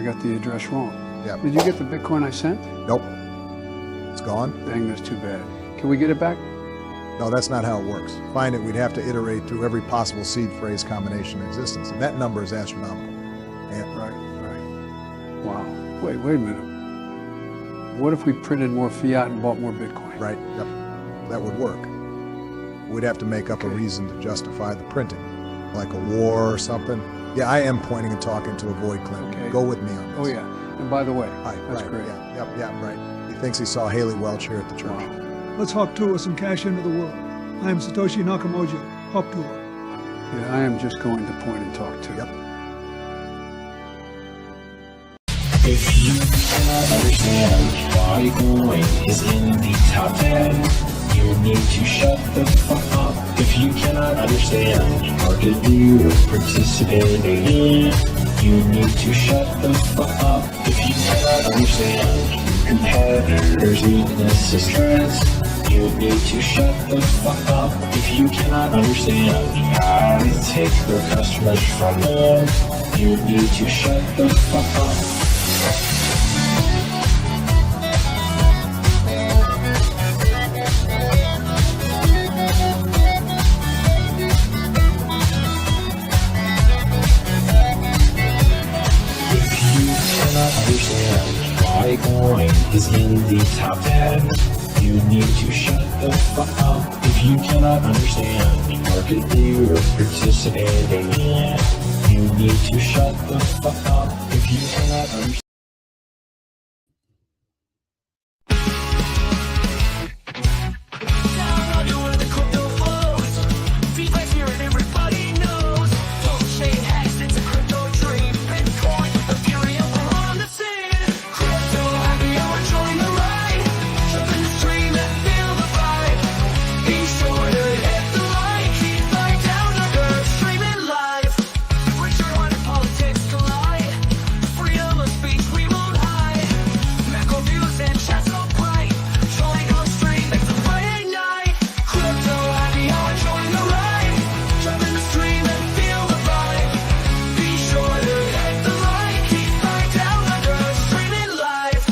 got the address wrong. Yeah. Did you get the Bitcoin I sent? Nope. It's gone. Dang, that's too bad. Can we get it back? No, that's not how it works. Find it, we'd have to iterate through every possible seed phrase combination in existence. And that number is astronomical. And Right. Wow. Wait a minute. What if we printed more fiat and bought more Bitcoin? right, yep, that would work. We'd have to make up a reason to justify the printing, like a war or something. Yeah, I am pointing and talking to avoid Clinton. Okay. Go with me on this. Oh, yeah. And by the way, Right, that's right, great. Yeah, right. He thinks he saw Haley Welch here at the church. Wow. Let's hop tour some cash into the world. I am Satoshi Nakamoto. Hop tour. Yeah, I am just going to point and talk too. Yep. If you cannot understand why Bitcoin is in the top 10, you need to shut the fuck up. If you cannot understand market view participating in, you need to shut the fuck up. If you cannot understand competitors' weaknesses, trends, you need to shut the fuck up. If you cannot understand how to take their customers from them, you need to shut the fuck up. Understand why Bitcoin is in the top 10, you need to shut the fuck up. If you cannot understand market view or participating in, you need to shut the fuck up. If you cannot understand PulseChain hacks, it's a crypto dream. Bitcoin, Ethereum, we're on the scene. Crypto happy hour, join the ride. Jump in the stream and feel the vibe. Be sure to hit the like, keep right down under, streaming live. Richard Hunt and politics collide. Freedom of speech, we won't hide. Macro views and chats so bright. Join on stream, it's a Friday night. Crypto happy hour, join the ride. Jump in the stream and feel the vibe. Be sure to hit the like, keep right down under, streaming live.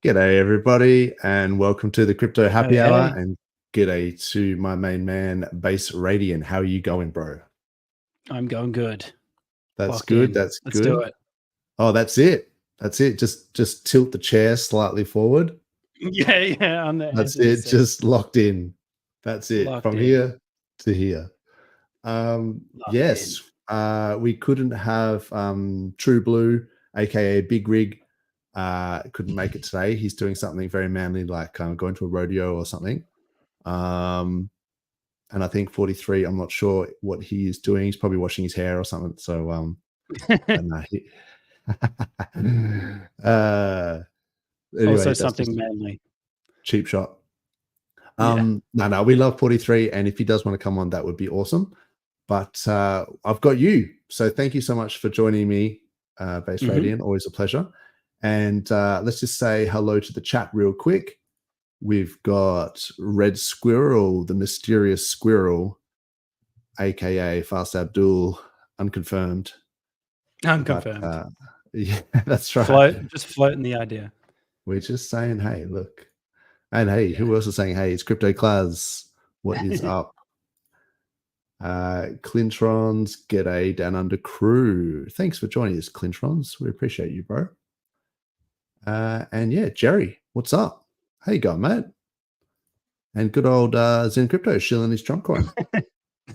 G'day everybody and welcome to the Crypto Happy Hey, Hour, hey. and g'day to my main man Base Radiant. How are you going, bro? I'm going good. That's Locked good. in. That's Let's good. do it. Oh, that's it. That's it. Just tilt the chair slightly forward. Yeah. On the That's edge of the it. seat. Just locked in. That's it. Locked From in. here to here. Locked Yes. We couldn't have True Blue, aka Big Rig. Couldn't make it today. He's doing something very manly, like going to a rodeo or something. And I think 43, I'm not sure what he is doing. He's probably washing his hair or something. So and, anyway, Also that's something just a manly. cheap shot. Yeah. No, we love 43, and if he does want to come on, that would be awesome. But I've got you, so thank you so much for joining me, Base Mhm. Radiant. Always a pleasure. And let's just say hello to the chat real quick. We've got Red Squirrel, the mysterious squirrel, aka Fast Abdul, unconfirmed. Unconfirmed. But, yeah, that's right. Just floating the idea. We're just saying, hey, look. And hey, who else is saying, hey, it's Crypto Class. What is up? Clintrons, g'day, Down Under crew. Thanks for joining us, Clintrons. We appreciate you, bro. And yeah, Jerry, what's up? How you going, mate? And good old Zen Crypto shilling his Trump coin.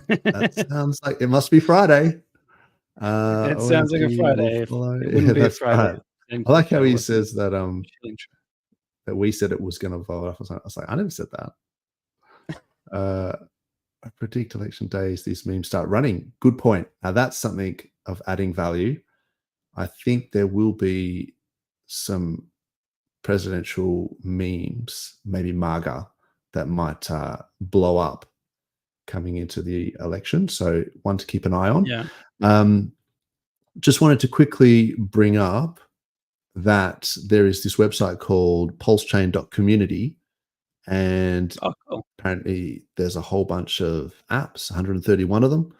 That sounds like it must be Friday. It sounds like a Friday. It wouldn't be a that's Friday. right. I like how he Crypto says that wasn't that we said it was going to vote off. I was like, I never said that. I predict election days, these memes start running. Good point. Now that's something of adding value. I think there will be some presidential memes, maybe MAGA, that might blow up coming into the election. So one to keep an eye on. Yeah. Just wanted to quickly bring up that there is this website called PulseChain.community, and Oh, cool. apparently there's a whole bunch of apps, 131 of them.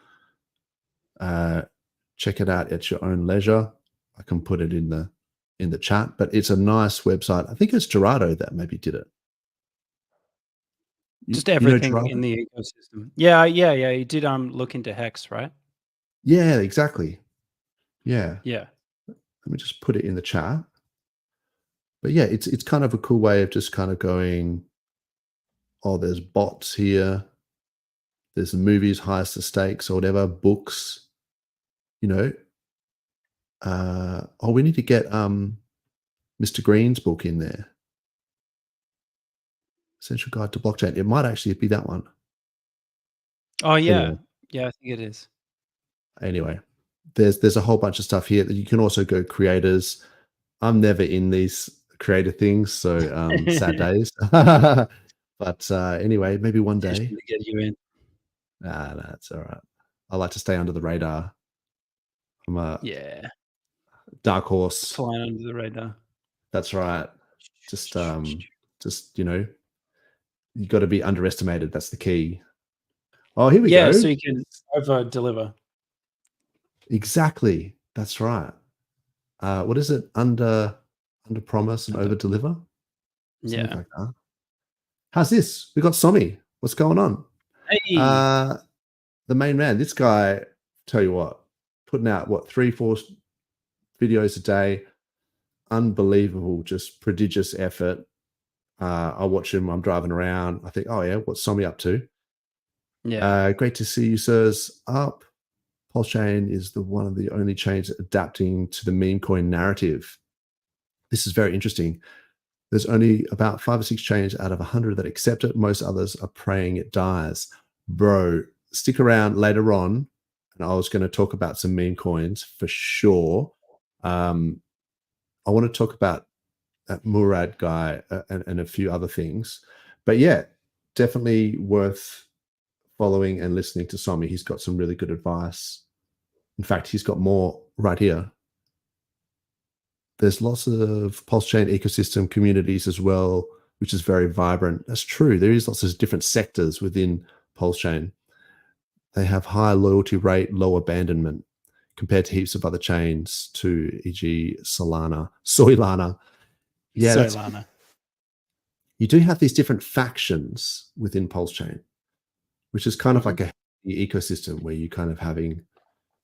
Check it out at your own leisure. I can put it in the chat, but it's a nice website. I think it's Gerardo that maybe did it. Just You know everything Gerardo? in the ecosystem. Yeah. You did look into Hex, right? Yeah, exactly. Yeah. Yeah. Let me just put it in the chat. But yeah, it's kind of a cool way of just kind of going, oh, there's bots here. There's movies, highest of stakes or whatever, books, you know. We need to get Mr. Green's book in there. Essential Guide to Blockchain. It might actually be that one. Oh yeah. Anyway. Yeah, I think it is. Anyway, there's a whole bunch of stuff here that you can also go creators. I'm never in these creator things, so sad days. But anyway, maybe one day. To get you in. Nah, it's all right. I like to stay under the radar. I'm a dark horse. Flying under the radar. That's right. Just you know, you got to be underestimated. That's the key. Oh, here we go. Yeah, so you can over deliver. Exactly. That's right. What is it? Under promise and over deliver? Yeah. Like that. How's this? We got Somi. What's going on? Hey. The main man. This guy, tell you what, putting out 3-4 videos a day. Unbelievable, just prodigious effort. I watch him. I'm driving around. I think, oh yeah, what's Somi up to? Yeah. Great to see you, sirs. Up. PulseChain is one of the only chains adapting to the meme coin narrative. This is very interesting. There's only about 5 or 6 chains out of 100 that accept it. Most others are praying it dies. Bro, stick around later on, and I was going to talk about some meme coins for sure. I want to talk about that Murad guy and a few other things. But yeah, definitely worth following and listening to Somi. He's got some really good advice. In fact, he's got more right here. There's lots of PulseChain ecosystem communities as well, which is very vibrant. That's true. There is lots of different sectors within PulseChain. They have high loyalty rate, low abandonment compared to heaps of other chains, to e.g. Solana. Yeah, Solana. You do have these different factions within PulseChain, which is kind of like a ecosystem where you kind of having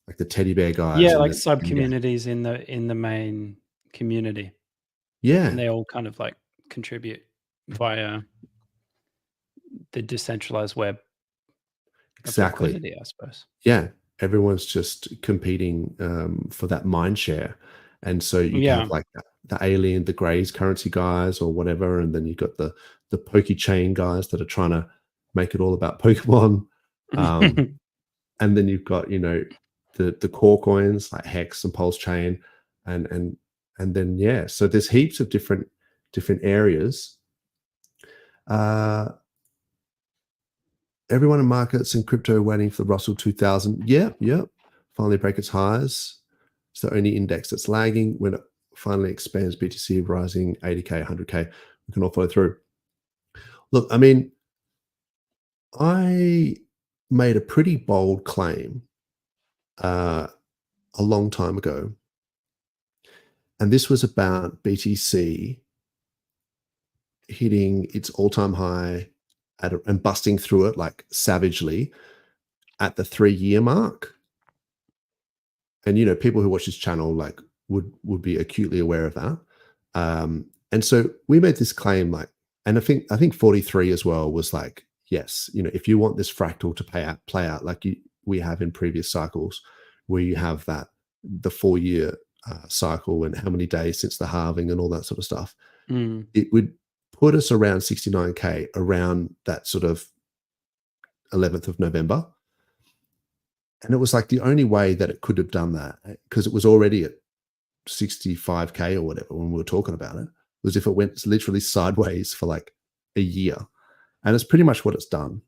like the teddy bear guys. Yeah, like sub communities in the main community. Yeah. And they all kind of like contribute via the decentralized web. Exactly. I suppose. Yeah. Everyone's just competing for that mind share. And so you have like the alien, the Grays currency guys or whatever. And then you've got the PokeChain guys that are trying to make it all about Pokemon. And then you've got, you know, the core coins like Hex and PulseChain and then so there's heaps of different areas. Everyone in markets and crypto waiting for the Russell 2000. Finally break its highs. It's the only index that's lagging. When it finally expands, BTC rising 80K, 100K, we can all follow through. Look, I mean, I made a pretty bold claim a long time ago. And this was about BTC hitting its all-time high and busting through it like savagely at the 3-year mark. And, you know, people who watch this channel like would be acutely aware of that. And so we made this claim like, and I think 43 as well was like, yes, you know, if you want this fractal to play out like we have in previous cycles, where you have the 4-year cycle and how many days since the halving and all that sort of stuff, it would put us around 69K around that sort of 11th of November. And it was like the only way that it could have done that, because it was already at 65K or whatever when we were talking about it, was if it went literally sideways for like a year. And it's pretty much what it's done.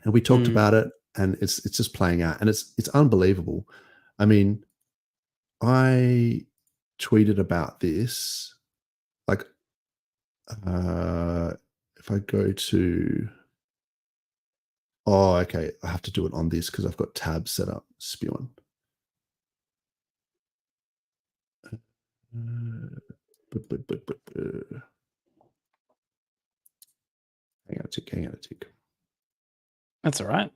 And we talked about it, and it's just playing out, and it's unbelievable. I mean, I tweeted about this. Like, if I go to, oh, okay, I have to do it on this because I've got tabs set up. Spewing. Hang on a tick. That's all right.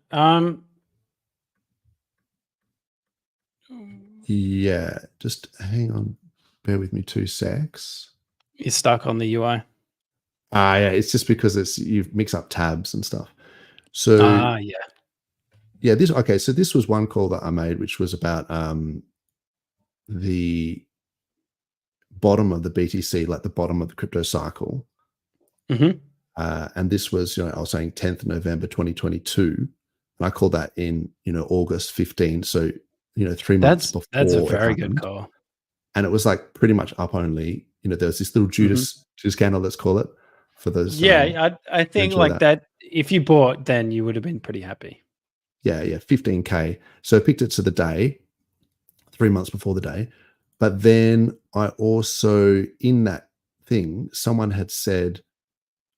Yeah, just hang on. Bear with me 2 secs. You're stuck on the UI. Yeah, it's just because you mix up tabs and stuff. So Yeah. this So this was one call that I made, which was about the bottom of the BTC, like the bottom of the crypto cycle. Mm-hmm. And this was, I was saying 10th November 2022, and I called that in, August 15. So 3 months before. That's a very good call. And it was like pretty much up only. There was this little Judas candle, let's call it, for those. Yeah, I think like that. If you bought, then you would have been pretty happy. Yeah, 15K. So I picked it to the day, 3 months before the day. But then I also, in that thing, someone had said,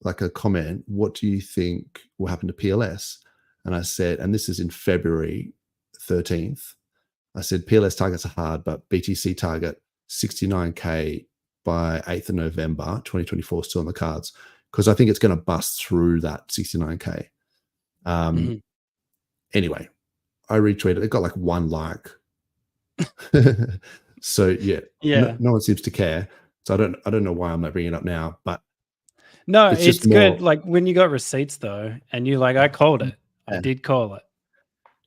like a comment, what do you think will happen to PLS? And I said, and this is in February 13th, I said, PLS targets are hard, but BTC target 69K by 8th of November 2024 still on the cards, because I think it's going to bust through that 69K. Anyway, I retweeted. It got like 1 like. So yeah. No one seems to care. So I don't know why I'm not bringing it up now, but no, it's good. Like when you got receipts though, and you like, I called it. I did call it.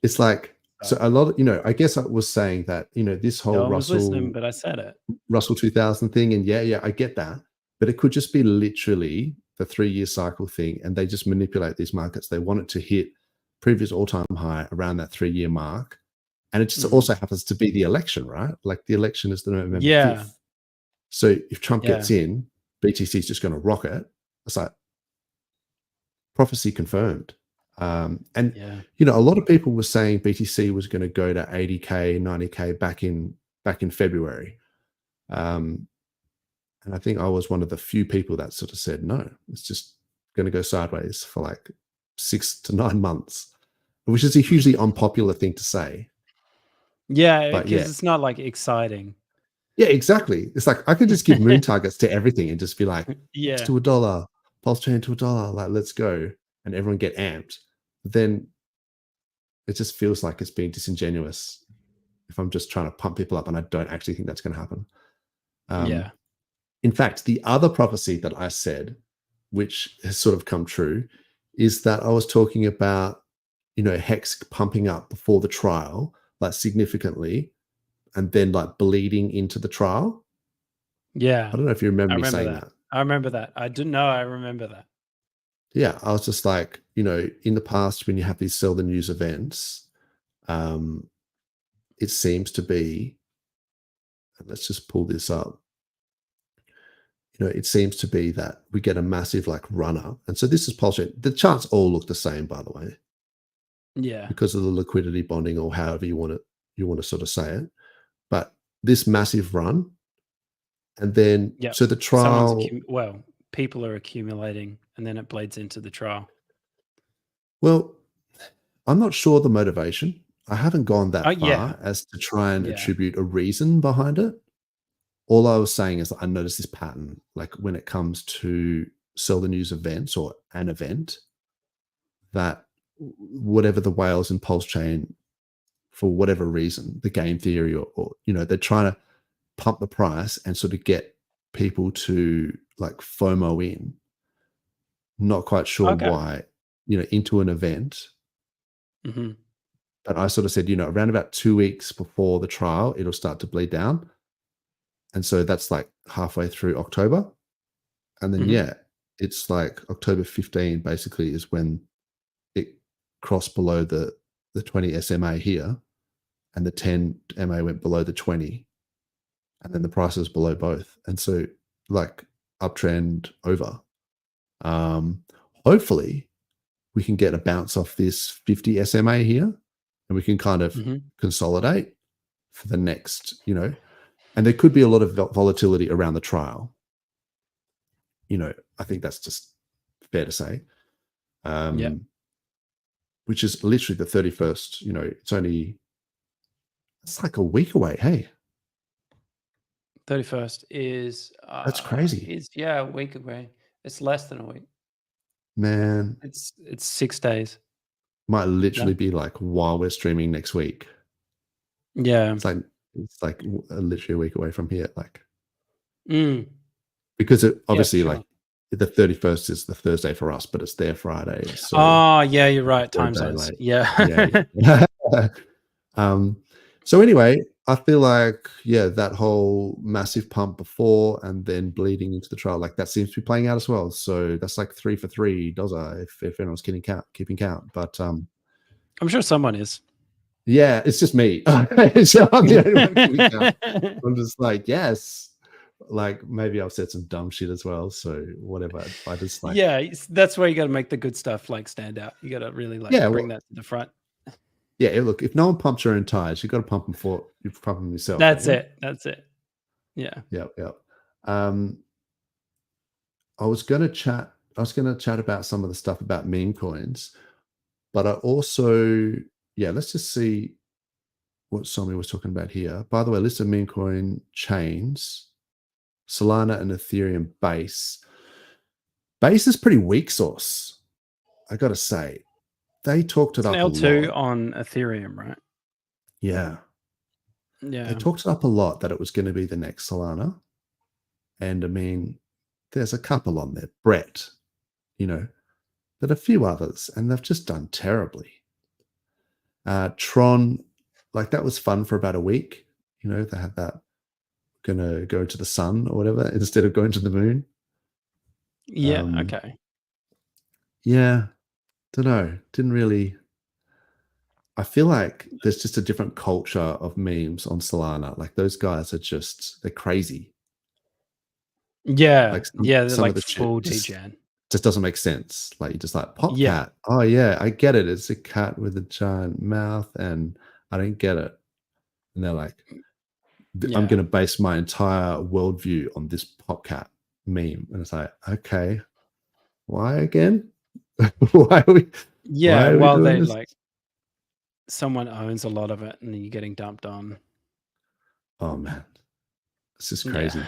It's like, so a lot of, I guess I was saying that, this whole No one was listening, but I said it. Russell 2000 thing. And yeah, I get that. But it could just be literally the 3-year cycle thing. And they just manipulate these markets. They want it to hit previous all-time high around that 3-year mark. And it just also happens to be the election, right? Like the election is the November 5th. So if Trump gets in, BTC is just going to rocket. It's like prophecy confirmed. A lot of people were saying BTC was going to go to 80K, 90K back in February. And I think I was one of the few people that sort of said, no, it's just going to go sideways for like 6 to 9 months, which is a hugely unpopular thing to say. Yeah, because it's not like exciting. Yeah, exactly. It's like I could just give moon targets to everything and just be like, yeah, to $1, PulseChain to $1, like let's go, and everyone get amped. But then it just feels like it's being disingenuous if I'm just trying to pump people up, and I don't actually think that's going to happen. In fact, the other prophecy that I said, which has sort of come true, is that I was talking about, Hex pumping up before the trial, like significantly, and then like bleeding into the trial. Yeah. I don't know if you remember me saying that. I remember that. I didn't know. I remember that. Yeah. I was just like, in the past, when you have these sell the news events, it seems to be, and let's just pull this up. It seems to be that we get a massive like runner. And so this is PulseChain. The charts all look the same, by the way. Yeah. Because of the liquidity bonding, or however you want to sort of say it. But this massive run, and then so the trial. People are accumulating, and then it bleeds into the trial. Well, I'm not sure the motivation. I haven't gone that far Yeah. as to try and attribute a reason behind it. All I was saying is that I noticed this pattern, like when it comes to sell the news events or an event, that whatever the whales in PulseChain, for whatever reason, the game theory or they're trying to pump the price and sort of get people to like FOMO in. Not quite sure why, into an event. Mm-hmm. But I sort of said, around about 2 weeks before the trial, it'll start to bleed down. And so that's like halfway through October. And then, it's like October 15 basically is when it crossed below the 20 SMA here, and the 10 MA went below the 20. And then the price is below both. And so like uptrend over. Hopefully we can get a bounce off this 50 SMA here, and we can kind of consolidate for the next, And there could be a lot of volatility around the trial. I think that's just fair to say. Which is literally the 31st. It's like a week away. Hey, 31st is that's crazy. Is a week away. It's less than a week. Man, It's 6 days. might literally be like while we're streaming next week. Yeah. It's like literally a week away from here. Like, Mm. because it obviously sure. like the 31st is the Thursday for us, but it's their Friday. So Oh, yeah, you're right. they're a Time day zones. late. Yeah. Yeah. So anyway, I feel like, that whole massive pump before and then bleeding into the trial, like that seems to be playing out as well. So that's like 3 for 3, Dozza, if anyone's keeping count. But I'm sure someone is. yeah, it's just me. So I'm the only one keeping count. I'm just like, yes. Like maybe I've said some dumb shit as well. So whatever. I just like, that's where you got to make the good stuff like stand out. You got to really bring that to the front. yeah. Look, if no one pumps your own tires, you got to pump them you pump them yourself. That's it. Yeah. Yeah. I was going to chat about some of the stuff about meme coins, but I also, let's just see what Somi was talking about here. By the way, list of meme coin chains. Solana and Ethereum base. Base is pretty weak sauce, I gotta say. They talked it up L2 a lot. on Ethereum, right? Yeah. Yeah. They talked it up a lot that it was going to be the next Solana. And I mean, there's a couple on there. Brett, but a few others, and they've just done terribly. Tron, like that was fun for about a week. They had that gonna go to the sun or whatever instead of going to the moon. Yeah. Okay. Yeah, don't know. Didn't really. I feel like there's just a different culture of memes on Solana. Like those guys they're crazy. Yeah. Like they're some like of the full shit degen. just doesn't make sense. Like you just like pop Yeah. cat. Oh yeah, I get it. It's a cat with a giant mouth, and I don't get it. And they're like, I'm going to base my entire worldview on this pop cat meme. And it's like, okay, why again? Why are we? Yeah, why are we while doing they this? like someone owns a lot of it and then you're getting dumped on. Oh man, this is Yeah. crazy.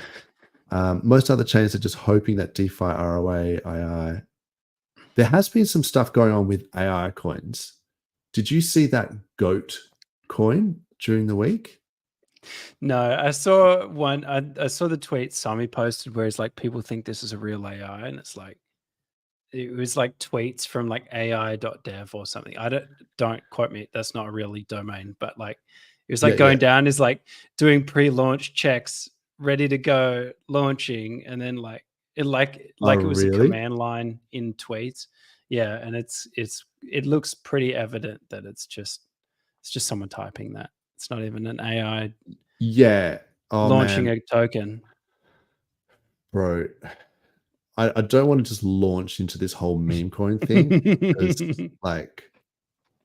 Most other chains are just hoping that DeFi, ROA, AI. There has been some stuff going on with AI coins. Did you see that GOAT coin during the week? No, I saw one. I saw the tweet Sami posted where it's like people think this is a real AI, and it's like it was like tweets from like AI.dev or something. I don't quote me. That's not a really domain, but like it was like going down is like doing pre-launch checks, ready to go, launching, and then like it was a command line in tweets. Yeah, and it looks pretty evident that it's just someone typing that. It's not even an AI launching a token. Bro, I don't want to just launch into this whole meme coin thing because like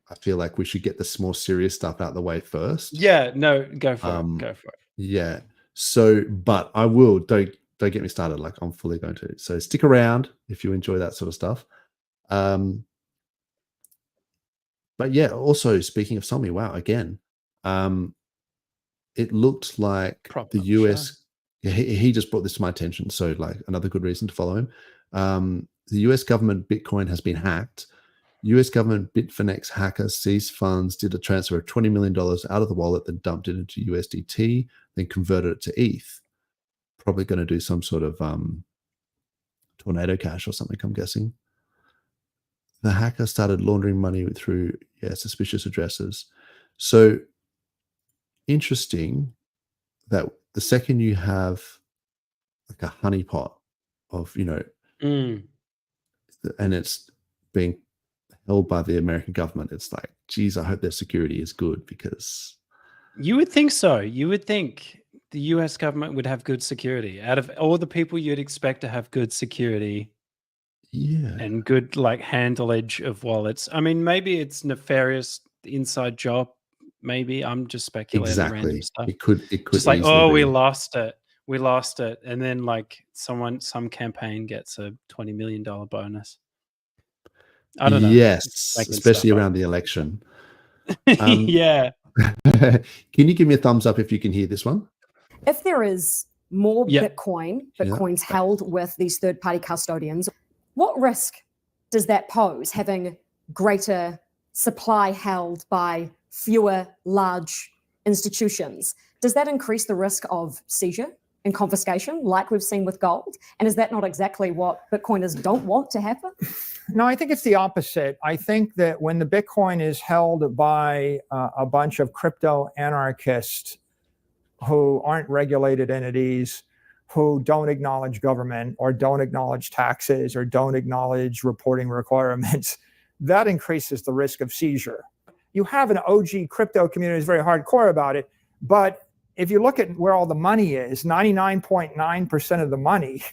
I feel like we should get this more serious stuff out of the way first. Yeah, no, go for it. Go for it. Yeah. So, but I will, don't get me started. Like I'm fully going to. So stick around if you enjoy that sort of stuff. But yeah, also speaking of Somi, wow, again, it looked like the US. Yeah, he just brought this to my attention. So like another good reason to follow him. The US government Bitcoin has been hacked. US government Bitfinex hacker seized funds, did a transfer of $20 million out of the wallet, then dumped it into USDT, then converted it to ETH. Probably going to do some sort of tornado cash or something, I'm guessing. The hacker started laundering money through suspicious addresses. So interesting that the second you have like a honeypot of, and it's being held by the American government, it's like, geez, I hope their security is good because you would think so. You would think the US government would have good security. Out of all the people you'd expect to have good security and good like handlage of wallets. I mean, maybe it's nefarious inside job maybe. I'm just speculating random Exactly. stuff. It could Just like, easily oh, be. we lost it, and then like some campaign gets a $20 million bonus. I don't know. Yes, Making especially stuff up. around the election. Um, Yeah. Can you give me a thumbs up if you can hear this one? If there is more Yeah. Bitcoins held with these third-party custodians, what risk does that pose, having greater supply held by fewer large institutions? Does that increase the risk of seizure and confiscation like we've seen with gold? And is that not exactly what Bitcoiners don't want to happen? No, I think it's the opposite. I think that when the Bitcoin is held by a bunch of crypto anarchists who aren't regulated entities, who don't acknowledge government or don't acknowledge taxes or don't acknowledge reporting requirements, that increases the risk of seizure. You have an OG crypto community that's very hardcore about it, but if you look at where all the money is, 99.9% of the money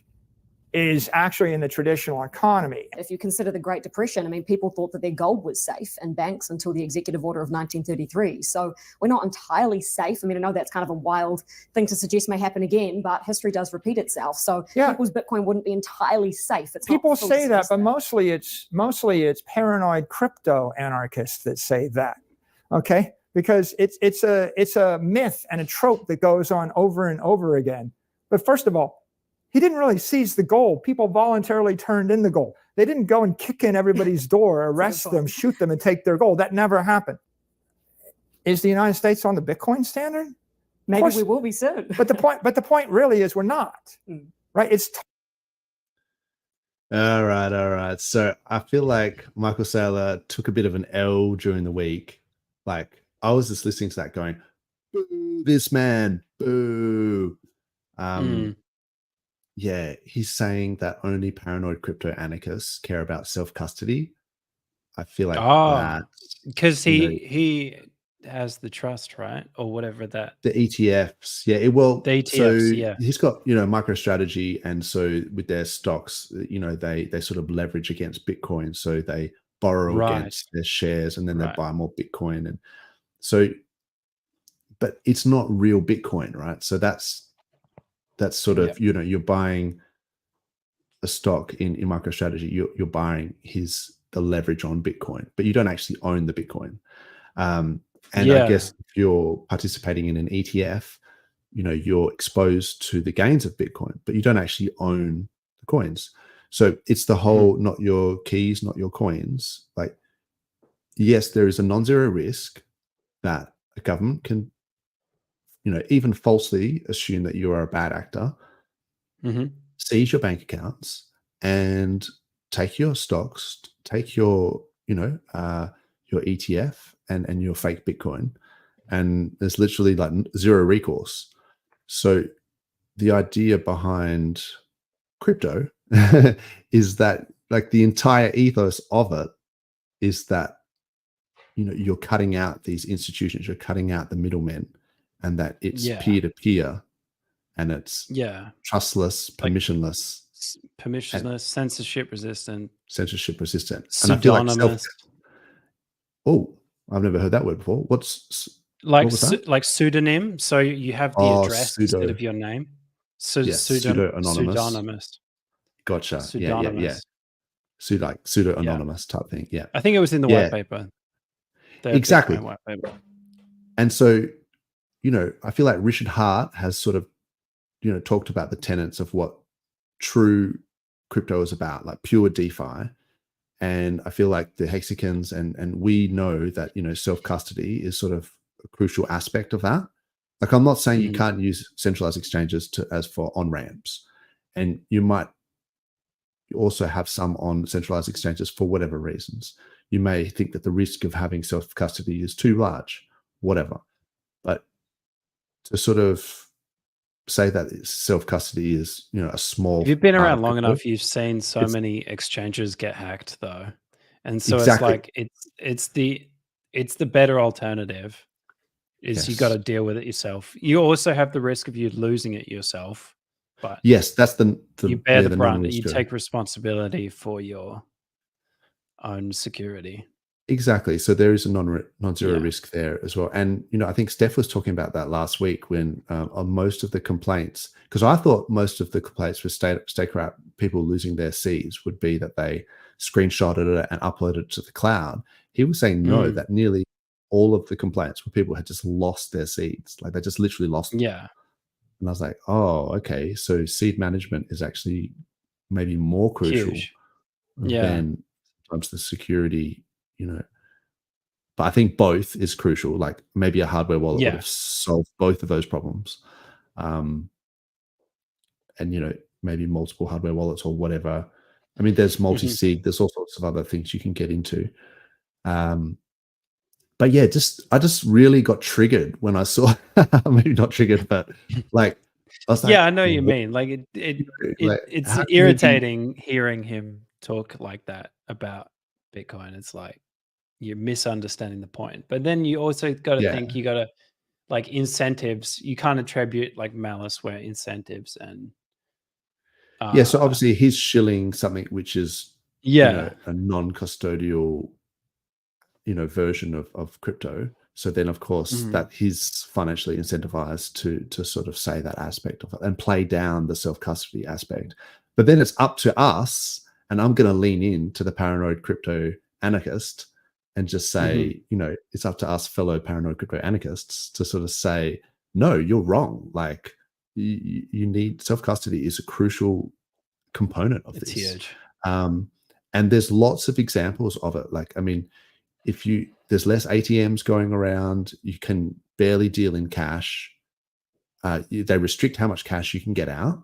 is actually in the traditional economy. If you consider the Great Depression, I mean, people thought that their gold was safe in banks until the executive order of 1933. So we're not entirely safe. I mean, I know that's kind of a wild thing to suggest may happen again, but history does repeat itself. So people's Bitcoin wouldn't be entirely safe. It's People not say that, but mostly it's paranoid crypto anarchists that say that. Okay, because it's a myth and a trope that goes on over and over again. But first of all, he didn't really seize the gold. People voluntarily turned in the gold. They didn't go and kick in everybody's door, arrest them, shoot them, and take their gold. That never happened. Is the United States on the Bitcoin standard? Maybe we will be soon. But the point really is we're not. Right? It's All right. So I feel like Michael Saylor took a bit of an L during the week. Like, I was just listening to that going, boo, this man, boo. Yeah, he's saying that only paranoid crypto anarchists care about self-custody. I feel like that, because he has the trust, right? Or whatever that. the ETFs, the ETFs, so he's got, MicroStrategy, and so with their stocks, they sort of leverage against Bitcoin, so they borrow against their shares, and then they buy more Bitcoin, and so, but it's not real Bitcoin, right? So that's sort of, you're buying a stock in MicroStrategy, you're buying the leverage on Bitcoin, but you don't actually own the Bitcoin. And I guess if you're participating in an ETF, you're exposed to the gains of Bitcoin, but you don't actually own the coins. So it's the whole, not your keys, not your coins. Like, yes, there is a non-zero risk that a government can, even falsely assume that you are a bad actor, seize your bank accounts and take your stocks, take your, your ETF and your fake Bitcoin. And there's literally like zero recourse. So the idea behind crypto is that, like, the entire ethos of it is that, you're cutting out these institutions, you're cutting out the middlemen, and that it's peer-to-peer, and it's trustless, permissionless, censorship resistant, pseudonymous. I've never heard that word before. What like pseudonym? So you have the address instead of your name. Pseudo-anonymous. Gotcha. Yeah. Pseudo-anonymous type thing. Yeah. I think it was in the white paper. Exactly. White paper. And so, I feel like Richard Hart has sort of, talked about the tenets of what true crypto is about, like pure DeFi. And I feel like the Hexicans and we know that, self-custody is sort of a crucial aspect of that. Like, I'm not saying you can't use centralized exchanges as for on-ramps. And you might also have some on centralized exchanges for whatever reasons. You may think that the risk of having self-custody is too large, whatever. But to sort of say that self-custody is, a small... If you've been around long enough, you've seen so many exchanges get hacked, though. And so it's like, it's the better alternative is you got to deal with it yourself. You also have the risk of you losing it yourself. But yes, that's the you bear the brunt. You take responsibility for your own security. Exactly. So there is a non-zero Yeah. risk there as well. And, I think Steph was talking about that last week when on most of the complaints, because I thought most of the complaints with staker app people losing their seeds would be that they screenshotted it and uploaded it to the cloud. He was saying no, that nearly all of the complaints were people had just lost their seeds. Like they just literally lost them. Yeah. And I was like, oh, okay. So seed management is actually maybe more crucial Huge. Yeah. than sometimes the security, But I think both is crucial. Like maybe a hardware wallet would have solved both of those problems. And, maybe multiple hardware wallets or whatever. I mean, there's multi-sig, there's all sorts of other things you can get into. But yeah, I just really got triggered when I saw, maybe not triggered, but like, I was like, I know what you mean. Like it's irritating hearing him talk like that about Bitcoin. It's like you're misunderstanding the point. But then you also got to think you got to like incentives. You can't attribute like malice where incentives and so obviously he's shilling something which is a non-custodial version of crypto. So then of course that he's financially incentivized to sort of say that aspect of it and play down the self-custody aspect. But then it's up to us, and I'm going to lean into the paranoid crypto anarchist and just say, it's up to us fellow paranoid crypto anarchists to sort of say, no, you're wrong. Like you need self-custody is a crucial component of this. It's huge. And there's lots of examples of it. Like, I mean, there's less ATMs going around, you can barely deal in cash. They restrict how much cash you can get out,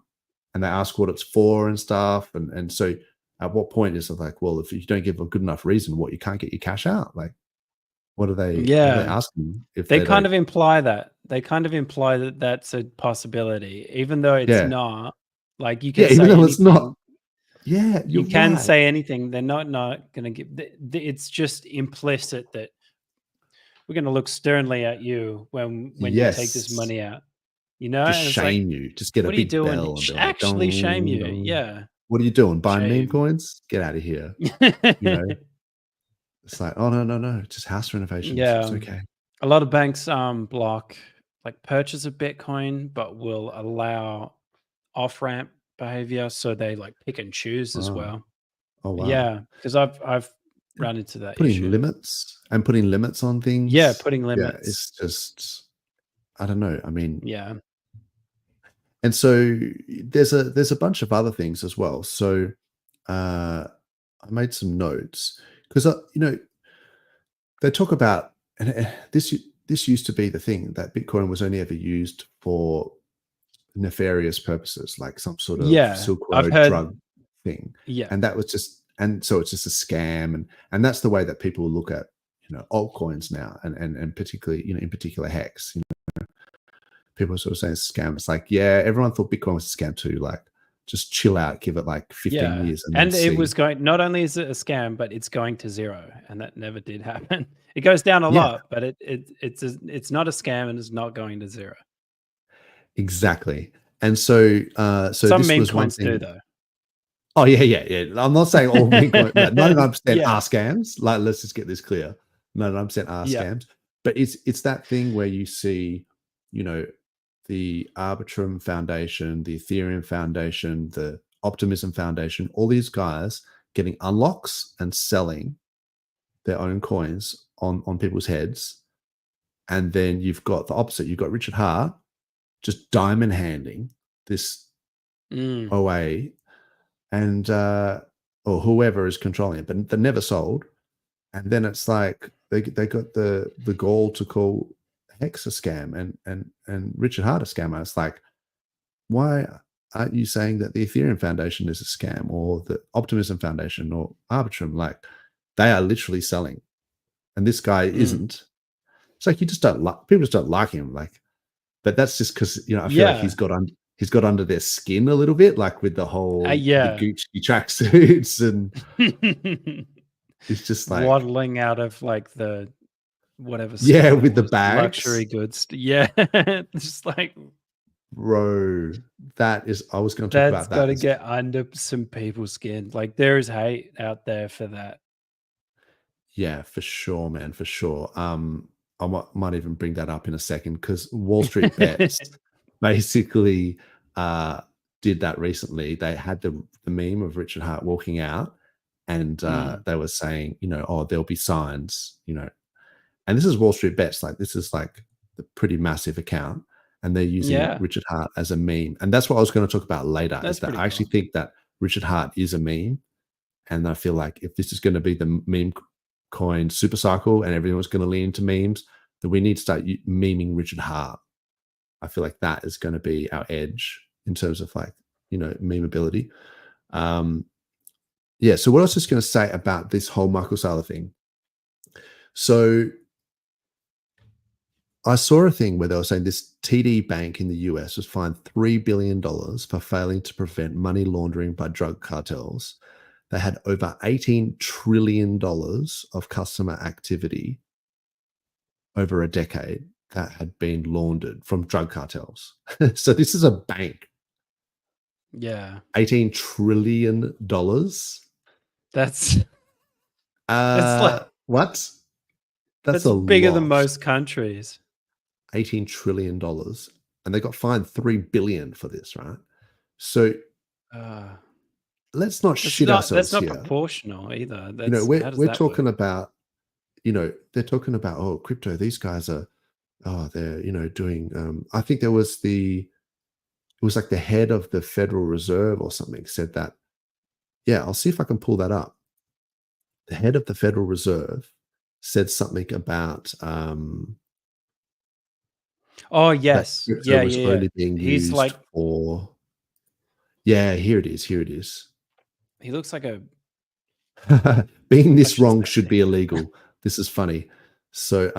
and they ask what it's for and stuff. And so at what point is it like, well, if you don't give a good enough reason what you can't get your cash out, like what are they asking? If they kind of imply that that's a possibility, even though it's not. Like you can say even though anything. it's not. Yeah, you can say anything. They're not going to give. It's just implicit that we're going to look sternly at you when you take this money out. Just shame you. Just get a big bell. What are you doing? Actually shame you. Yeah. What are you doing? Buying meme coins? Get out of here. It's like, oh no, just house renovations. Yeah, it's okay. A lot of banks block like purchase of Bitcoin, but will allow off-ramp behavior, so they like pick and choose as well. Oh wow. Yeah, because I've run into that putting issue. limits on things. Yeah, putting limits. Yeah, it's just, I don't know. I mean, yeah. And so there's a bunch of other things as well. So I made some notes because they talk about, and this used to be the thing, that Bitcoin was only ever used for nefarious purposes, like some sort of Silk Road drug thing. Yeah, and that was just, and so it's just a scam, and that's the way that people look at altcoins now, and particularly in particular Hex. People are sort of saying it's a scam. It's like, yeah, everyone thought Bitcoin was a scam too. Like, just chill out, give it like 15 years. And it was going, not only is it a scam, but it's going to zero. And that never did happen. It goes down a lot, but it's not a scam, and it's not going to zero. Exactly. And so, some this meme was one coins thing. do though. Oh yeah. I'm not saying all meme coins, 99% are scams. Like, let's just get this clear. 99% are scams. But it's that thing where you see, the Arbitrum Foundation, the Ethereum Foundation, the Optimism Foundation, all these guys getting unlocks and selling their own coins on people's heads. And then you've got the opposite. You've got Richard Hart just diamond handing this OA and or whoever is controlling it, but they're never sold. And then it's like they got the gall to call Hex a scam and Richard Hart a scammer. It's like, why aren't you saying that the Ethereum Foundation is a scam, or the Optimism Foundation, or Arbitrum? Like, they are literally selling, and this guy isn't. It's like, you just don't like, people just don't like him. Like, but that's just because I feel like he's got under their skin a little bit, like with the whole the Gucci tracksuits, and it's just like waddling out of like the whatever. With the bags, luxury goods. Yeah, just like, bro, that is. I was going to talk about that. That's got to get under some people's skin. Like, there is hate out there for that. Yeah, for sure, man, for sure. I might even bring that up in a second because Wall Street Bets basically did that recently. They had the meme of Richard Hart walking out, and they were saying, oh, there'll be signs, and this is Wall Street Bets. Like, this is like the pretty massive account, and they're using Yeah. Richard Hart as a meme. And that's what I was going to talk about later. That's Is that pretty I actually cool. think that Richard Hart is a meme, and I feel like if this is going to be the meme coin super cycle and everyone's going to lean into memes, then we need to start memeing Richard Hart. I feel like that is going to be our edge in terms of like, memeability. Yeah. So what I was just going to say about this whole Michael Saylor thing. So I saw a thing where they were saying this TD bank in the US was fined $3 billion for failing to prevent money laundering by drug cartels. They had over $18 trillion of customer activity over a decade that had been laundered from drug cartels. So this is a bank. Yeah. $18 trillion. That's like what? that's a bigger lot. than most countries. $18 trillion. And they got fined $3 billion for this, right? So let's not shit ourselves That's not here. proportional either. We're work? talking about, they're talking about, oh, crypto, these guys are, they're, doing, I think it was like the head of the Federal Reserve or something said that. Yeah, I'll see if I can pull that up. The head of the Federal Reserve said something about, Oh yes, crypto was only being He's used like for. Yeah, here it is. Here it is. he looks like a Being this should wrong say should be illegal. This is funny. So,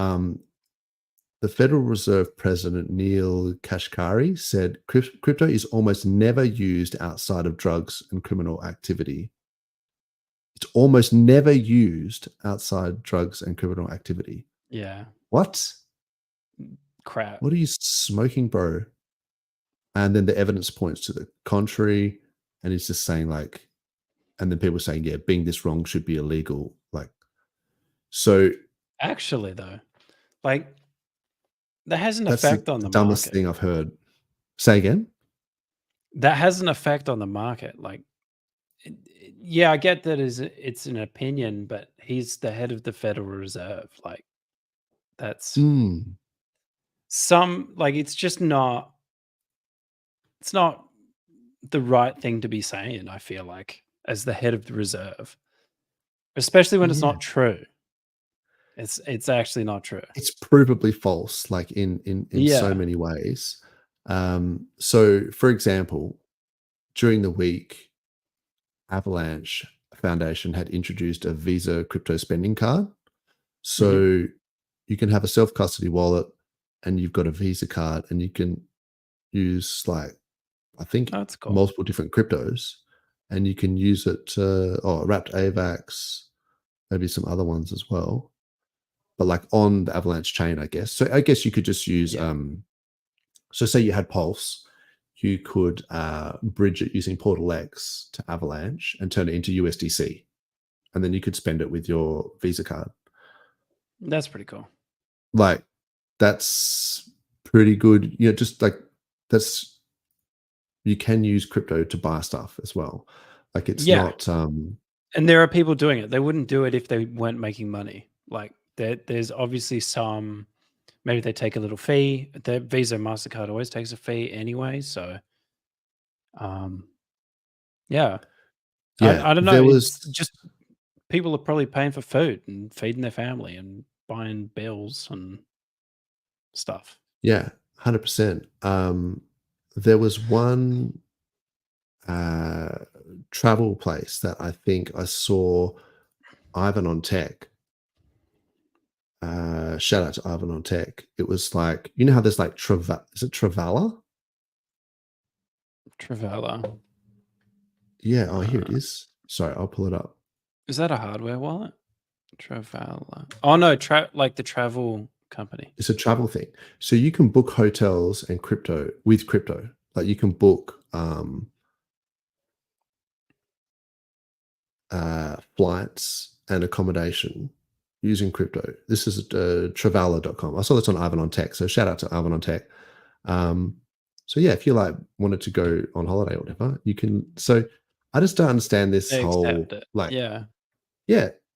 the Federal Reserve President Neil Kashkari said crypto is almost never used outside of drugs and criminal activity. It's almost never used outside drugs and criminal activity. yeah What? crap. What are you smoking, bro? And then the evidence points to the contrary. And he's just saying like, and then people saying, yeah, being this wrong should be illegal. Like, so Actually, though, like that has an that's effect the on the dumbest market. thing I've heard. Say again? That has an effect on the market. Like, yeah, I get that it's an opinion, but he's the head of the Federal Reserve. Like, that's it's just not. It's not the right thing to be saying. I feel like as the head of the reserve, especially when it's not true. It's actually not true. It's provably false, like in so many ways. So, for example, during the week, Avalanche Foundation had introduced a Visa crypto spending card. So you can have a self-custody wallet and you've got a Visa card and you can use like, I think, That's cool. multiple different cryptos, and you can use it to, wrapped AVAX, maybe some other ones as well. But like on the Avalanche chain, I guess. So I guess you could just use, so say you had Pulse, you could bridge it using PortalX to Avalanche and turn it into USDC. And then you could spend it with your Visa card. That's pretty cool. Like, that's pretty good. Just like you can use crypto to buy stuff as well. Like, it's not. And there are people doing it. They wouldn't do it if they weren't making money. Like, there's obviously some, maybe they take a little fee. The Visa, MasterCard always takes a fee anyway. So, yeah. I don't know. There It's just people are probably paying for food and feeding their family and buying bills and stuff. Yeah, 100%. There was one travel place that I think I saw Ivan on Tech. Shout out to Ivan on Tech. It was like, you know how there's like is it Travala? Travala. Yeah, here it is. Sorry, I'll pull it up. Is that a hardware wallet? Travala. Oh no, like the travel company. It's a travel thing. So you can book hotels and crypto with crypto. Like you can book flights and accommodation using crypto. This is Travala.com. I saw this on Ivan on Tech, so shout out to Ivan on Tech. So yeah, if you like wanted to go on holiday or whatever, you can. So I just don't understand this They whole accept it. like Yeah.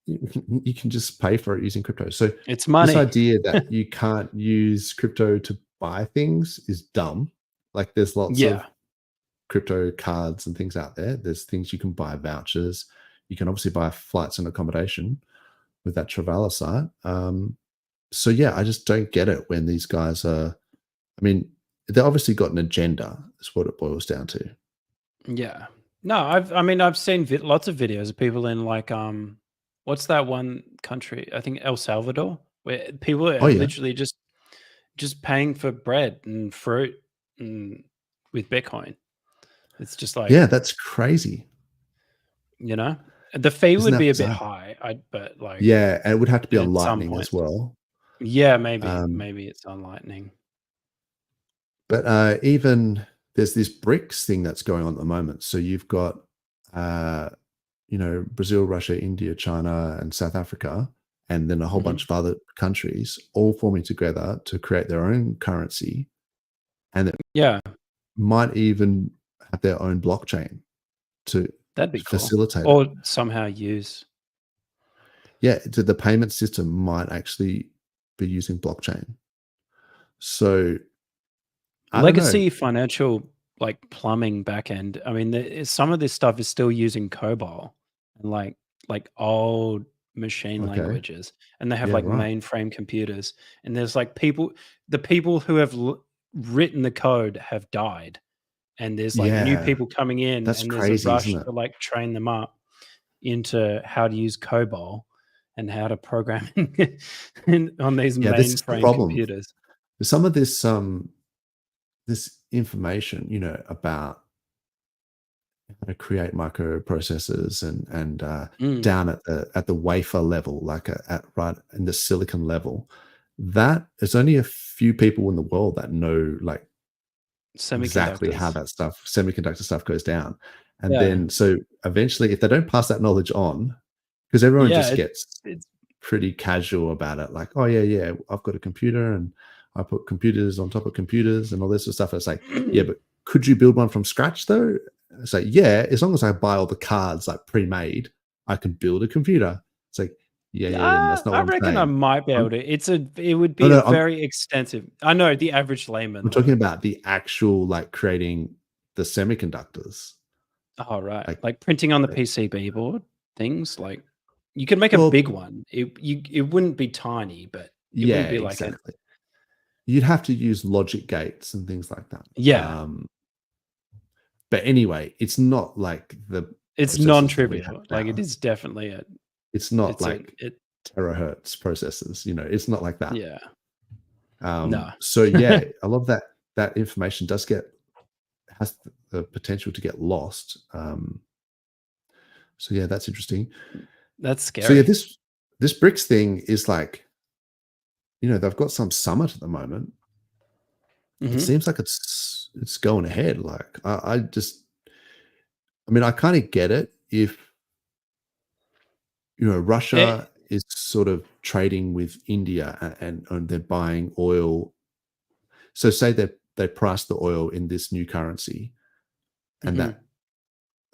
you can just pay for it using crypto. So It's money. this idea that you can't use crypto to buy things is dumb. Like there's lots of Yeah. crypto cards and things out there. There's things you can buy, vouchers. You can obviously buy flights and accommodation with that Travala site. So yeah, I just don't get it when these guys are. I mean, they obviously got an agenda. Is what it boils down to. Yeah. No, I've seen lots of videos of people in like what's that one country? I think El Salvador, where people are Oh, yeah. literally just paying for bread and fruit and with Bitcoin. It's just like, Yeah, that's crazy. you know, the fee Isn't would that be a bit bizarre? high, but like, Yeah, and it would have to be on at some Lightning point. as well. Yeah, maybe Um, it's on Lightning. But even there's this BRICS thing that's going on at the moment. So you've got, Brazil, Russia, India, China, and South Africa, and then a whole bunch of other countries all forming together to create their own currency, and it Yeah, might even have their own blockchain to that'd be cool. facilitate it. Or somehow use. Yeah, the payment system might actually be using blockchain. So I don't know. Legacy financial like plumbing backend. I mean, some of this stuff is still using COBOL and like old machine Okay. languages, and they have Yeah, like right. mainframe computers. And there's like the people who have written the code have died, and there's like new Yeah, people coming in, that's and there's a crazy, rush isn't it? to like train them up into how to use COBOL and how to program on these Yeah, this is the mainframe problem. computers. Some of this this information, about how to create microprocessors and Mm. down at the wafer level, like at right in the silicon level, that there's only a few people in the world that know like exactly how Semiconductors. that stuff, semiconductor stuff, goes down. And Yeah. then so eventually, if they don't pass that knowledge on, because everyone Yeah, just gets it's pretty casual about it, like, oh yeah, I've got a computer and I put computers on top of computers and all this sort of stuff. It's like, yeah, but could you build one from scratch though? It's like, yeah, as long as I buy all the cards like pre-made, I can build a computer. It's like, yeah, that's not I what I'm reckon I saying. might be able to. It would be no, a very extensive. I know the average layman. I'm talking about the actual like creating the semiconductors. Oh right, Like, like printing on the PCB board things. Like you could make a well, big one. It wouldn't be tiny, but it yeah, wouldn't be like exactly. You'd have to use logic gates and things like that. Yeah. But anyway, it's not like the It's processors that we non-trivial. have Like it now. is definitely a. It's not It's like terahertz processors. It's not like that. Yeah. No. So yeah, a lot of that information has the potential to get lost. So yeah, that's interesting. That's scary. So yeah, this BRICS thing is like, they've got some summit at the moment. It seems like it's going ahead. Like I kind of get it if Russia is sort of trading with India and they're buying oil. So say they price the oil in this new currency, and that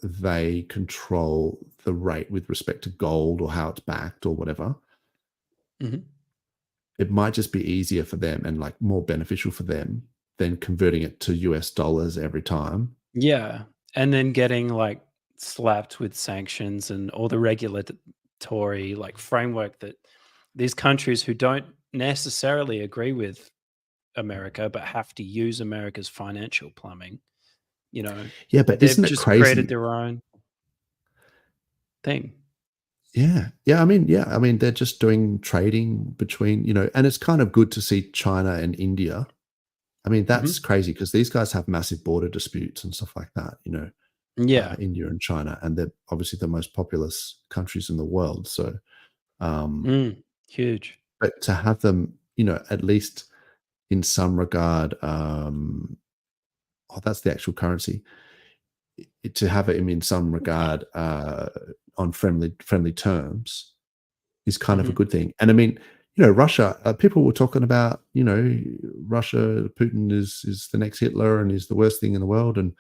they control the rate with respect to gold or how it's backed or whatever. It might just be easier for them and like more beneficial for them than converting it to US dollars every time. Yeah. And then getting like slapped with sanctions and all the regulatory like framework that these countries who don't necessarily agree with America but have to use America's financial plumbing, Yeah, but they've isn't it just crazy? created their own thing. Yeah. I mean, they're just doing trading between, and it's kind of good to see China and India. I mean, that's crazy because these guys have massive border disputes and stuff like that, Yeah. India and China, and they're obviously the most populous countries in the world. So, Huge. but to have them, at least in some regard, that's the actual currency. To have it in some regard on friendly terms, is kind of a good thing. And I mean, Russia, people were talking about, Russia, Putin is the next Hitler and is the worst thing in the world. And,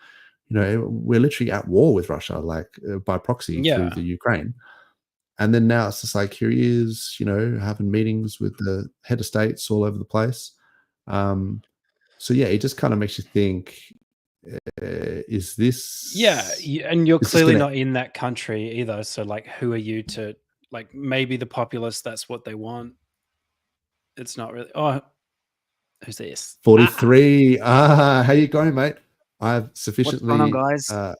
we're literally at war with Russia, like by proxy through the Ukraine. And then now it's just like, here he is, having meetings with the head of states all over the place. So yeah, it just kind of makes you think, is this... Yeah, and you're clearly not in that country either. So like, who are you to, like, maybe the populace, that's what they want. It's not really... Oh, who's this? 43. How you going, mate? I've sufficiently What's going on, guys?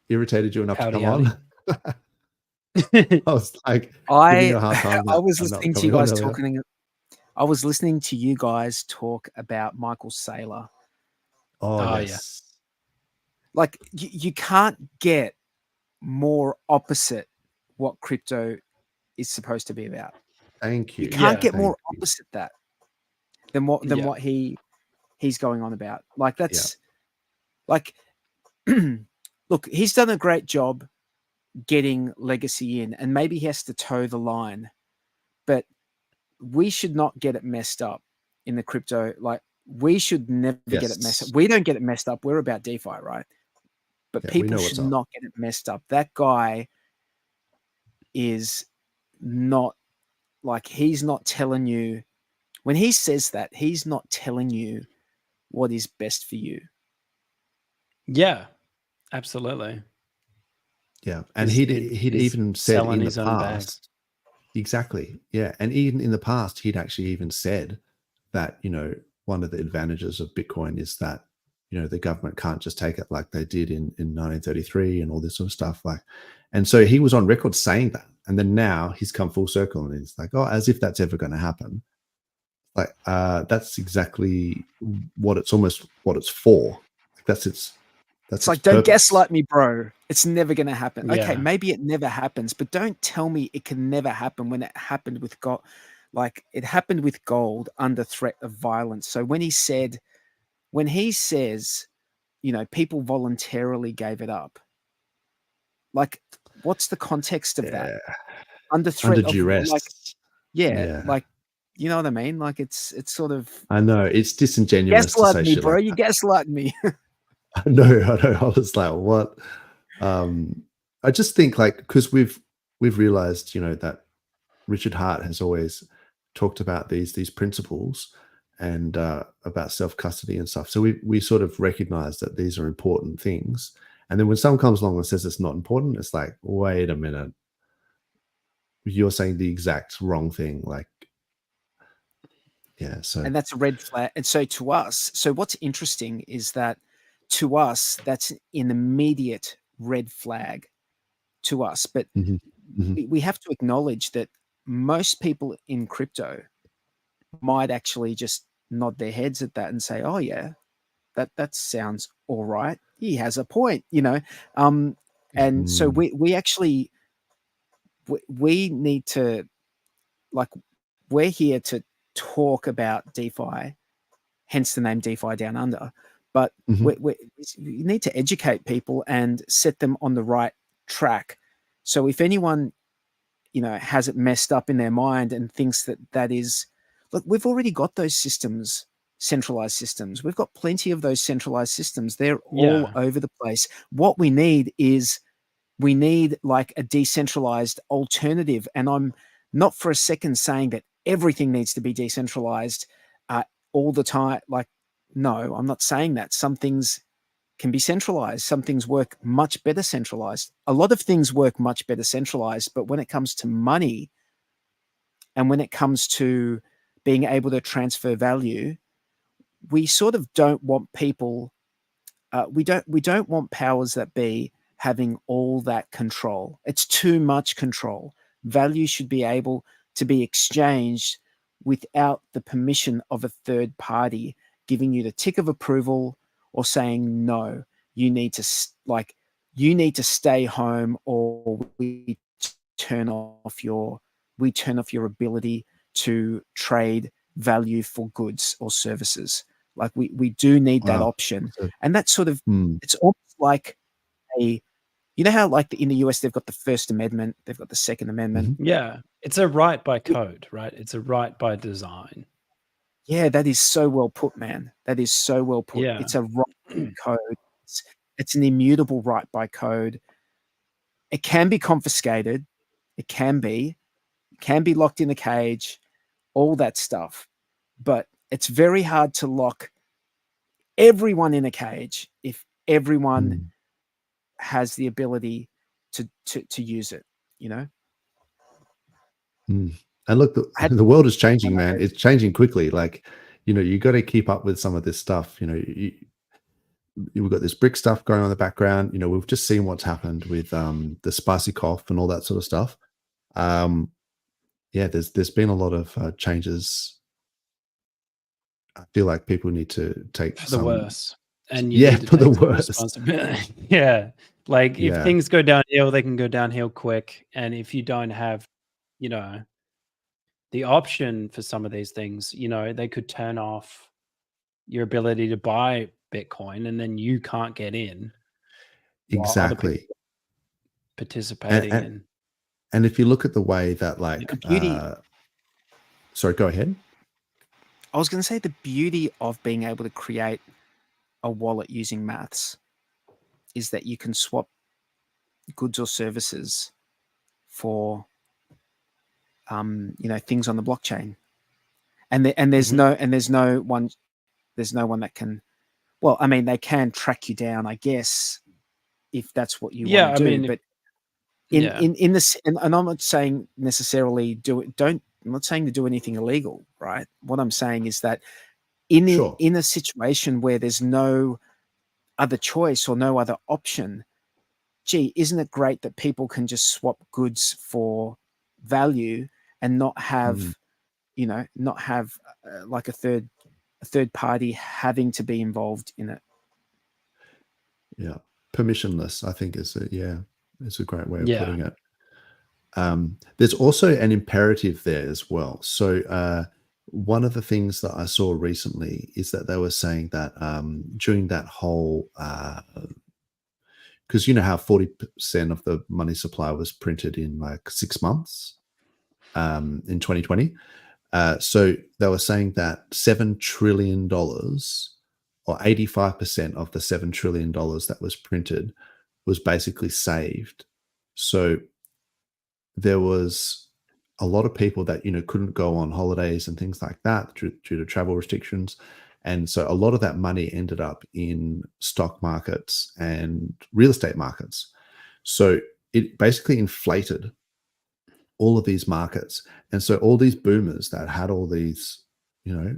Irritated you enough to come Howdy. on. I was like, giving you a hard time I that was I'm not listening to you coming on guys earlier. talking. I was listening to you guys talk about Michael Saylor. Oh, yeah. yes. Like you can't get more opposite what crypto is supposed to be about. Thank you. You can't get Thank more you. opposite that than what he's going on about. Like that's like look, he's done a great job getting legacy in, and maybe he has to toe the line, but we should not get it messed up in the crypto. Like we should never get it messed up. We don't get it messed up. We're about DeFi, right? But Yeah, we people know should what's up. not get it messed up. That guy is not, like, he's not telling you, when he says that, he's not telling you what is best for you. Yeah, absolutely. Yeah, and He's- he'd he's even said selling in his the own bag. past, exactly, yeah, and even in the past, he'd actually even said that one of the advantages of Bitcoin is that the government can't just take it like they did in 1933 and all this sort of stuff, like, and so he was on record saying that, and then now he's come full circle and he's like, oh, as if that's ever going to happen. Like that's exactly what it's for. It's like, its don't purpose. gaslight me, bro. It's never going to happen. Yeah. Okay, maybe it never happens, but don't tell me it can never happen when it happened with gold. Like, it happened with gold under threat of violence. So when he says, people voluntarily gave it up, like, what's the context of that? Under threat Under of, duress. like, Yeah. like, you know what I mean? Like, it's sort of, I know it's disingenuous to gaslight say me, shit bro. like You that. gaslight me. I know. I was like, what? I just think, like, because we've realized, that Richard Hart has always talked about these principles and about self-custody and stuff. So we sort of recognize that these are important things. And then when someone comes along and says it's not important, it's like, wait a minute, you're saying the exact wrong thing. Like, yeah. So And that's a red flag. And so to us, so what's interesting is that to us, that's an immediate red flag to us. But we have to acknowledge that most people in crypto might actually just nod their heads at that and say, oh yeah, that sounds all right. He has a point, and so we actually we need to, like, we're here to talk about DeFi, hence the name DeFi Down Under. But we need to educate people and set them on the right track. So if anyone, has it messed up in their mind and thinks that is, look, we've already got those systems, centralized systems. We've got plenty of those centralized systems. They're all over the place. What we need is, like a decentralized alternative. And I'm not for a second saying that everything needs to be decentralized all the time. Like, no, I'm not saying that. Some things can be centralized. Some things work much better centralized. A lot of things work much better centralized, but when it comes to money and when it comes to being able to transfer value, we sort of don't want people, we don't want powers that be having all that control. It's too much control. Value should be able to be exchanged without the permission of a third party giving you the tick of approval or saying, no, you need to stay home, or we turn off your ability to trade value for goods or services. Like, we do need that option. And that's sort of, it's almost like a, You know how like in the US they've got the First Amendment, they've got the Second Amendment. Yeah, it's a right by code, right? It's a right by design. Yeah, that is so well put, man. That is so well put. Yeah. It's a right by code. It's an immutable right by code. It can be confiscated. It can be locked in a cage, all that stuff. But it's very hard to lock everyone in a cage if everyone has the ability to use it, you know? And look, the world is changing, man. It's changing quickly. Like, you know, you got to keep up with some of this stuff. You know, we've got this brick stuff going on in the background. You know, we've just seen what's happened with the spicy cough and all that sort of stuff. Yeah, there's been a lot of changes. I feel like people need to take For the worse. And you yeah, need to for the take some worse. responsibility. Yeah. Like if things go downhill, they can go downhill quick. And if you don't have, you know, the option for some of these things, you know, they could turn off your ability to buy Bitcoin and then you can't get in. while other people Exactly. participating in. And if you look at the way that, like, The beauty- sorry, go ahead. I was going to say the beauty of being able to create a wallet using maths is that you can swap goods or services for, you know, things on the blockchain, and there's no one that can. Well, I mean, they can track you down, I guess, if that's what you want to do. mean, but in this, and I'm not saying necessarily I'm not saying to do anything illegal, right? What I'm saying is that in a situation where there's no other choice or no other option, gee, isn't it great that people can just swap goods for value and not have, you know, like a third party having to be involved in it. Yeah, permissionless, I think is a great way of putting it. There's also an imperative there as well. So one of the things that I saw recently is that they were saying that during that whole, because you know how 40% of the money supply was printed in like 6 months in 2020. So they were saying that $7 trillion or 85% of the $7 trillion that was printed was basically saved. So there was a lot of people that, you know, couldn't go on holidays and things like that due to travel restrictions. And so a lot of that money ended up in stock markets and real estate markets. So it basically inflated all of these markets. And so all these boomers that had all these, you know,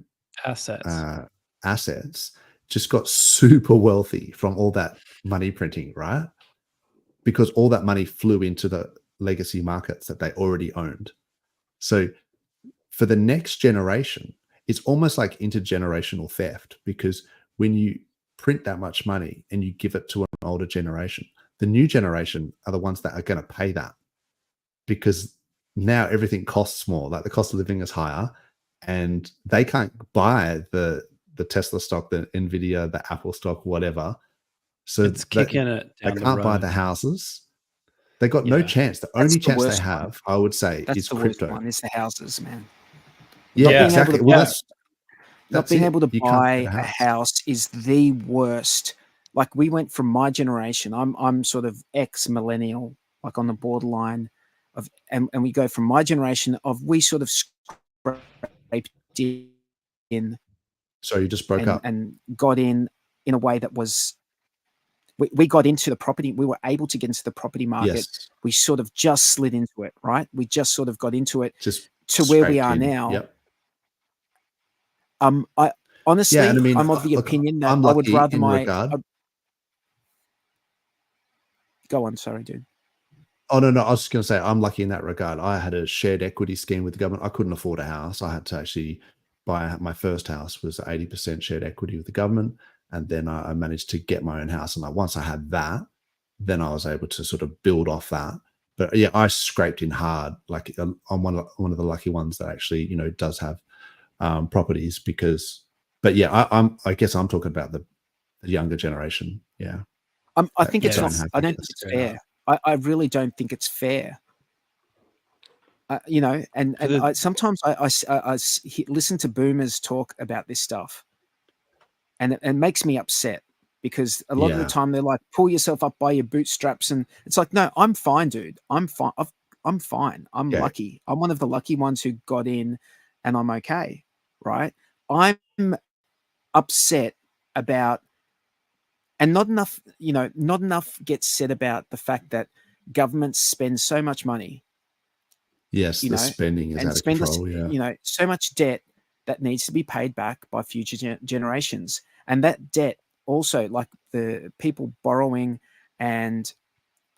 assets just got super wealthy from all that money printing, right? Because all that money flew into the legacy markets that they already owned. So for the next generation, it's almost like intergenerational theft, because when you print that much money and you give it to an older generation, the new generation are the ones that are going to pay that, because now everything costs more. Like the cost of living is higher, and they can't buy the Tesla stock, the Nvidia, the Apple stock, whatever. So it's kicking it down they can't buy the houses. They got no chance. The only chance they have, I would say, is crypto. One is the houses, man. Yeah, exactly. Not being able to buy a house is the worst. Like we went from my generation. I'm sort of ex-millennial, like on the borderline of, and we go from my generation of we sort of scraped in. So you just broke up and got in a way that was. We got into the property. We were able to get into the property market. Yes. We sort of just slid into it, right? We just sort of got into it just to where we are now. Yep. I honestly, I'm of the opinion that I would rather Go on, sorry, dude. Oh no, I was just going to say I'm lucky in that regard. I had a shared equity scheme with the government. I couldn't afford a house. I had to actually buy my first house was 80% shared equity with the government. And then I managed to get my own house. And like once I had that, then I was able to sort of build off that. But yeah, I scraped in hard. Like I'm one of the lucky ones that actually, you know, does have properties because. But yeah, I guess I'm talking about the younger generation. Yeah, I think it's not. I don't think it's fair. I really don't think it's fair. You know, and sometimes I listen to boomers talk about this stuff, and it makes me upset because a lot of the time they're like, pull yourself up by your bootstraps, and it's like, no, I'm fine, dude. I'm fine. I'm fine. I'm lucky. I'm one of the lucky ones who got in, and I'm okay, right? I'm upset about, and not enough gets said about the fact that governments spend so much money. Yes, the spending is out of control. You know, so much debt that needs to be paid back by future generations, and that debt also, like the people borrowing, and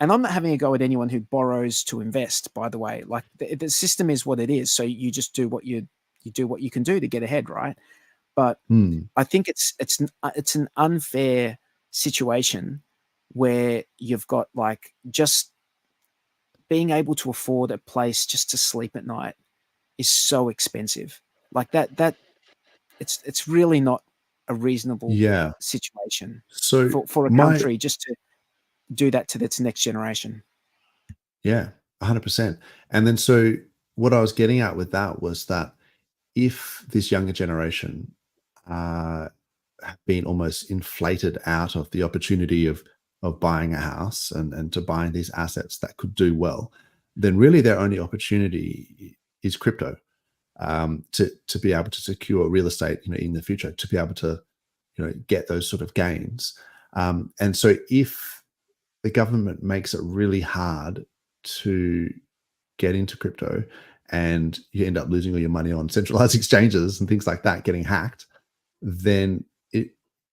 I'm not having a go at anyone who borrows to invest. By the way, like the system is what it is, so you just do what you do what you can do to get ahead, right? But I think it's an unfair situation where you've got like just being able to afford a place just to sleep at night is so expensive. Like that it's really not a reasonable situation for a country just to do that to its next generation. Yeah, 100%. And then so what I was getting at with that was that if this younger generation have been almost inflated out of the opportunity of buying a house and to buying these assets that could do well, then really their only opportunity is crypto, to be able to secure real estate, you know, in the future, to be able to, you know, get those sort of gains. And so if the government makes it really hard to get into crypto and you end up losing all your money on centralized exchanges and things like that, getting hacked, then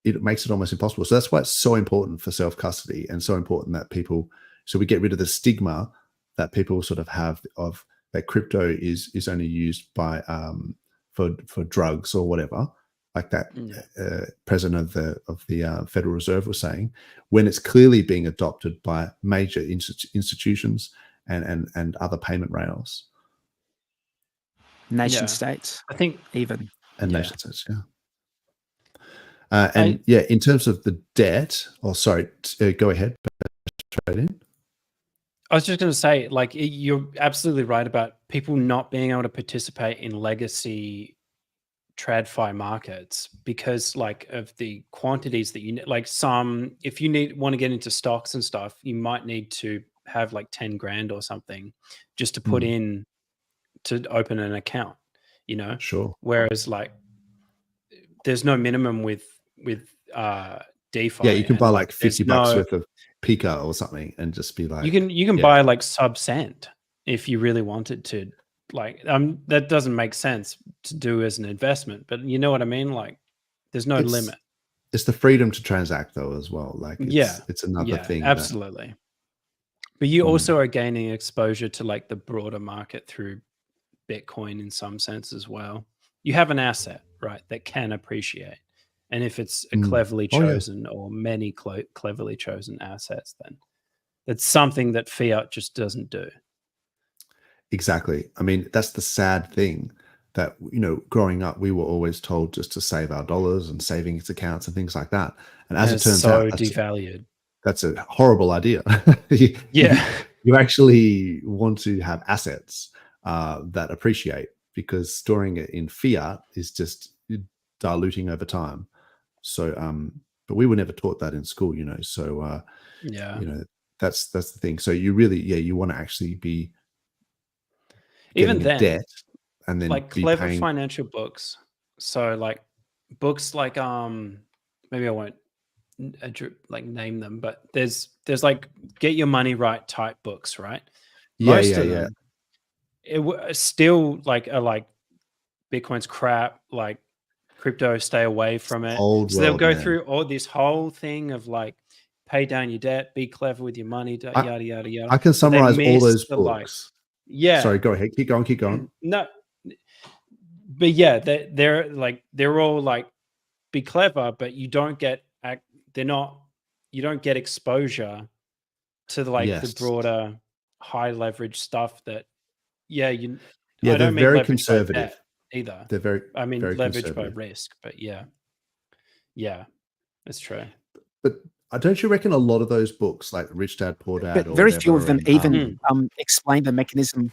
it makes it almost impossible. So that's why it's so important for self-custody, and so important that people, so we get rid of the stigma that people sort of have of that crypto is only used by for drugs or whatever, like that president of the Federal Reserve was saying, when it's clearly being adopted by major institutions and other payment rails. Nation states, I think, even. And nation states, in terms of the debt, go ahead. I was just going to say, like, you're absolutely right about people not being able to participate in legacy TradFi markets because, like, of the quantities that you need. Like, if you want to get into stocks and stuff, you might need to have like 10 grand or something just to put in to open an account, you know? Sure. Whereas, like, there's no minimum with DeFi. Yeah, you can buy like $50 worth of Pika or something and just be like, you can buy like sub-cent if you really wanted to. Like, that doesn't make sense to do as an investment, but you know what I mean? Like, there's no limit. It's the freedom to transact though as well. Like, it's another thing. Absolutely. But you also are gaining exposure to like the broader market through Bitcoin in some sense as well. You have an asset, right, that can appreciate. And if it's a cleverly chosen or many cleverly chosen assets, then it's something that fiat just doesn't do. Exactly. I mean, that's the sad thing that, you know, growing up, we were always told just to save our dollars and savings accounts and things like that. And as it turns out, devalued. That's a horrible idea. You actually want to have assets that appreciate, because storing it in fiat is just diluting over time. So, but we were never taught that in school, you know. So, you know, that's the thing. So you really, you want to actually be even then debt, and then like clever financial books. So like books like maybe I won't like name them, but there's like Get Your Money Right type books, right? Most of them, it still like are like Bitcoin's crap, like crypto, stay away from it. So they'll go through all this whole thing of like pay down your debt, be clever with your money, yada yada yada. I can summarize all those books. Sorry, go ahead, keep going. No, but yeah, they're all like be clever, but you don't get you don't get exposure to the broader high leverage stuff that I they're very conservative either. They're very leverage by risk, but yeah, it's true. But don't you reckon a lot of those books, like Rich Dad Poor Dad, But or very few of whatever, them and, even explain the mechanism.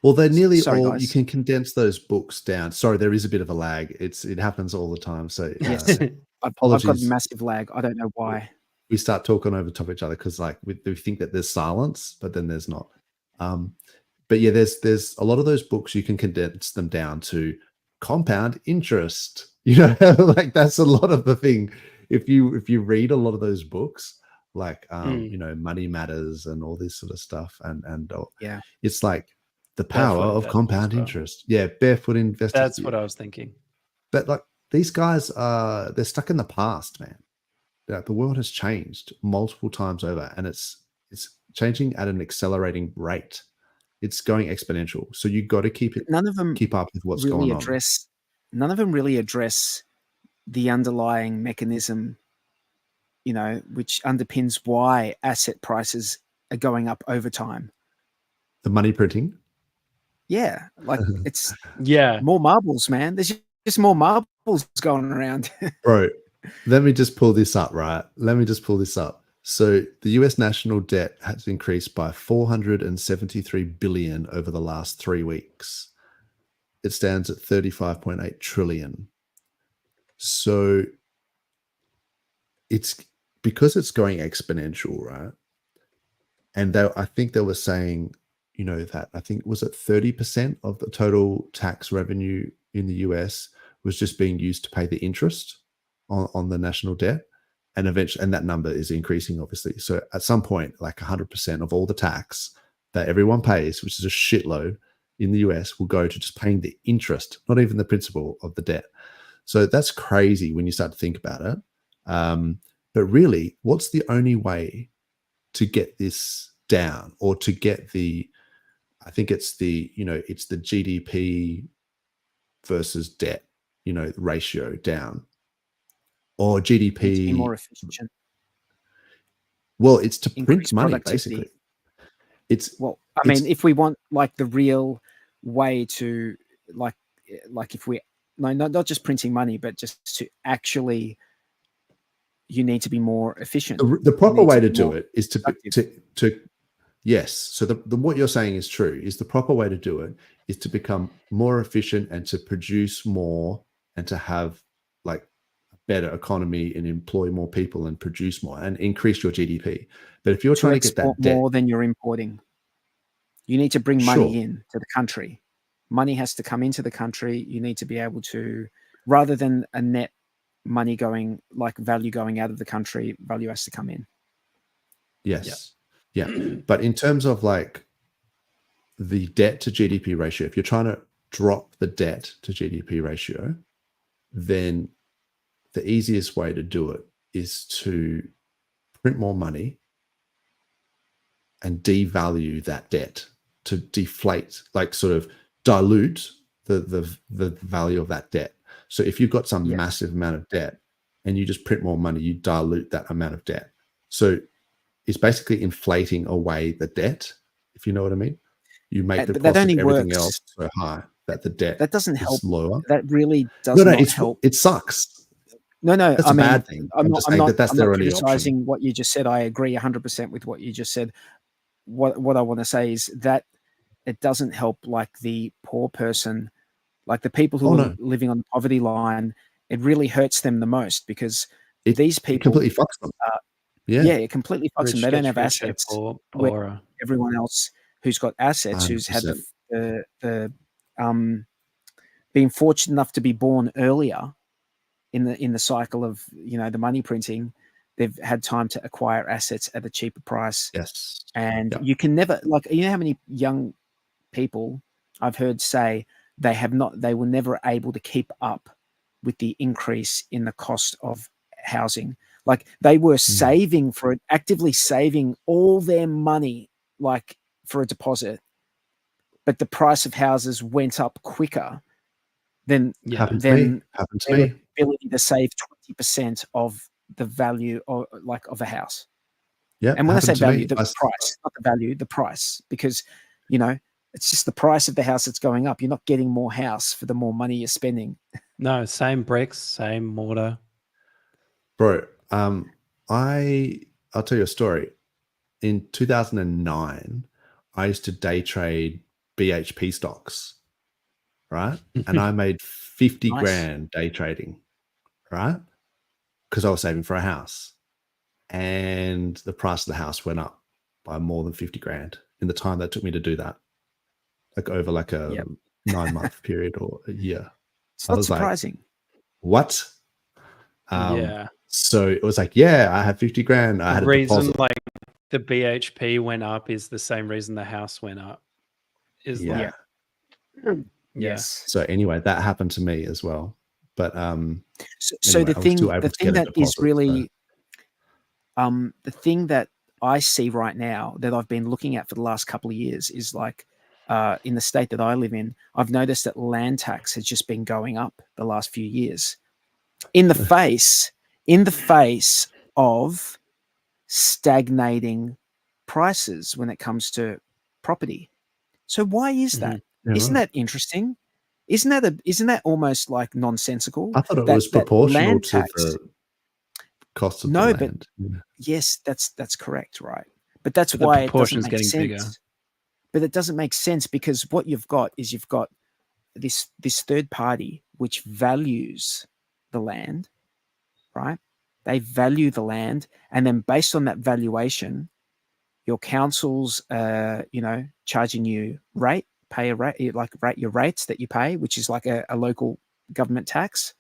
well, they're nearly Sorry, all. You guys. can condense those books down. Sorry, there is a bit of a lag. It happens all the time. So Yes, I've got apologies. massive lag. I don't know why. We start talking over top of each other because like we think that there's silence, but then there's not. But yeah, there's a lot of those books you can condense them down to compound interest. You know, like that's a lot of the thing. If you read a lot of those books, like you know, Money Matters and all this sort of stuff, and Yeah. it's like the power Barefoot of Investing compound as well. interest. Yeah, barefoot investors. That's what I was thinking. But like these guys they're stuck in the past, man. The world has changed multiple times over, and it's changing at an accelerating rate. It's going exponential. So you got to keep None of them up with what's really going on. None of them really address the underlying mechanism, you know, which underpins why asset prices are going up over time. The money printing. Yeah, like it's Yeah. more marbles, man. There's just more marbles going around. Bro, let me just pull this up, right? Let me just pull this up. So the US national debt has increased by 473 billion over the last 3 weeks. It stands at 35.8 trillion. So it's because it's going exponential, right? And I think they were saying, you know, that I think was it 30% of the total tax revenue in the US was just being used to pay the interest on the national debt. And eventually, and that number is increasing, obviously. So at some point, like 100% of all the tax that everyone pays, which is a shitload in the US, will go to just paying the interest, not even the principal of the debt. So that's crazy when you start to think about it. But really, what's the only way to get this down, or to get I think it's the GDP versus debt, ratio down, or GDP. To be more efficient. Well, it's to Increase print money, productivity. basically. I mean, if we want like the real way to like if we not just printing money, but just to actually, you need to be more efficient. The proper way to do more it is to productive. yes. So the what you're saying is true. Is the proper way to do it is to become more efficient and to produce more and to have like a better economy and employ more people and produce more and increase your GDP. But if you're trying to get that export debt, more than you're importing, you need to bring money in to the country. Money has to come into the country. You need to be able to, rather than a net money going, like value going out of the country, value has to come in. yes. Yeah. But in terms of like the debt to GDP ratio, if you're trying to drop the debt to GDP ratio, then the easiest way to do it is to print more money and devalue that debt, to deflate, like sort of dilute the value of that debt. So if you've got some massive amount of debt and you just print more money, you dilute that amount of debt. So it's basically inflating away the debt, if you know what I mean. You make the But cost that only of everything works. else so high that the debt That doesn't is help. lower. That really does not help. It sucks. No, That's I a mean, bad thing. I'm just not saying that that's I'm their not only option. criticizing what you just said. I agree 100% with what you just said. What I want to say is that it doesn't help like the poor person, like the people who are living on the poverty line. It really hurts them the most because these people completely fucks them. It completely fucks them. Rich They don't gets have richer, assets. poor, Where poorer. everyone else who's got assets, who's had 100%. the been fortunate enough to be born earlier in the cycle of the money printing, they've had time to acquire assets at a cheaper price. Yes. And you can never, like, how many young people I've heard say they were never able to keep up with the increase in the cost of housing. Like they were saving for it, actively saving all their money, like for a deposit, but the price of houses went up quicker than their ability to save 20% of the value of a house. Yeah. And when I say value, the price, not the value, the price, because it's just the price of the house that's going up. You're not getting more house for the more money you're spending. No, same bricks, same mortar. Bro, I'll tell you a story. In 2009, I used to day trade BHP stocks, right? And I made 50 Nice. grand day trading, right? Because I was saving for a house. And the price of the house went up by more than 50 grand in the time that it took me to do that. Like over like a 9-month period or a year. It's I not was like, surprising. what? Yeah. So it was like, yeah, I had 50 grand. I The had a reason deposit. like the BHP went up is the same reason the house went up. Is Yeah. like, Yes. So anyway, that happened to me as well. But So anyway, the I was thing, still able the to thing get a that is deposit, really, the thing that I see right now that I've been looking at for the last couple of years is like, in the state that I live in, I've noticed that land tax has just been going up the last few years, in the face of stagnating prices when it comes to property. So why is that? Yeah, Isn't right. that interesting? Isn't that almost like nonsensical? I thought it that, was that proportional land to tax, the cost of No, the but land. Yeah. yes, that's correct, right? But that's But the why it doesn't proportion's make getting sense. bigger. But it doesn't make sense because what you've got this third party which values the land, right? They value the land, and then based on that valuation, your council's charging you pay a rate, like your rates that you pay, which is like a local government tax.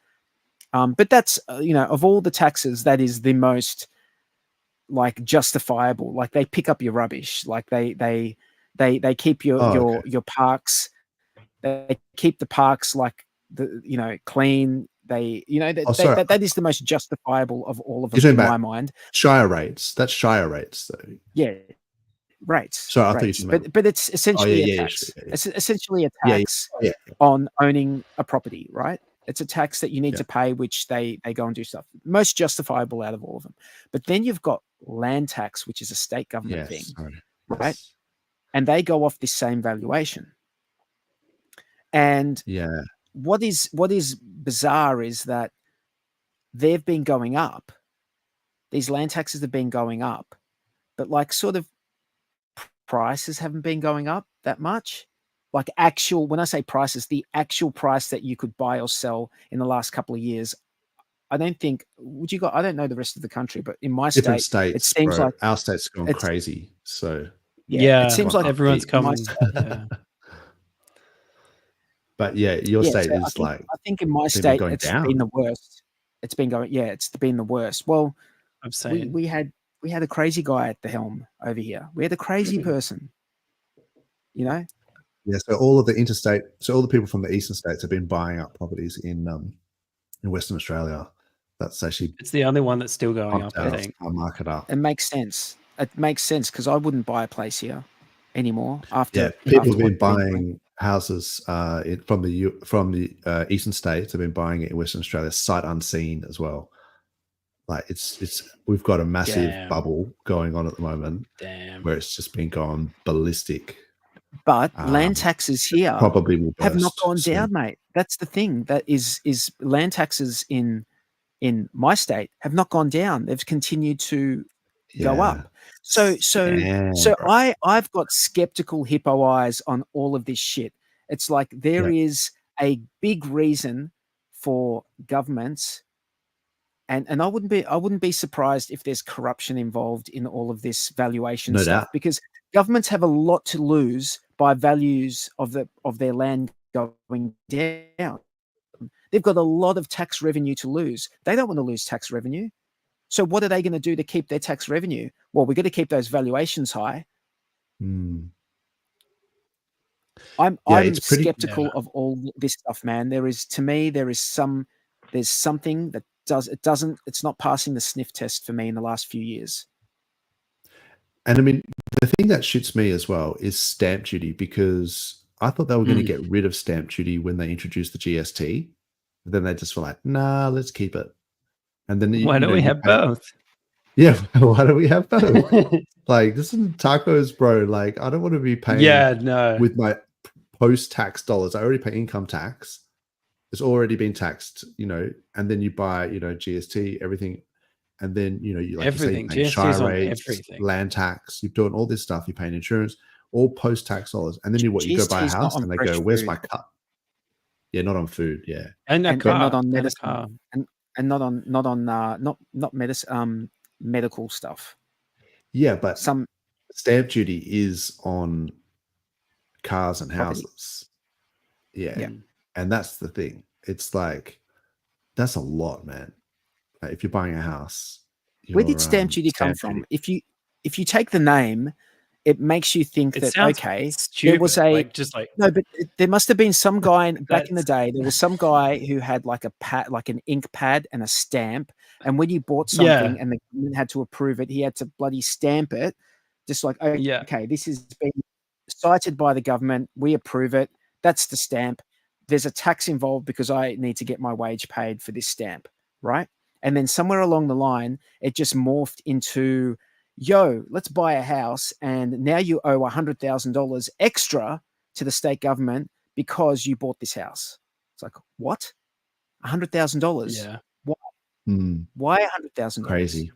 But that's of all the taxes, that is the most like justifiable. Like they pick up your rubbish, like they keep your parks, they keep the parks like clean. That is the most justifiable of all of them in my mind. Shire rates. That's Shire rates, though. Yeah, rates. Sorry, I thought you rates. were talking about. But it's essentially yeah, a yeah, tax. sure, yeah. It's essentially a Yeah, tax yeah. on owning a property, right? It's a tax that you need to pay, which they go and do stuff. Most justifiable out of all of them. But then you've got land tax, which is a state government thing, right? And they go off this same valuation. And what is bizarre is that they've been going up. These land taxes have been going up, but like sort of prices haven't been going up that much. Like when I say prices, the actual price that you could buy or sell in the last couple of years, I don't think, I don't know the rest of the country, but in my Different state, states, it seems bro. like Our state's gone crazy. So it seems like everyone's coming. But yeah, your state so is I think in my state it's down. been the worst. It's been the worst. Well, I'm saying we had a crazy guy at the helm over here. We had a crazy person, Yeah, so all the people from the eastern states have been buying up properties in Western Australia. That's actually it's the only one that's still going up, I think. Our market up. It makes sense. It makes sense because I wouldn't buy a place here anymore. People have been buying houses from the eastern states. Have been buying it in Western Australia sight unseen as well. Like we've got a massive bubble going on at the moment. Where it's just been gone ballistic. But land taxes here probably will have not burst gone soon. down, mate. That's the thing. That is land taxes in my state have not gone down. They've continued to go up. So I've got skeptical hippo eyes on all of this shit. It's like there is a big reason for governments, and I wouldn't be surprised if there's corruption involved in all of this valuation stuff, because governments have a lot to lose by values of their land going down. They've got a lot of tax revenue to lose. They don't want to lose tax revenue. So what are they going to do to keep their tax revenue? Well, we've got to keep those valuations high. I'm skeptical of all this stuff, man. There's something that it's not passing the sniff test for me in the last few years. And I mean, the thing that shoots me as well is stamp duty, because I thought they were going to get rid of stamp duty when they introduced the GST. But then they just were like, nah, let's keep it. And then why don't we have both? Yeah, why don't we have both? Like, this is tacos, bro. Like, I don't want to be paying with my post-tax dollars. I already pay income tax. It's already been taxed, and then you buy, GST, everything. And then, you like Everything. you say, you're paying GST is shire on rates, everything. land tax, you're doing all this stuff, you're paying insurance, all post-tax dollars. And then you go buy a GST is not house on and they fresh go, where's food. my cut? Yeah, not on food. Yeah. And a and car. not on and a medicine, car. and not medicine, medical stuff. Yeah, but Some stamp duty is on cars and Property. houses. Yeah. Yeah. And that's the thing. It's like, that's a lot, man. Like, if you're buying a house, where did your, stamp duty come stamp from? If you take the name, it makes you think It that sounds okay, stupid. there was a like just like no, but there must have been some guy back in the That's- day. There was some guy who had like a pad, like an ink pad and a stamp. And when you bought something Yeah. and the government had to approve it, he had to bloody stamp it. Just like, oh, Yeah. okay, this has been cited by the government. We approve it. That's the stamp. There's a tax involved because I need to get my wage paid for this stamp, right? And then somewhere along the line, it just morphed into, yo, let's buy a house, and now you owe $100,000 extra to the state government because you bought this house. It's like, what? $100,000? Yeah. Why $100,000? Crazy.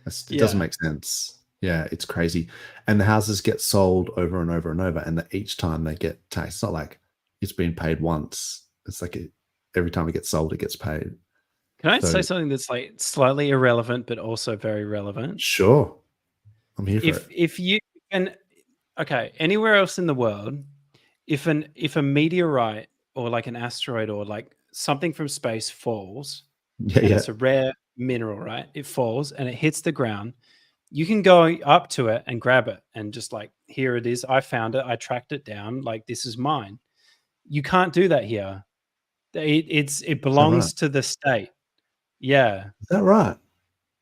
It doesn't make sense. Yeah, it's crazy. And the houses get sold over and over and over, and each time they get taxed. It's not like it's been paid once. It's like every time it gets sold, it gets paid. Can I So- say something that's like slightly irrelevant, but also very relevant? Sure. I'm here for it. If you can, okay, anywhere else in the world, if a meteorite or like an asteroid or like something from space falls, Yeah, and yeah. it's a rare mineral, right? It falls and it hits the ground. You can go up to it and grab it and just like, here it is. I found it. I tracked it down. Like, this is mine. You can't do that here. It belongs to the state. Yeah. Is that right?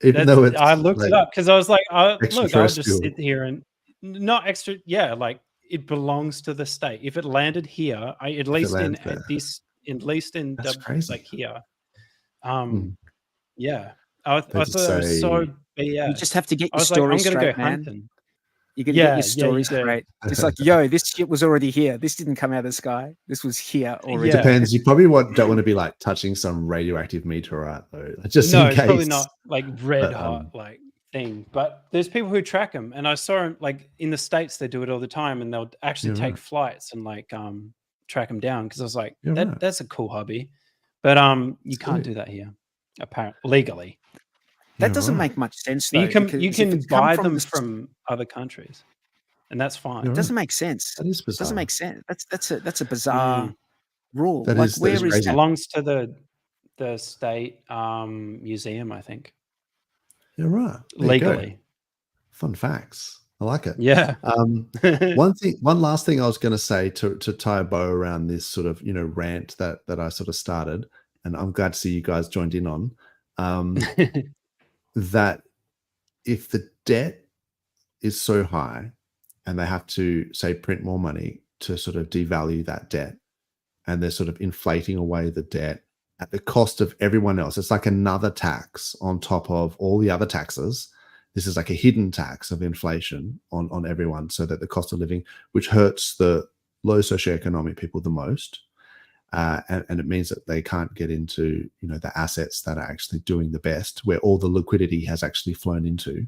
Even though it's I looked it up because I was like, look, I'll just extraterrestrial. sit here and not extra. Yeah, like it belongs to the state. If it landed here, at least in lands there. That's like crazy. here. Hmm. Yeah. I They thought just it was so say- BS. You just have to get I your was like, I'm stories gonna straight, go man. hunting. You can Yeah, get yeah, your stories you do. straight. It's like, yo, this shit was already here. This didn't come out of the sky. This was here already. Yeah. Depends. You probably don't want to be like touching some radioactive meteorite though, just No, in it's case. probably not like red But, hot like thing. But there's people who track them, and I saw them like in the States. They do it all the time, and they'll actually Yeah, take right. flights and like track them down. Because I was like, Yeah, right. that's a cool hobby, but you can't do that here, apparently legally. That Yeah, doesn't right. make much sense, though. You can because you if can it's come buy from them the- from other countries, and that's fine. You're It doesn't make sense. That is It bizarre. doesn't make sense. That's a bizarre Mm. rule. That like, is where is crazy. that? Belongs to the state museum, I think, You're right. There you go. legally. Fun facts. I like it. Yeah. One last thing I was going to say to tie a bow around this sort of rant that I sort of started, and I'm glad to see you guys joined in on, that if the debt is so high and they have to say print more money to sort of devalue that debt, and they're sort of inflating away the debt at the cost of everyone else, it's like another tax on top of all the other taxes. This is like a hidden tax of inflation on everyone, so that the cost of living, which hurts the low socioeconomic people the most, and it means that they can't get into the assets that are actually doing the best, where all the liquidity has actually flown into.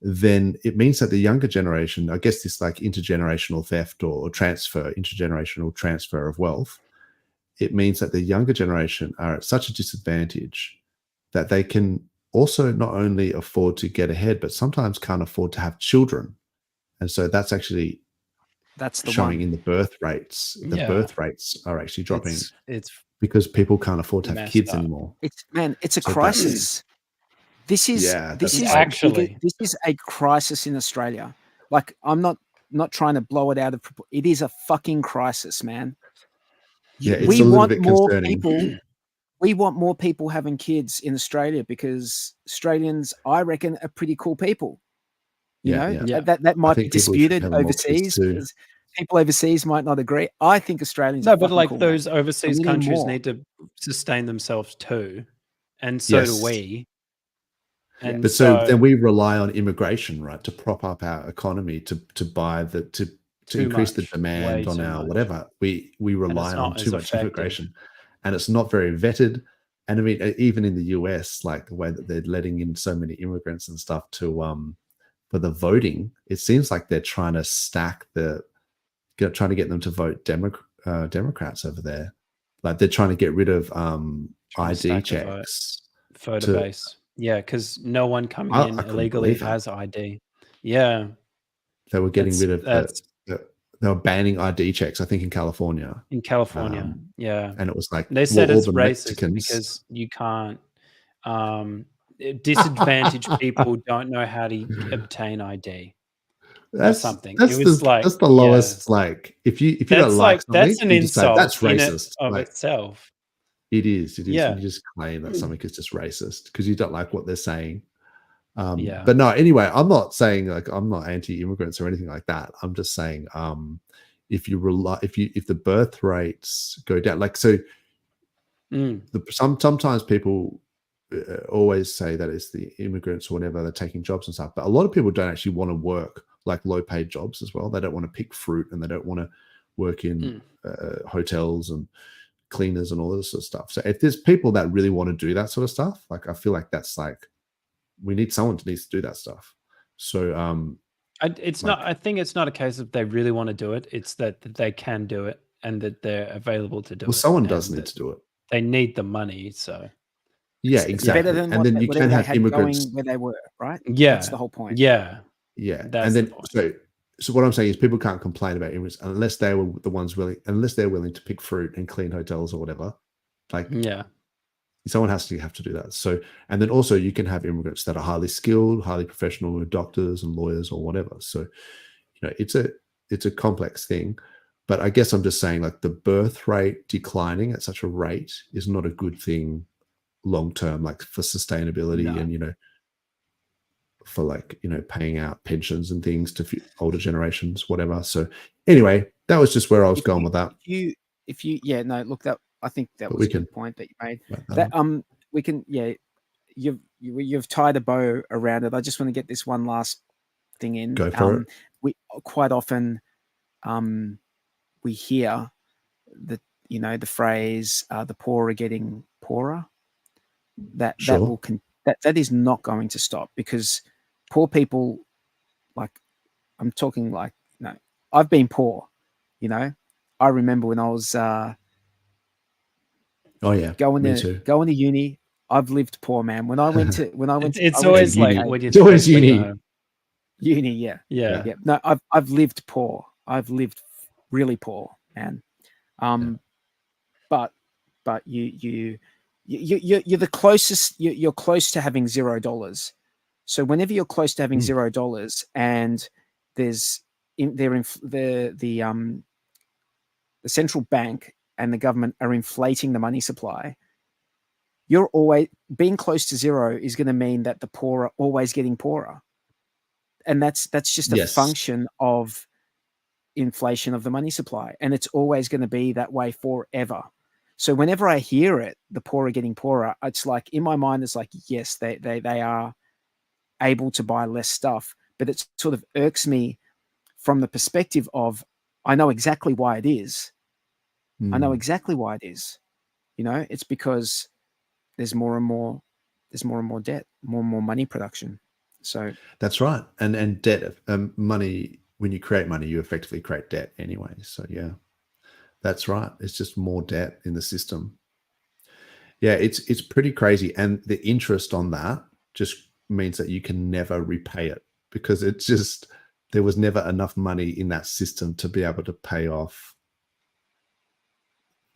Then it means that the younger generation, I guess this like intergenerational theft or intergenerational transfer of wealth, it means that the younger generation are at such a disadvantage that they can also not only afford to get ahead, but sometimes can't afford to have children. And so that's actually That's the showing one. in the birth rates. The Yeah. birth rates are actually dropping It's because people can't afford to have messed kids up. anymore. It's a So crisis. This is Yeah, this that's is actually- this is a crisis in Australia. Like, I'm not trying to blow it out of proportion. It is a fucking crisis, man. Yeah, it's we a little want bit more concerning. people. We want more people having kids in Australia because Australians, I reckon, are pretty cool people. You Yeah, know, yeah. that might be think people should disputed have more kids overseas too. because people overseas might not agree. I think Australians No, are but fucking like cool, man. those overseas we need countries more. need to sustain themselves too, and so do Yes. we. And But so then we rely on immigration, right, to prop up our economy, to buy to Too increase the much, demand way on too our much. whatever. We rely on not too as much effective. immigration, and it's not very vetted, And I mean, even in the US, like the way that they're letting in so many immigrants and stuff to for the voting, it seems like they're trying to stack trying to get them to vote Democrats over there. Like they're trying to get rid of ID checks. Photo base. Yeah, because no one coming in illegally has ID. Yeah. They were getting rid of they were banning ID checks, I think, in California. Yeah. And it was like they said it's the racist Mexicans, because you can't disadvantaged people don't know how to obtain ID. That's something. That's It was that's the lowest. Like if you don't like something, that's an you just say, insult that's in racist of like, itself. It is. Yeah. You just claim that something is just racist because you don't like what they're saying. Yeah. But no, anyway, I'm not saying like I'm not anti-immigrants or anything like that. I'm just saying if the birth rates go down, like so sometimes people always say that it's the immigrants or whatever, they're taking jobs and stuff. But a lot of people don't actually want to work like low paid jobs as well. They don't want to pick fruit and they don't want to work in hotels and cleaners and all this sort of stuff. So if there's people that really want to do that sort of stuff, like I feel like that's like we need someone to needs to do that stuff. So I think it's not a case of they really want to do it. It's that they can do it and that they're available to do it. Well, someone does need to do it. They need the money, so yeah, exactly. Better than and then you can have immigrants where they were, right? Yeah, that's the whole point. Yeah, that's and then so what I'm saying is people can't complain about immigrants unless they were the ones unless they're willing to pick fruit and clean hotels or whatever. Like someone has to do that. So and then also you can have immigrants that are highly skilled, highly professional, doctors and lawyers or whatever. So it's a complex thing. But I guess I'm just saying like the birth rate declining at such a rate is not a good thing long term, like for sustainability and for like paying out pensions and things to older generations, whatever. So anyway, that was just where I was going with that. I think that was a good point that you made. That we can you've tied a bow around it. I just want to get this one last thing in. Go for it. We quite often we hear the phrase the poor are getting poorer. That is not going to stop because poor people, like I'm talking like I've been poor. I remember when I was going to uni. I've lived poor, man. When I went to it's always like it's always uni. Uni, yeah. No, I've lived poor. I've lived really poor, man. But you're the closest. You're close to having $0. So whenever you're close to having $0, and the central bank and the government are inflating the money supply, you're always being close to zero is going to mean that the poor are always getting poorer, and that's just a function of inflation of the money supply, and it's always going to be that way forever. So whenever I hear it, the poor are getting poorer, it's like in my mind, it's like, yes, they are able to buy less stuff, but it sort of irks me from the perspective of, I know exactly why it is. I know exactly why it is. It's because there's more and more debt, more and more money production. So that's right. And debt, money, when you create money, you effectively create debt anyway. So yeah. That's right. It's just more debt in the system. Yeah, it's pretty crazy. And the interest on that just means that you can never repay it because it's just there was never enough money in that system to be able to pay off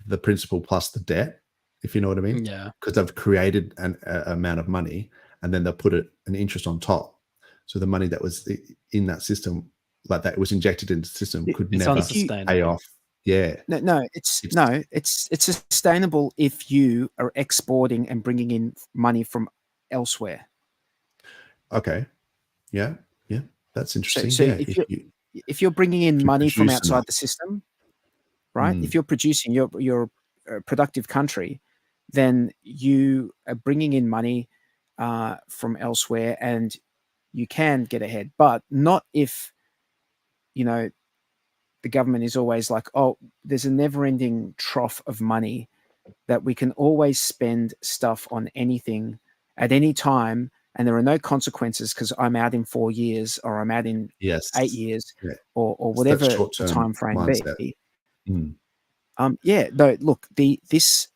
the principal plus the debt, if you know what I mean. Yeah. Because they've created an amount of money and then they'll put an interest on top. So the money that was in that system, like that was injected into the system, could never pay off. Yeah. No, it's sustainable if you are exporting and bringing in money from elsewhere. Okay. Yeah. That's interesting. So if you're bringing in money from outside the system, right? If you're producing, you're a productive country, then you are bringing in money from elsewhere, and you can get ahead. But not if the government is always like, oh, there's a never-ending trough of money that we can always spend stuff on anything at any time, and there are no consequences because I'm out in 4 years or I'm out in Yes. 8 years Yeah. or It's that whatever the short-term time frame mindset. be. Mm. Yeah, no, look, this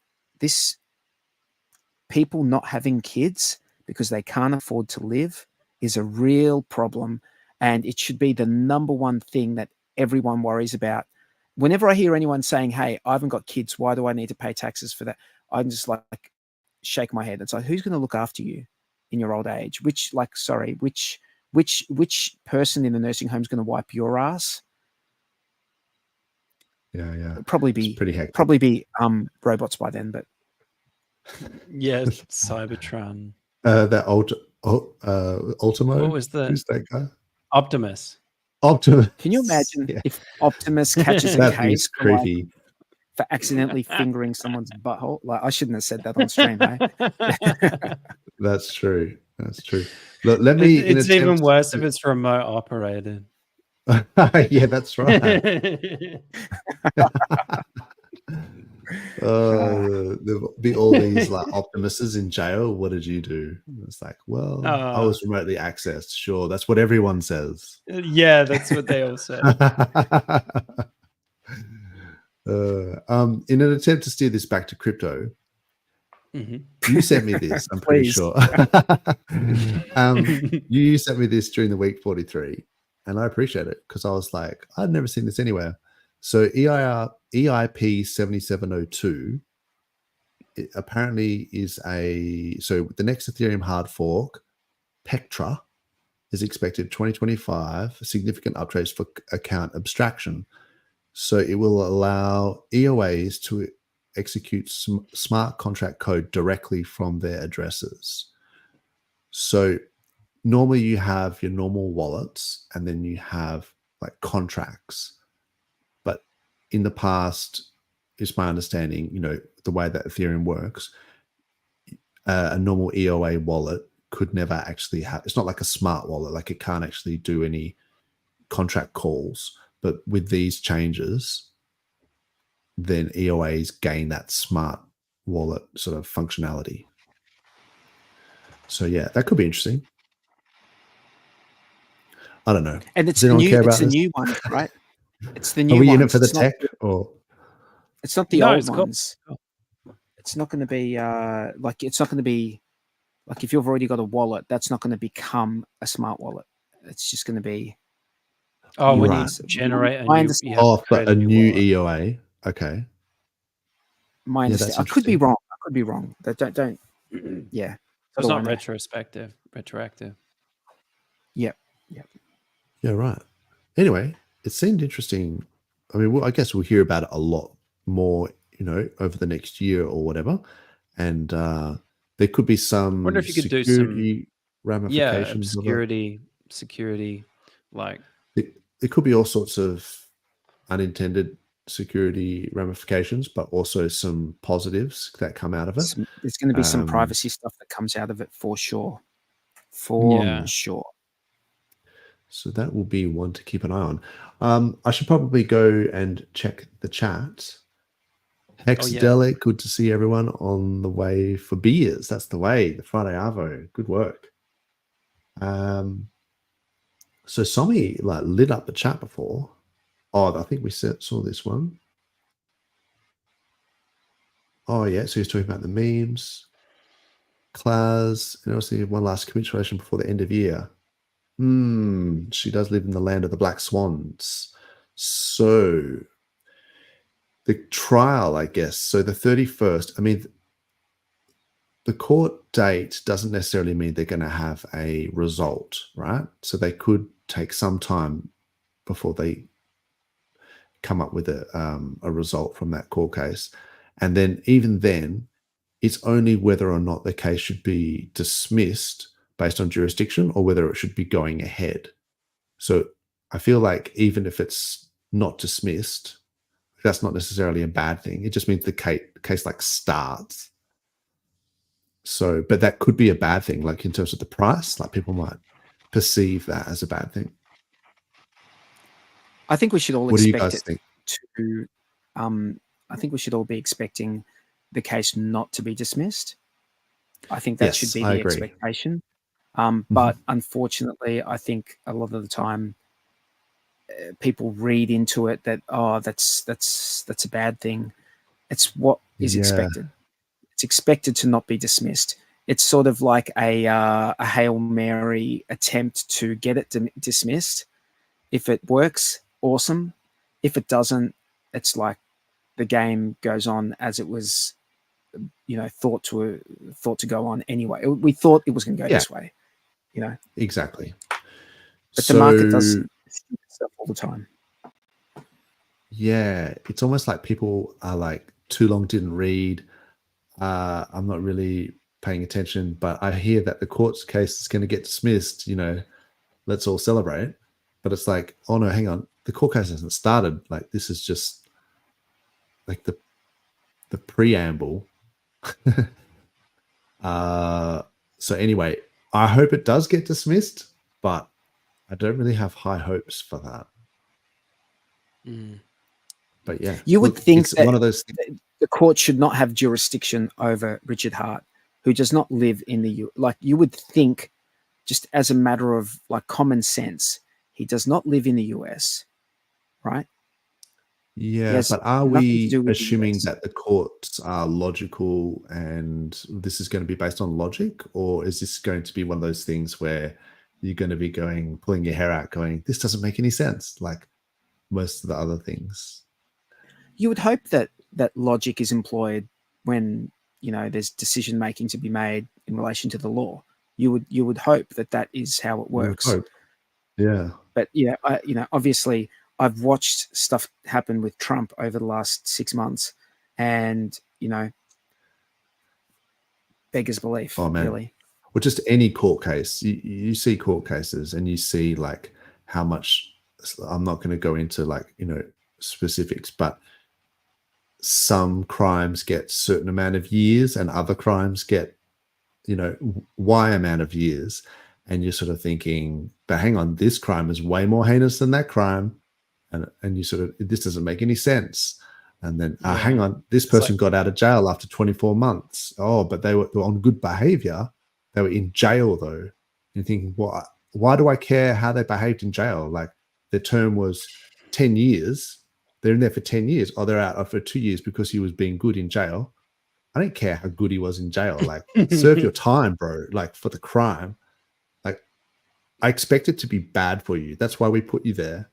people not having kids because they can't afford to live is a real problem, and it should be the number one thing that everyone worries about. Whenever I hear anyone saying, "Hey, I haven't got kids, why do I need to pay taxes for that?" I'm just like shake my head. It's like, who's going to look after you in your old age? Which person in the nursing home is going to wipe your ass? Yeah, yeah. It'll probably It's be pretty hectic. robots by then, but Yeah, Cybertron. That Ultimo. What was Who's that guy? Optimus. Optimus. can you imagine Yeah. if Optimus catches a That thing case is creepy. for accidentally fingering someone's butthole? Like, I shouldn't have said that on stream, eh? That's true. That's true. Look, let me. in It's even attempt worse to- if it's remote operated. Yeah, that's right. There'll be all these like Optimuses in jail. What did you do? It's like, well, I was remotely accessed. Sure, that's what everyone says. Yeah, that's what they all say. In an attempt to steer this back to crypto, Mhm. you sent me this. I'm pretty Please. sure. You sent me this during the week 43, and I appreciate it because I was like, I'd never seen this anywhere. So EIP 7702 it apparently is so the next Ethereum hard fork, Pectra, is expected 2025, significant updates for account abstraction. So it will allow EOAs to execute smart contract code directly from their addresses. So normally you have your normal wallets and then you have like contracts. But in the past, is my understanding, the way that Ethereum works, a normal EOA wallet could never actually have, it's not like a smart wallet, like it can't actually do any contract calls. But with these changes, then EOAs gain that smart wallet sort of functionality. So yeah, that could be interesting. I don't know. And it's Does anyone care about the this? new one, right? It's the new Are we in it ones. for the It's not- tech or? It's not the No, old it's cool. ones. It's not going to be it's not going to be like if you've already got a wallet, that's not going to become a smart wallet. It's just going to be. Oh, when Right. you generate a I new, understand. you have to But create a new wallet. EOA. Okay. My Yeah, that's understanding. I could be interesting. wrong. I could be wrong. Don't. Yeah. So it's All I not know. retrospective, retroactive. Yep. Yeah, right. Anyway, it seemed interesting. I mean, I guess we'll hear about it a lot more, over the next year or whatever. And there could be some Wonder if you could do security Yeah, ramifications. of it. security, like There could be all sorts of unintended security ramifications, but also some positives that come out of it. There's going to be some Um, privacy stuff that comes out of it for sure. For Yeah. sure. So that will be one to keep an eye on. I should probably go and check the chat. Hexdelic, good to see everyone on the way for beers. That's the way, the Friday Arvo. Good work. So Somi lit up the chat before. Oh, I think we saw this one. Oh, yeah. So he's talking about the memes. Class, and also one last capitulation before the end of year. She does live in the land of the black swans. So the trial, I guess. So the 31st, I mean, the court date doesn't necessarily mean they're going to have a result, right? So they could take some time before they come up with a result from that court case. And then even then, it's only whether or not the case should be dismissed based on jurisdiction or whether it should be going ahead. So I feel like even if it's not dismissed, that's not necessarily a bad thing. It just means the case starts. So, but that could be a bad thing, like in terms of the price, like people might perceive that as a bad thing. I think we should all What do you expect guys it think? to. I think we should all be expecting the case not to be dismissed. I think that should Yes, be I the agree. expectation. But unfortunately, I think a lot of the time people read into it that, oh, that's a bad thing. It's what is Yeah. expected. It's expected to not be dismissed. It's sort of like a Hail Mary attempt to get it dismissed. If it works, awesome. If it doesn't, it's like the game goes on as it was, thought to go on anyway. We thought it was going to go this way, Exactly. But the market does stuff all the time. Yeah, it's almost like people are like, too long didn't read. I'm not really paying attention, but I hear that the court's case is going to get dismissed. Let's all celebrate. But it's like, oh no, hang on, the court case hasn't started. Like, this is just like the preamble. So anyway, I hope it does get dismissed, but I don't really have high hopes for that. But yeah, you would think it's that one of those the court should not have jurisdiction over Richard Hart, who does not live in the U. Like, you would think, just as a matter of like common sense, he does not live in the US, right? Yeah, but are nothing to we do with the assuming US. that the courts are logical and this is going to be based on logic, or is this going to be one of those things where you're going to be pulling your hair out going, this doesn't make any sense, like most of the other things? You would hope that logic is employed when there's decision making to be made in relation to the law. You would hope that is how it You would works. hope. Yeah. But obviously, I've watched stuff happen with Trump over the last 6 months, and beggars belief. Oh man. Really. Or just any court case. You see court cases and you see like how much, I'm not going to go into like, specifics, but some crimes get certain amount of years and other crimes get, Y amount of years. And you're sort of thinking, but hang on, this crime is way more heinous than that crime. And you sort of, this doesn't make any sense. And then, hang on, this person got out of jail after 24 months. Oh, but they were on good behavior. They were in jail though. And you're thinking, well, why do I care how they behaved in jail? Like, their term was 10 years. They're in there for 10 years. Oh, they're out for 2 years because he was being good in jail. I don't care how good he was in jail. Like, serve your time, bro. Like, for the crime. Like, I expect it to be bad for you. That's why we put you there.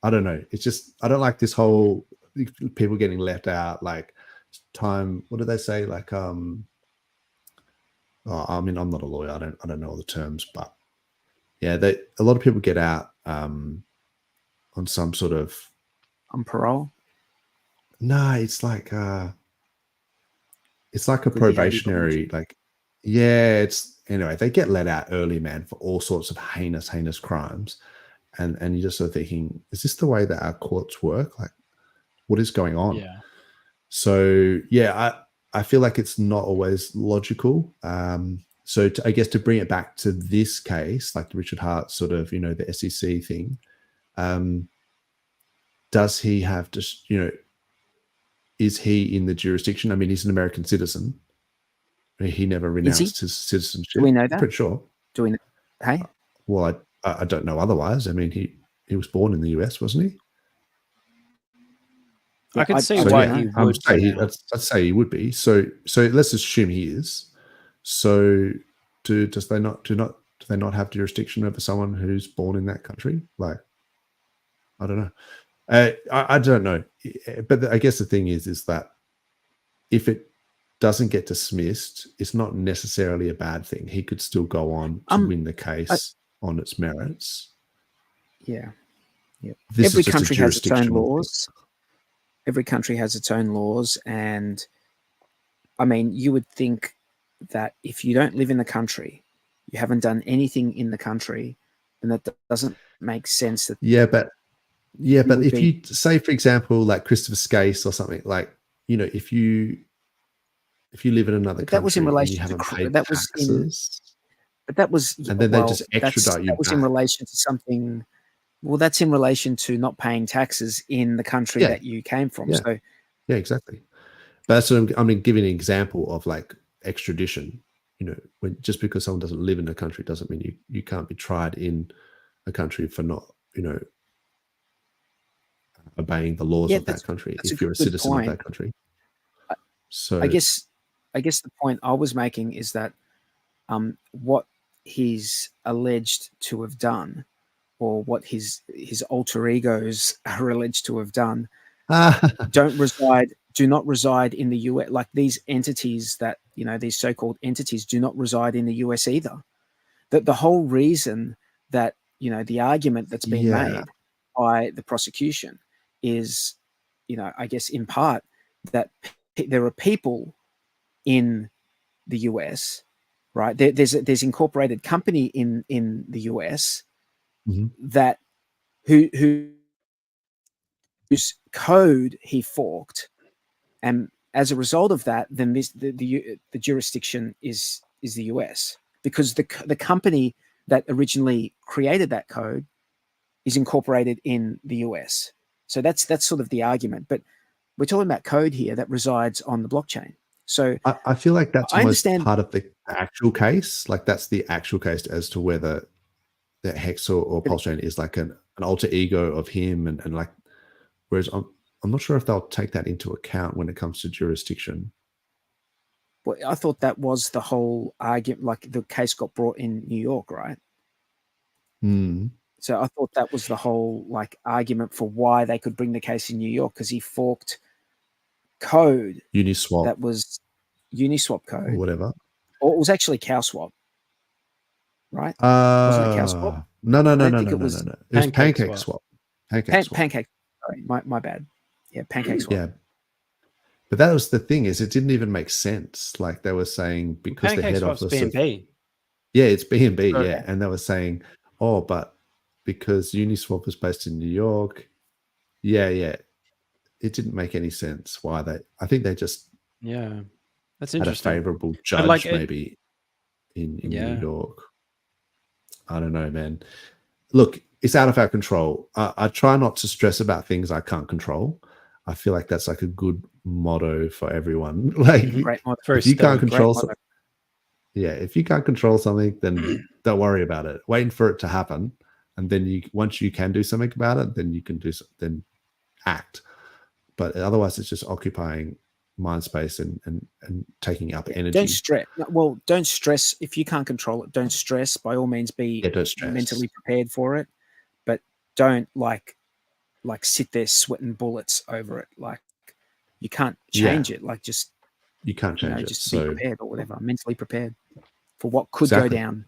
I don't know. It's just, I don't like this whole people getting left out. Like, time. What do they say? Like, I mean, I'm not a lawyer. I don't know all the terms, but yeah, a lot of people get out on some sort of, On parole? no, it's like a probationary, like, yeah, it's, anyway, they get let out early, man, for all sorts of heinous crimes. And you're just sort of thinking, is this the way that our courts work? Like, what is going on? Yeah. So yeah, I feel like it's not always logical. So I guess to bring it back to this case, like the Richard Hart sort of, the SEC thing, does he have just, is he in the jurisdiction? I mean, he's an American citizen. He never renounced his citizenship. Do we know I'm that? pretty sure. Do we know? Hey? Well, I don't know otherwise. I mean, he was born in the US, wasn't he? I can see I why don't he know. would. I'd say he would be. So let's assume he is. So do they not have jurisdiction over someone who's born in that country? Like, I don't know. I don't know. But I guess the thing is that if it doesn't get dismissed, it's not necessarily a bad thing. He could still go on to win the case on its merits. Yeah. This Every is just a country has its own jurisdictional thing. laws. Every country has its own laws. And I mean, you would think that if you don't live in the country, you haven't done anything in the country, and that doesn't make sense. But if you say, for example, like Christopher Skase or something, like, if you live in another country, that was in relation and you to haven't paid that was taxes, but that was, and then they just extradite you that was back. in relation to something. Well, that's in relation to not paying taxes in the country that you came from. Yeah. So Yeah, exactly. But that's what I'm giving an example of like extradition. You know, when just because someone doesn't live in a country doesn't mean you can't be tried in a country for not, you know, obeying the laws of that country if you're a citizen of that country. So I guess the point I was making is that what he's alleged to have done, or what his alter egos are alleged to have done, do not reside in the US. Like these entities that, you know, these so-called entities do not reside in the US either. That the whole reason that, you know, the argument that's been made by the prosecution is, you know, I guess in part that there are people in the US, right? There's incorporated company in the US that whose code he forked, and as a result of that, then the jurisdiction is the US, because the company that originally created that code is incorporated in the US. So that's sort of the argument. But we're talking about code here that resides on the blockchain. So I feel like that's almost part of the actual case. Like that's the actual case as to whether that Hex or PulseChain is like an alter ego of him, and like, whereas I'm not sure if they'll take that into account when it comes to jurisdiction. Well, I thought that was the whole argument. Like the case got brought in New York, right? So I thought that was the whole like argument for why they could bring the case in New York, because he forked code Uniswap, that was Uniswap code, or whatever, or it was actually CowSwap, right? Wasn't it CowSwap? No. It It was Pancake Swap. Pancake. Sorry, my bad. Yeah, Pancake Swap. Yeah, but that was the thing, is it didn't even make sense. Like they were saying, because the head office BNB. Yeah, it's BNB. Okay. Yeah, and they were saying, oh, but because Uniswap was based in New York, yeah, it didn't make any sense why they. I think they just that's had a interesting. favorable judge like maybe in New York. I don't know, man. Look, it's out of our control. I try not to stress about things I can't control. I feel like that's like a good motto for everyone. Like if you can't control something, if you can't control something, then don't worry about it. Waiting for it to happen, and then once you can do something about it, then you can then act. But otherwise, it's just occupying mind space and taking up energy. Don't stress. Well, don't stress if you can't control it. Don't stress. By all means, be mentally prepared for it, but don't like sit there sweating bullets over it. Like you can't change it. Like just you can't change it. Just be prepared or whatever. Mentally prepared for what could go down.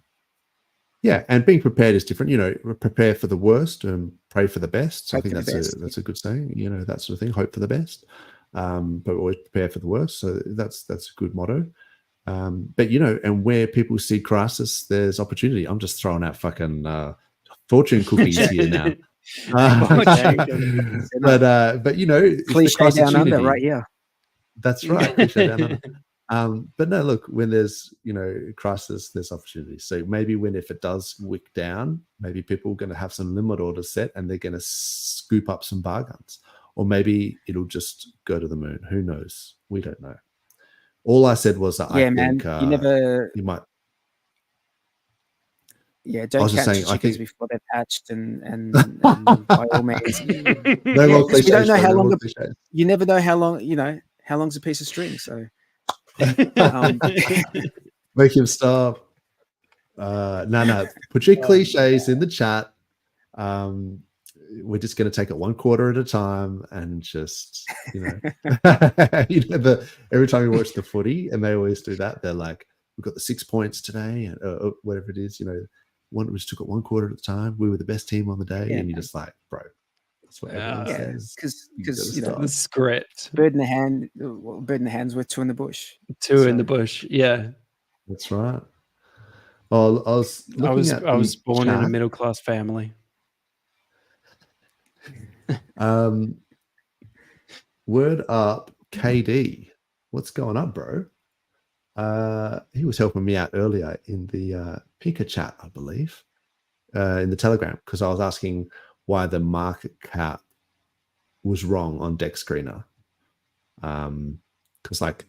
Yeah, and being prepared is different. You know, prepare for the worst and pray for the best. So I think that's a good saying. You know, that sort of thing. Hope for the best, but always prepare for the worst. So that's a good motto. But you know, and where people see crisis, there's opportunity. I'm just throwing out fucking fortune cookies here now. But you know, cliche down under, right? Yeah, that's right. Cliche down under. But no, look, when there's, you know, crisis, there's opportunity. So maybe if it does wick down, maybe people are going to have some limit orders set and they're going to scoop up some bargains, or maybe it'll just go to the moon. Who knows? We don't know. All I said was that I think you might. Yeah, don't catch chickens before they're hatched, and by all means, no more cliches. We don't know how long. You never know how long. You know how long's a piece of string. So. Make him stop. No. Put your cliches in the chat. We're just going to take it one quarter at a time, and just every time you watch the footy, and they always do that. They're like, "We've got the 6 points today," and whatever it is. You know, we just took it one quarter at a time. We were the best team on the day, and you're just like, bro. Because the script, bird in the hand, bird in the hand's worth two in the bush. In the bush, yeah, that's right. Well, I was born in a middle class family. Word up, KD. What's going on, bro? He was helping me out earlier in the Pika chat, I believe, in the Telegram, because I was asking why the market cap was wrong on Deck Screener. because like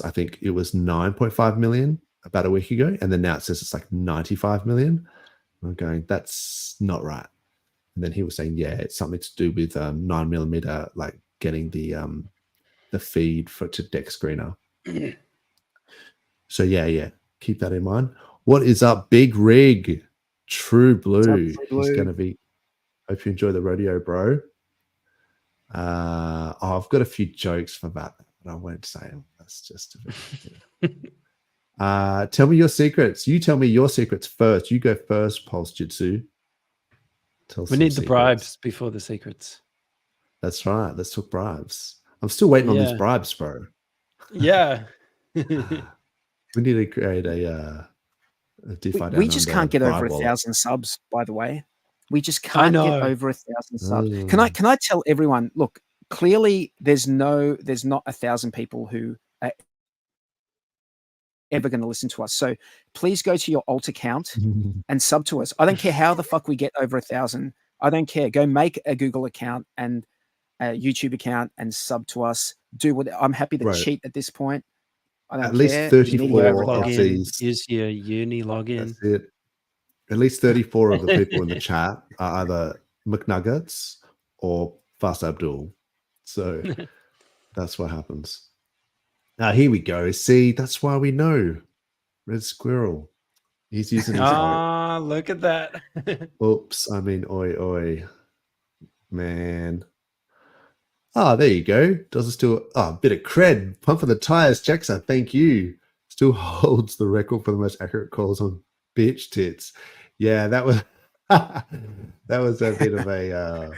I think it was 9.5 million about a week ago, and then now it says it's like 95 million. I'm going, that's not right. And then he was saying, yeah, it's something to do with 9mm, like getting the feed to Dex Screener. So yeah, keep that in mind. What is up, Big Rig? True Blue. He's going to be. Hope you enjoy the rodeo, bro. I've got a few jokes for that, but I won't say them. That's just a bit. Tell me your secrets. You tell me your secrets first. You go first, Pulse Jitsu. We need the bribes before the secrets. That's right. Let's talk bribes. I'm still waiting on these bribes, bro. Yeah. We need to create a DeFi Down We just Under can't get bribe over wallet. 1,000 subs, by the way. We just can't get over 1,000 subs. Can I tell everyone, look, clearly there's not 1,000 people who are ever going to listen to us. So please go to your alt account and sub to us. I don't care how the fuck we get over 1,000. I don't care. Go make a Google account and a YouTube account and sub to us. Do what I'm happy to cheat at this point. I don't At least care. 34 of these. Use your uni login. That's it. At least 34 of the people in the chat are either McNuggets or Fast Abdul. So that's what happens. Now, here we go. See, that's why we know. Red Squirrel. He's using his look at that. Oops. I mean, oi. Man. There you go. Does it still... a bit of cred. Pump for the tires, Jackson. Thank you. Still holds the record for the most accurate calls on bitch tits. Yeah, that was... that was a bit of a...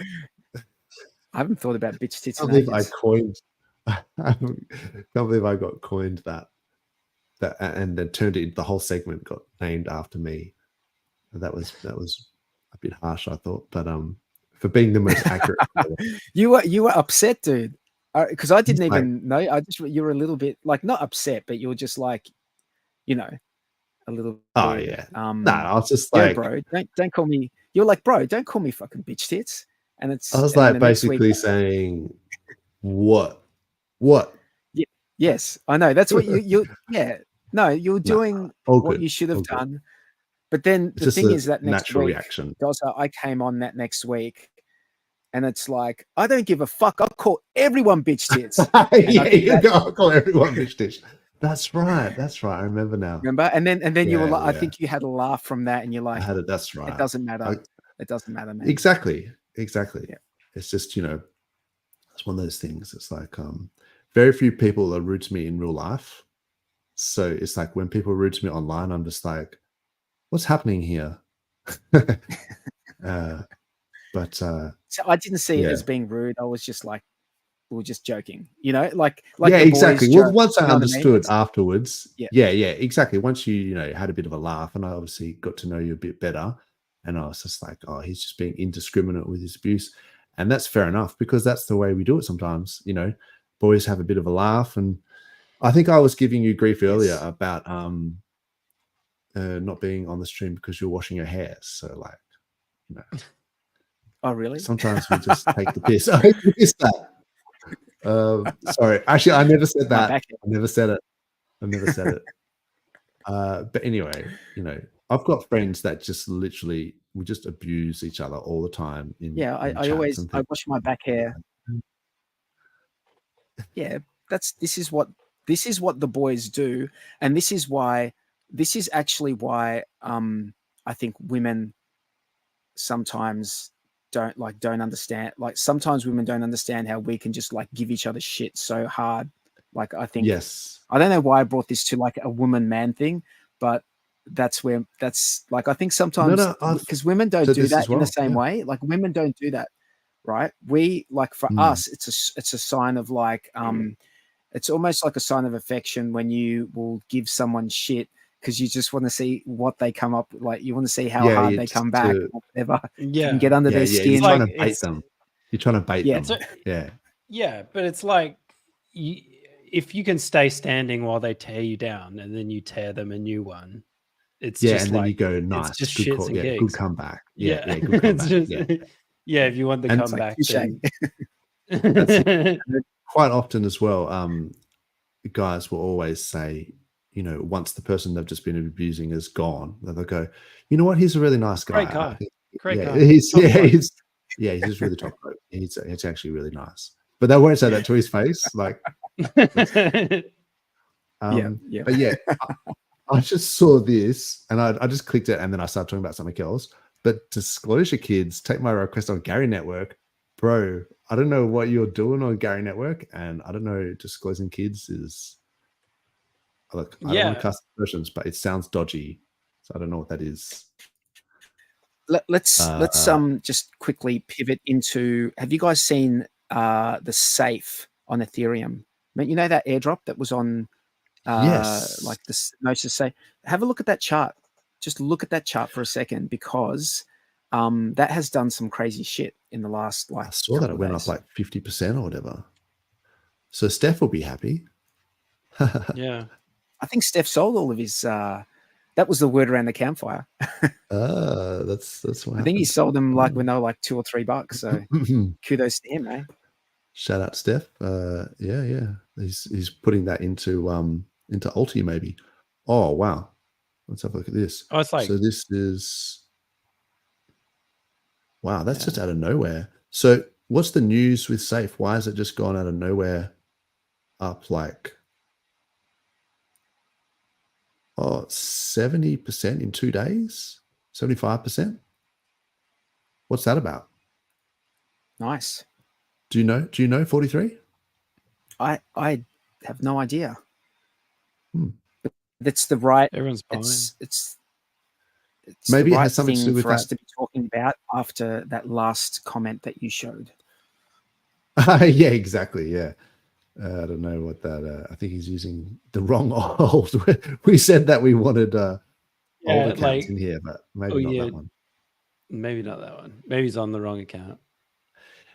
I haven't thought about bitch tits. I believe I can't believe I got coined that, and then turned it into the whole segment got named after me. That was a bit harsh, I thought, but for being the most accurate. You were upset, dude, because I didn't even know. You were a little bit like not upset, but you were just like, a little. Oh bit, yeah. No, I was just like, bro, don't call me. You're like, bro, don't call me fucking bitch tits. And it's. I was like basically saying, what? Yeah, yes, I know. That's what you. Yeah, no, you're doing what you should have done. But then the thing is that next natural week, reaction. Dozza, I came on that next week, and it's like I don't give a fuck. I'll call everyone bitch tits. I'll call everyone bitch tits. That's right. I remember now. Remember? And then you were like, I think you had a laugh from that, and you're like, that's right. It doesn't matter. It doesn't matter, man. Exactly. Yeah. It's just it's one of those things. It's like very few people are rude to me in real life, so it's like when people are rude to me online, I'm just like, what's happening here? But so I didn't see it as being rude. I was just like, we were just joking, like yeah, exactly. Well, once I understood afterwards, yeah, exactly. Once you had a bit of a laugh, and I obviously got to know you a bit better, and I was just like, oh, he's just being indiscriminate with his abuse, and that's fair enough because that's the way we do it sometimes. Boys have a bit of a laugh, and I think I was giving you grief earlier about not being on the stream because you're washing your hair. So like, oh really? Sometimes we just take the piss. I missed that. Sorry, actually, I never said that. I never said it. But anyway, I've got friends that just literally we just abuse each other all the time. I always wash my back hair. Yeah, this is what the boys do, and this is actually why I think women sometimes don't understand. Like sometimes women don't understand how we can just like give each other shit so hard. Like I think I don't know why I brought this to like a woman-man thing, but that's like I think sometimes because women don't do that in the same way. Like women don't do that, right? We like for us, it's a sign of like it's almost like a sign of affection when you will give someone shit because you just want to see what they come up like. You want to see how hard they come back, or whatever. Yeah, and get under their skin. You're trying to bait them. You're trying to bait them. Yeah, but it's like if you can stay standing while they tear you down, and then you tear them a new one. It's just and like, then you go nice, it's just good shits call, and gigs. good comeback. Yeah, good it's comeback. just, if you want the comeback. Like, Quite often as well, guys will always say, you know, once the person they've just been abusing is gone, then they'll go, you know what, he's a really nice guy. Great guy. I think- Great yeah, guy. he's Top bloke. he's just really top bloke. He's actually really nice. But they won't say that to his face. Like, Yeah, but yeah, I just saw this and I just clicked it and then I started talking about something else. But disclosure kids, take my request on Gary Network. Bro, I don't know what you're doing on Gary Network, and I don't know, disclosing kids is, look, I don't want to cast aspersions, but it sounds dodgy. So I don't know what that is. Let's just quickly pivot into. Have you guys seen the safe on Ethereum? I mean, you know that airdrop that was on, Yes. like this Gnosis safe. Have a look at that chart. Just look at that chart for a second, because that has done some crazy shit in the last I saw that it went up like 50% or whatever. So Steph will be happy. Yeah. I think Steph sold all of his. That was the word around the campfire. That's what I think he happened. sold them like when they were like $2 or $3. So kudos to him, eh? Shout out Steph. Yeah. He's putting that into Ulti maybe. Oh wow. Let's have a look at this. Oh, it's like, So this is, wow, that's just out of nowhere. So what's the news with Safe? Why has it just gone out of nowhere up like 70% in 2 days? 75%? What's that about? Nice. Do you know 43? I have no idea. Hmm. But that's the right. everyone's buying. It's Maybe the it right has something to thing do with for us that. to be talking about after that last comment that you showed. Yeah, exactly. Yeah. I don't know what that. I think he's using the wrong old. We said that we wanted old accounts like, in here, but maybe not that one. Maybe not that one. Maybe he's on the wrong account.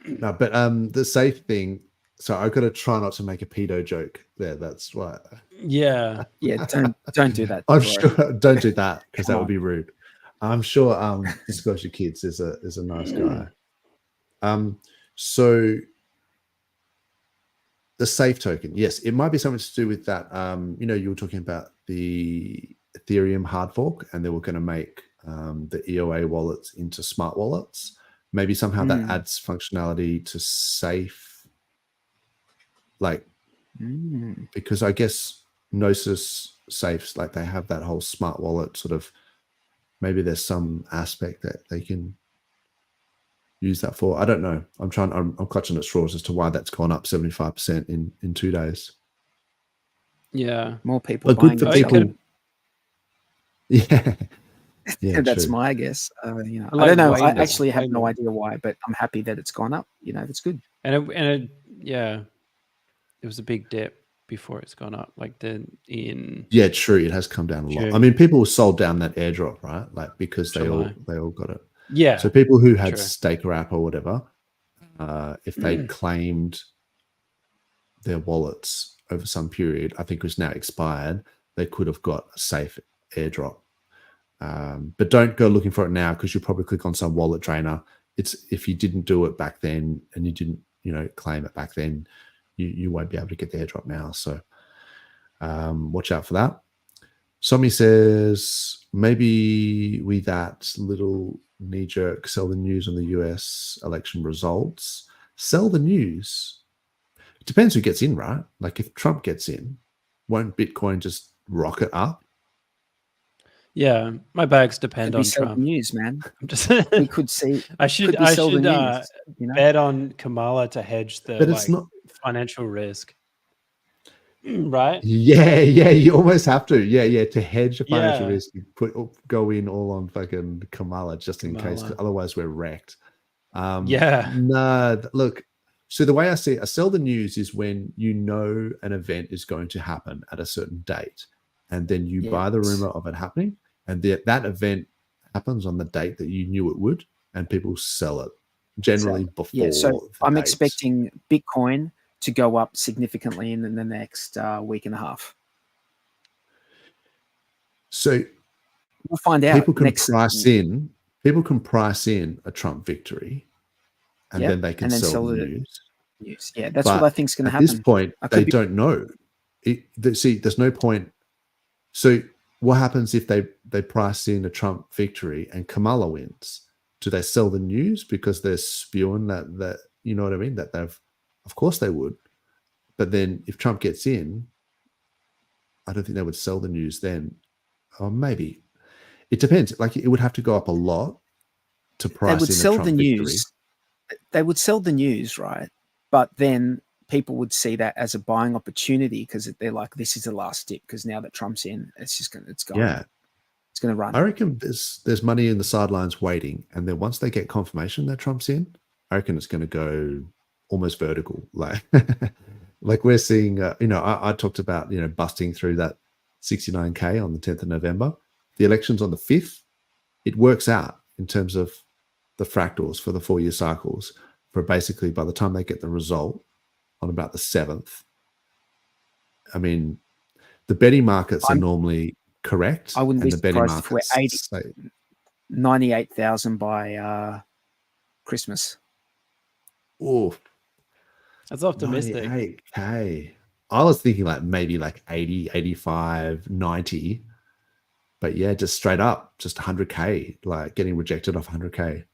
No, but the safe thing. So I've got to try not to make a pedo joke there. That's why. Yeah. Yeah, don't do that. I'm bro. sure. Don't do that because that Come would be rude. I'm sure. Disclosure Kids is a nice guy. So the safe token, yes, it might be something to do with that. You know, you were talking about the Ethereum hard fork, and they were going to make the EOA wallets into smart wallets. Maybe somehow that adds functionality to safe, like because I guess Gnosis safes, like they have that whole smart wallet sort of. Maybe there's some aspect that they can use that for. I don't know. I'm clutching at straws as to why that's gone up 75% in 2 days. Yeah. More people. But good for buying people. Yeah. Yeah, that's true. my guess. You know, I like don't know. I Wayne does. actually have Wayne no does. idea why, but I'm happy that it's gone up. You know, that's good. And it it was a big dip before it's gone up. Like Yeah, true. It has come down a lot. True. I mean, people sold down that airdrop, right? Like because they July. all got it. Yeah. So people who had True. Staker app or whatever, if they claimed their wallets over some period, I think it was now expired, they could have got a safe airdrop. But don't go looking for it now because you'll probably click on some wallet drainer. It's if you didn't do it back then and you didn't, claim it back then, you won't be able to get the airdrop now. So watch out for that. Somebody says maybe we that little knee-jerk sell the news on the US election results. Sell the news. It depends who gets in, right? Like if Trump gets in, won't Bitcoin just rocket up? Yeah, my bags depend Could we on sell Trump. the news, man? I'm just We could see. I should sell the news, you know? bet on Kamala to hedge the But it's not financial risk. Right? Yeah, you almost have to. Yeah, to hedge the financial Yeah. risk, you go in all on fucking Kamala just in case, 'cause otherwise we're wrecked. Yeah. No, look. So the way I see it, a sell the news is when an event is going to happen at a certain date, and then you buy the rumor of it happening, and that event happens on the date that you knew it would, and people sell it generally before. Yeah, so the I'm date. expecting Bitcoin to go up significantly in the next week and a half. So We'll find out. people can price in a Trump victory, and Yep, then they can and then sell the the news. news. Yeah, that's But what I think is going to at happen. this point, I could they be- don't know see, there's no point. So what happens if they price in a Trump victory and Kamala wins? Do they sell the news because they're spewing that you know what I mean? That they've, of course they would. But then if Trump gets in, I don't think they would sell the news then. Or maybe. It depends. Like it would have to go up a lot to price They would in sell a Trump the victory. news. They would sell the news, right? But then people would see that as a buying opportunity because they're like, this is the last dip because now that Trump's in, it's going. Yeah. It's going to run. I reckon there's money in the sidelines waiting, and then once they get confirmation that Trump's in, I reckon it's going to go almost vertical. Like, like we're seeing. I talked about busting through that 69K on the 10th of November. The election's on the 5th. It works out in terms of the fractals for the 4-year cycles. For basically by the time they get the result on about the 7th. I mean, the betting markets are normally correct. I wouldn't be the betting surprised if we're 98,000 by Christmas. Oh, That's optimistic. 98K. I was thinking like maybe like 80, 85, 90. But yeah, just straight up, just 100K, like getting rejected off 100K.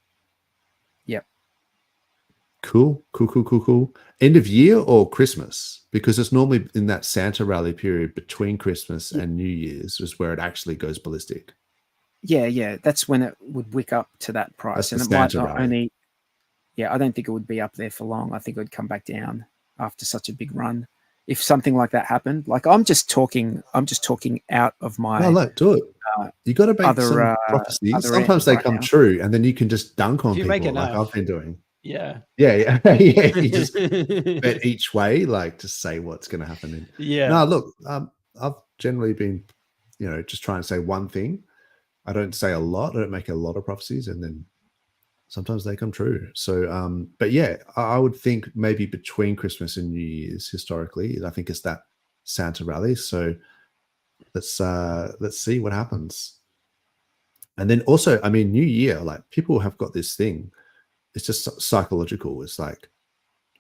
Yep. Cool. End of year or Christmas? Because it's normally in that Santa rally period between Christmas and New Year's is where it actually goes ballistic. Yeah. That's when it would wick up to that price. That's And the it might Santa not rally. only, I don't think it would be up there for long. I think it would come back down after such a big run. If something like that happened, like I'm just talking out of my. No, look, do it. You got to make some prophecies. other Sometimes end they right come now. true, and then you can just dunk on If you people make like enough. I've been doing. Yeah. Yeah. You just bet each way, like to say what's going to happen. Yeah. No, look, I've generally been, just trying to say one thing. I don't say a lot. I don't make a lot of prophecies, and then sometimes they come true. So, but yeah, I would think maybe between Christmas and New Year's, historically, I think it's that Santa rally. So let's see what happens. And then also, I mean, New Year, like people have got this thing. It's just psychological. It's like,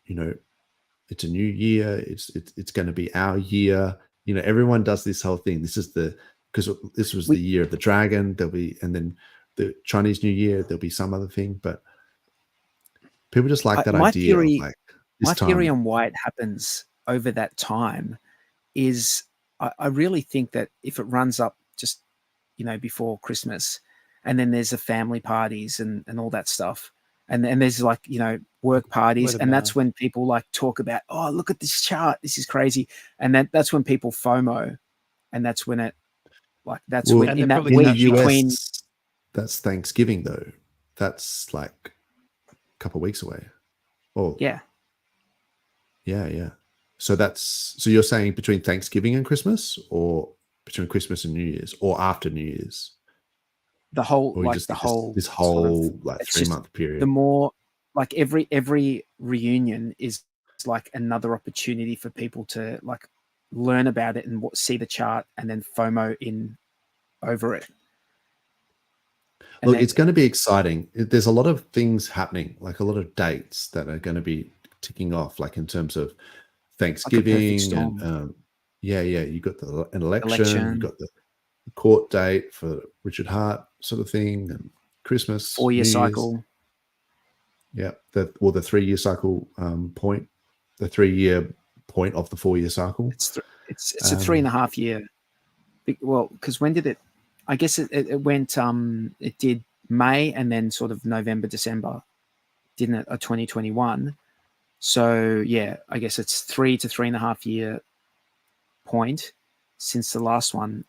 it's a new year. It's going to be our year. Everyone does this whole thing. Because this was the year of the dragon. And then the Chinese New Year, there'll be some other thing. But people just like that idea. My theory on why it happens over that time is I really think that if it runs up just, before Christmas, and then there's the family parties and all that stuff. And there's like, work parties. And that's when people like talk about, oh, look at this chart. This is crazy. And that's when people FOMO. And that's when it when in that week between. That's Thanksgiving though. That's like a couple of weeks away. Oh yeah. So you're saying between Thanksgiving and Christmas, or between Christmas and New Year's, or after New Year's? The whole, or this whole sort of, 3-month period. The more like every reunion is like another opportunity for people to like learn about it and see the chart and then FOMO in over it. Look, it's going to be exciting. There's a lot of things happening, like a lot of dates that are going to be ticking off, like in terms of Thanksgiving and you got an election, you got the court date for Richard Hart sort of thing, and Christmas, 4-year cycle. Yeah, the 3-year cycle point, the 3-year point of the 4-year cycle. It's a 3.5 year. Well, because when did it? I guess it went. It did May and then sort of November, December, didn't it? 2021. So yeah, I guess it's 3 to 3.5 year point since the last one,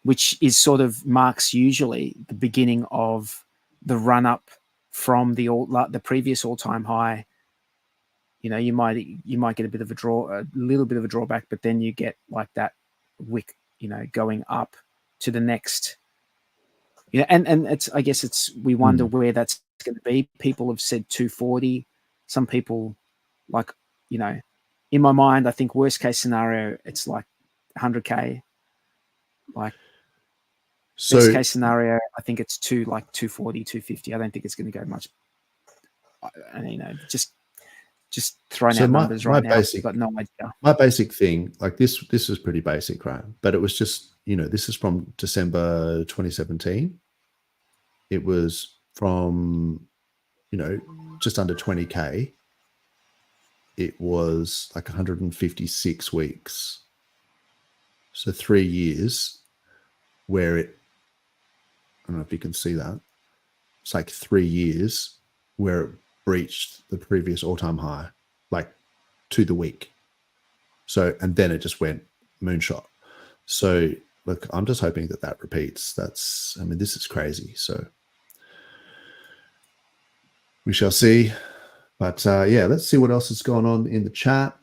which is sort of marks usually the beginning of the run up from the previous all-time high. You might get a little bit of a drawback, but then you get like that wick, going up to the next. And I guess we wonder where that's going to be. People have said 240. Some people, like, in my mind, I think worst case scenario, it's like 100K. Like, best case scenario, I think it's 240, 250. I don't think it's going to go much. Just Just throwing So out my numbers my right now. I've basic got no idea. my basic thing, like this is pretty basic, right? But it was just, this is from December 2017. It was from, just under 20K. It was like 156 weeks. So 3 years where I don't know if you can see that. It's like 3 years where it breached the previous all-time high, like to the week. So, and then it just went moonshot. So look, I'm just hoping that repeats. This is crazy. So we shall see. But let's see what else is going on in the chat.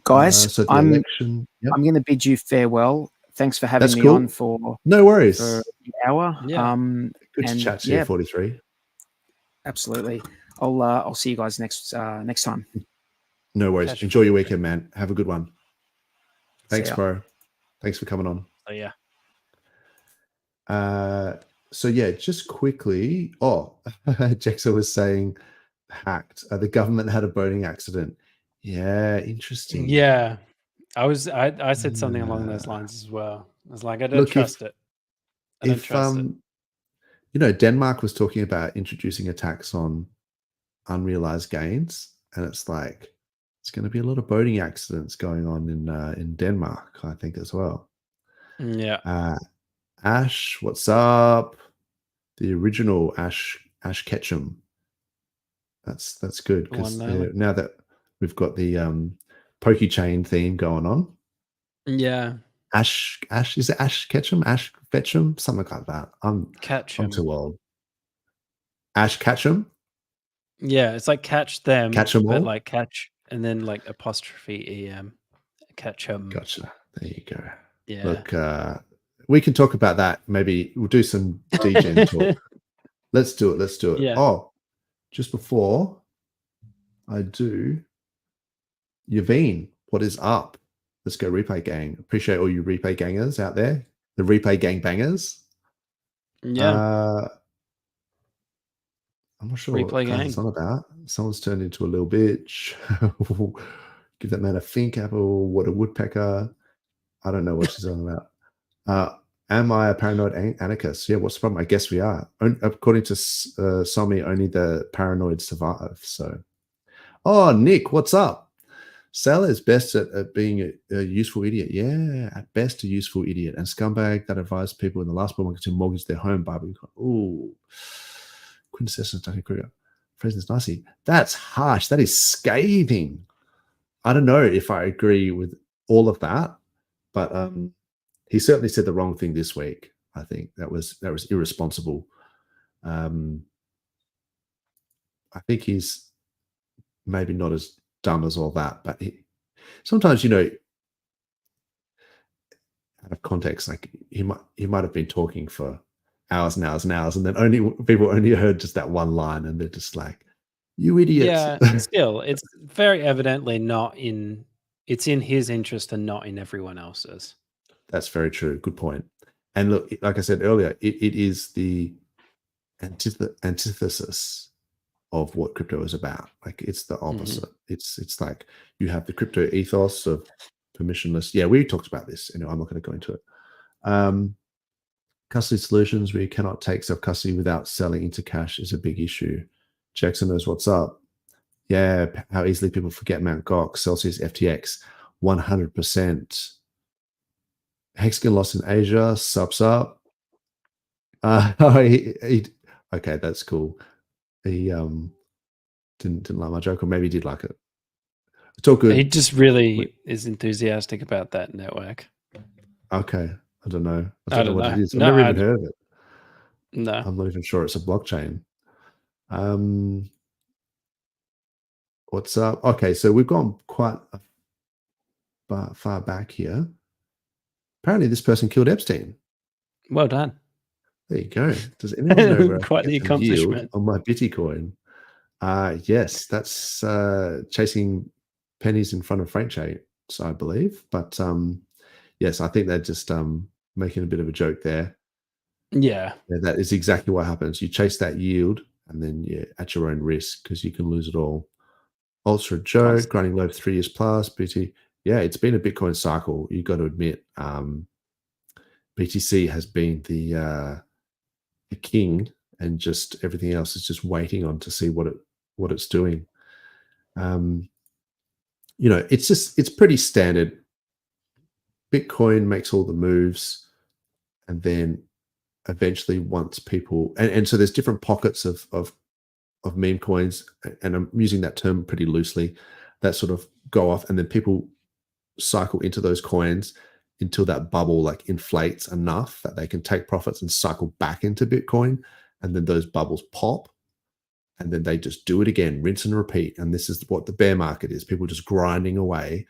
Guys, So the I'm election. Yep. going to bid you farewell. Thanks for having That's me cool. on for No worries. the hour. Yeah. Good to chat to you, 43. Absolutely. I'll see you guys next time. No worries. Catch Enjoy your weekend, man. Have a good one. Thanks, ya. bro. Thanks for coming on. Oh yeah. So yeah, just quickly. Jexa was saying hacked. The government had a boating accident. Yeah, interesting. Yeah. I said something along those lines as well. I was like, I don't Look, trust it. I don't trust it. Denmark was talking about introducing a tax on unrealized gains, and it's like it's going to be a lot of boating accidents going on in Denmark, I think, as well. Yeah. Ash, what's up? The original Ash Ketchum. That's good because now that we've got the PulseChain theme going on. Yeah. Ash, is it Ash Ketchum? Ash Fetchum? Something like that. I'm too old. Ash Ketchum? Yeah, it's like catch them, Catch 'em but all? like catch and then like apostrophe em. Catch them. Gotcha. There you go. Yeah. Look, we can talk about that. Maybe we'll do some DGen talk. Let's do it. Yeah. Oh, just before I do, Yaveen, what is up? Let's go replay gang. Appreciate all you replay gangers out there. The replay gang bangers. Yeah. I'm not sure Replay what gang. it's on about. Someone's turned into a little bitch. Give that man a think apple. What a woodpecker. I don't know what she's on about. Am I a paranoid anarchist? Yeah, what's the problem? I guess we are. According to Somi, only the paranoid survive. So, Nick, what's up? Sailor is best at being a useful idiot. Yeah, at best a useful idiot. And scumbag that advised people in the last bull market to mortgage their home by Bitcoin. Ooh. Quintessential Duncan Kruger. President's nicey. That's harsh. That is scathing. I don't know if I agree with all of that, but he certainly said the wrong thing this week. I think that was irresponsible. I think he's maybe not as dumb as all that, but sometimes, out of context, like he might have been talking for hours and hours and hours, and then people only heard just that one line, and they're just like, "You idiots!" Yeah, still, it's very evidently it's in his interest and not in everyone else's. That's very true. Good point. And look, like I said earlier, it is the antithesis of what crypto is about. Like it's the opposite. It's like you have the crypto ethos of permissionless. Yeah, we talked about this. I'm not going to go into it. Custody solutions where you cannot take self-custody without selling into cash is a big issue. Jackson knows what's up. Yeah, how easily people forget Mt. Gox, Celsius, FTX, 100%. Hexagon lost in Asia, subs up. Okay, that's cool. He didn't like my joke, or maybe he did like it. It's all good. He just really is enthusiastic about that network. Okay, I don't know. I don't know what it is. I've No, never even heard of it. No. I'm not even sure it's a blockchain. What's up? Okay, so we've gone quite far back here. Apparently, this person killed Epstein. Well done. There you go. Does anyone know where Quite the accomplishment on my Bitcoin? Yes, that's chasing pennies in front of freight chains, I believe. But yes, I think they're just making a bit of a joke there. Yeah, that is exactly what happens. You chase that yield, and then you're at your own risk because you can lose it all. Ultra Joe, grinding low for 3 years plus. BT, yeah, it's been a Bitcoin cycle. You got to admit, BTC has been the king, and just everything else is just waiting on to see what it's doing. It's pretty standard. Bitcoin makes all the moves, and then eventually once people and so there's different pockets of meme coins, and I'm using that term pretty loosely, that sort of go off, and then people cycle into those coins until that bubble like inflates enough that they can take profits and cycle back into Bitcoin, and then those bubbles pop, and then they just do it again, rinse and repeat. And this is what the bear market is: people just grinding away,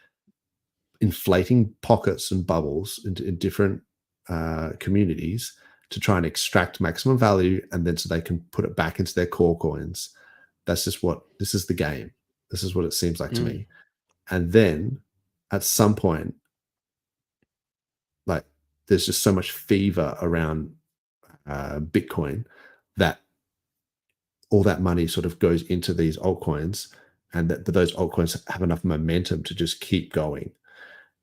inflating pockets and bubbles in different communities to try and extract maximum value, and then so they can put it back into their core coins. This is the game. This is what it seems like to me. And then at some point, like, there's just so much fever around Bitcoin that all that money sort of goes into these altcoins, and that those altcoins have enough momentum to just keep going.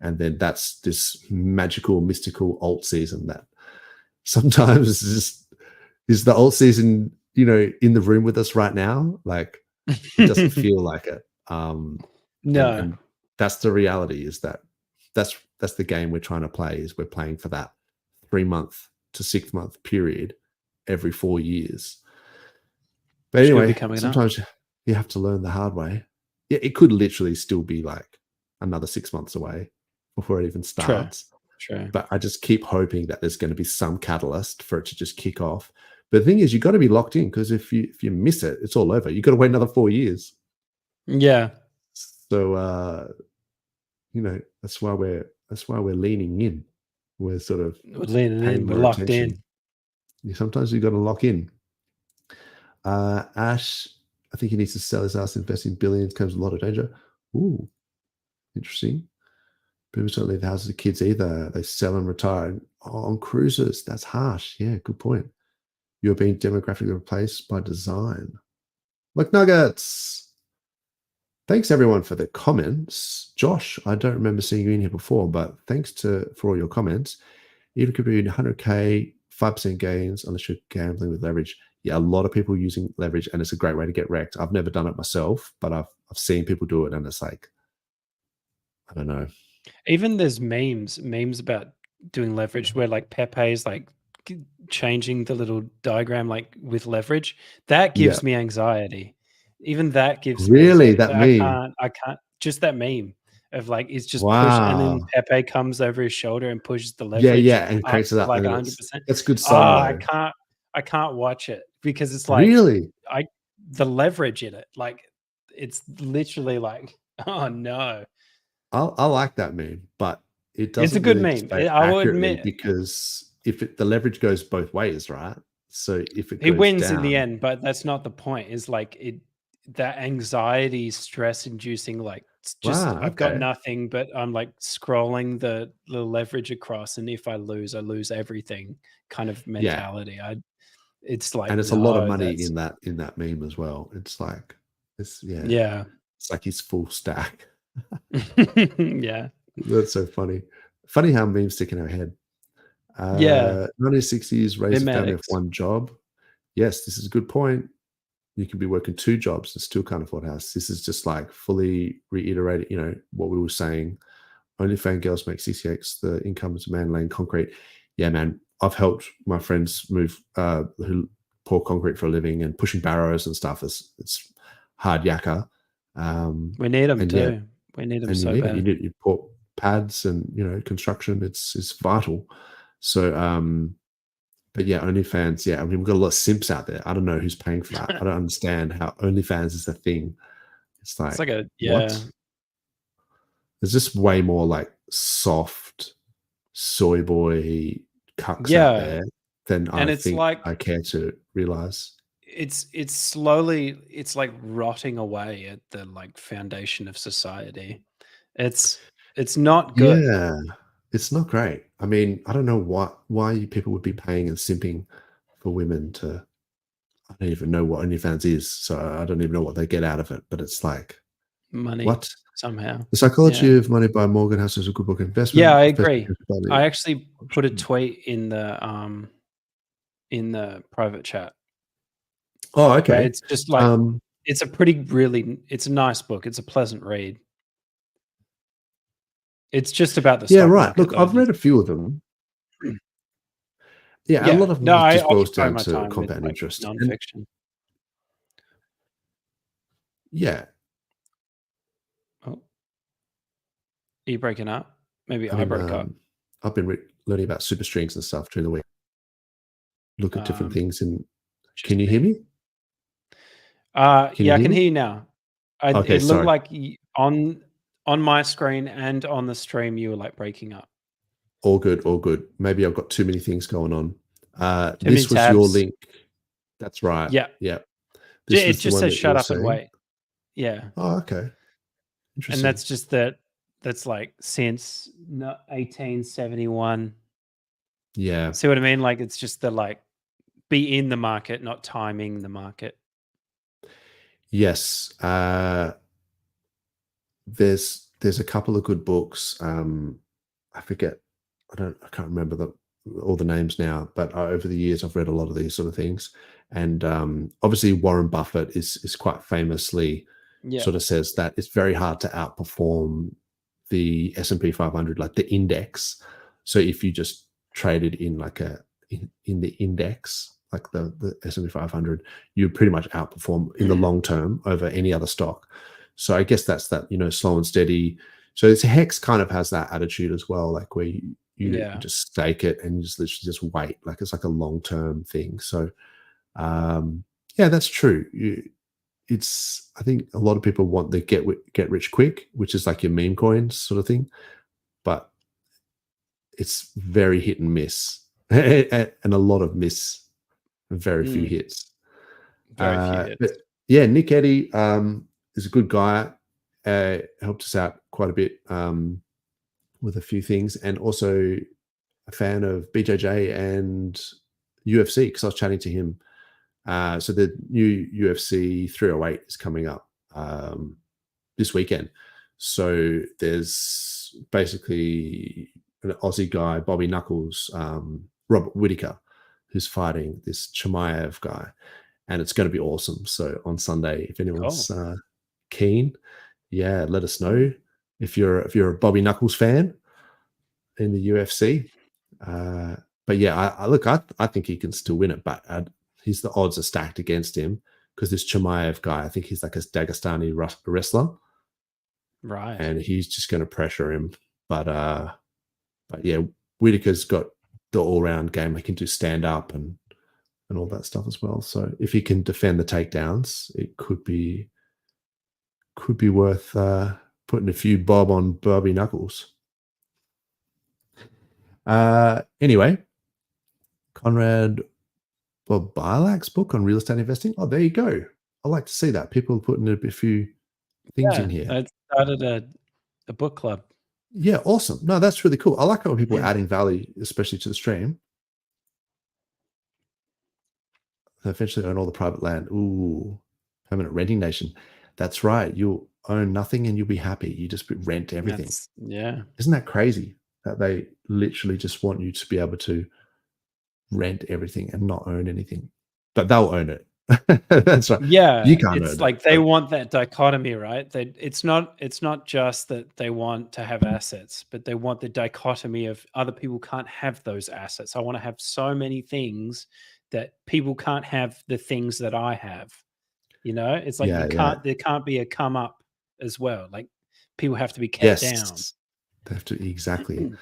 And then that's this magical, mystical alt season that sometimes is the alt season, in the room with us right now. Like, it doesn't feel like it. No. And that's the reality, is that's the game we're trying to play, is we're playing for that 3-month to 6-month period every 4 years. But anyway, sometimes you have to learn the hard way. Yeah, it could literally still be like another 6 months away before it even starts. True. But I just keep hoping that there's going to be some catalyst for it to just kick off. But the thing is, you've got to be locked in, because if you miss it, it's all over. You've got to wait another 4 years. Yeah. So that's why we're leaning in. We're sort of leaning in. We're locked in. Sometimes you've got to lock in. Ash, I think he needs to sell his house. Investing billions comes with a lot of danger. Ooh, interesting. People don't leave the houses of kids either. They sell and retire on cruises. That's harsh. Yeah, good point. You're being demographically replaced by design. McNuggets. Thanks everyone for the comments. Josh, I don't remember seeing you in here before, but thanks for all your comments. Even could be 100K, 5% gains unless you're gambling with leverage. Yeah, a lot of people using leverage, and it's a great way to get wrecked. I've never done it myself, but I've seen people do it, and it's like, I don't know. Even there's memes about doing leverage where like Pepe's like changing the little diagram like with leverage. That gives me anxiety. Even that gives really me that meme. I can't just that meme of like it's just push, and then Pepe comes over his shoulder and pushes the leverage. And cranks it up like 100%. That's good stuff. I can't watch it because it's like the leverage in it. Like, it's literally like, oh no. I like that meme, but it doesn't. It's a good really meme. I will admit, because if the leverage goes both ways, right? So if it goes he wins down, in the end, but that's not the point. Is like that anxiety, stress inducing, like, it's just I've got nothing, but I'm like scrolling the leverage across, and if I lose everything kind of mentality. It's like, and it's a lot of money in that meme as well. It's like it's like his full stack. Yeah, that's so funny. Funny how memes stick in our head. 1960s raised a family of one job. Yes, this is a good point. You can be working 2 jobs and still can't afford a house. This is just like fully reiterating, what we were saying. OnlyFans girls make 60x the income as a man laying concrete. Yeah, man. I've helped my friends move who pour concrete for a living, and pushing barrows and stuff. It's hard yakka. We need them too. We need them so bad. You pour pads and construction. It's vital. So but yeah, OnlyFans. Yeah, I mean, we've got a lot of simps out there. I don't know who's paying for that. I don't understand how OnlyFans is a thing. It's like what? There's just way more like soft soy boy cucks out there than I think I care to realize. It's slowly, it's like rotting away at the like foundation of society. It's not good. Yeah, it's not great. I mean, I don't know why people would be paying and simping for women to. I don't even know what OnlyFans is, so I don't even know what they get out of it. But it's like, money What? somehow. The Psychology of Money by Morgan House is a good book. Investment. Yeah, I especially agree. everybody. I actually put a tweet in the private chat. Oh, Where okay. it's just like it's a it's a nice book. It's a pleasant read. It's just about the stock right. market, Look, though. I've read a few of them. Yeah, a lot of them I just boils occupy down my to time with, compound like, interest. And, nonfiction. yeah. Oh, are you breaking up? Maybe I mean, broke up. I've been learning about super strings and stuff during the week. Look at different things. And can you hear me? Yeah, I can hear you now. Okay, it looked sorry. like on my screen and on the stream you were like breaking up. All good, all good. Maybe I've got too many things going on. Too This many was your tabs. link. That's right. Yeah. Yeah. It was the just one says that you shut were up and saying. wait. Yeah. Oh, okay. Interesting. And that's just that's like since 1871. Yeah. See what I mean? Like it's just the like be in the market, not timing the market. Yes. There's a couple of good books. I forget. I can't remember all the names now, but over the years I've read a lot of these sort of things. And obviously Warren Buffett is quite famously sort of says that it's very hard to outperform the S&P 500, like the index. So if you just traded in like in the index, like the S&P 500, you pretty much outperform in the long term over any other stock. So I guess that's that, slow and steady. So it's Hex kind of has that attitude as well, like where you just stake it and you just literally just wait, like it's like a long-term thing. So yeah, that's true. I think a lot of people want the get rich quick, which is like your meme coins sort of thing, but it's very hit and miss, and a lot of miss, very few hits. Very few hits. But yeah, Nick Eddy is a good guy. Helped us out quite a bit with a few things, and also a fan of BJJ and UFC because I was chatting to him. So the new UFC 308 is coming up this weekend. So there's basically an Aussie guy, Bobby Knuckles, Robert Whittaker, who's fighting this Chimaev guy, and it's going to be awesome. So on Sunday, if anyone's keen, let us know if you're a Bobby Knuckles fan in the UFC. But yeah, I think he can still win it, but the odds are stacked against him because this Chimaev guy, I think he's like a Dagestani wrestler, right? And he's just going to pressure him. But yeah, Whittaker's got the all-round game. He can do stand up and all that stuff as well. So if he can defend the takedowns, it could be worth putting a few bob on Bobby Knuckles. Anyway, Conrad Bob Bilak's book on real estate investing. Oh, there you go. I like to see that. People putting a few things in here. I started a book club. Yeah, awesome. No, that's really cool. I like how people are adding value, especially to the stream. They eventually own all the private land. Ooh, permanent renting nation. That's right. You'll own nothing and you'll be happy. You just rent everything. Isn't that crazy that they literally just want you to be able to rent everything and not own anything? But they'll own it. That's right. Yeah, you can't. It's like they want that dichotomy, right? It's not just that they want to have assets, but they want the dichotomy of other people can't have those assets. I want to have so many things that people can't have the things that I have. It's like there can't be a come up as well. Like people have to be kept down. They have to exactly.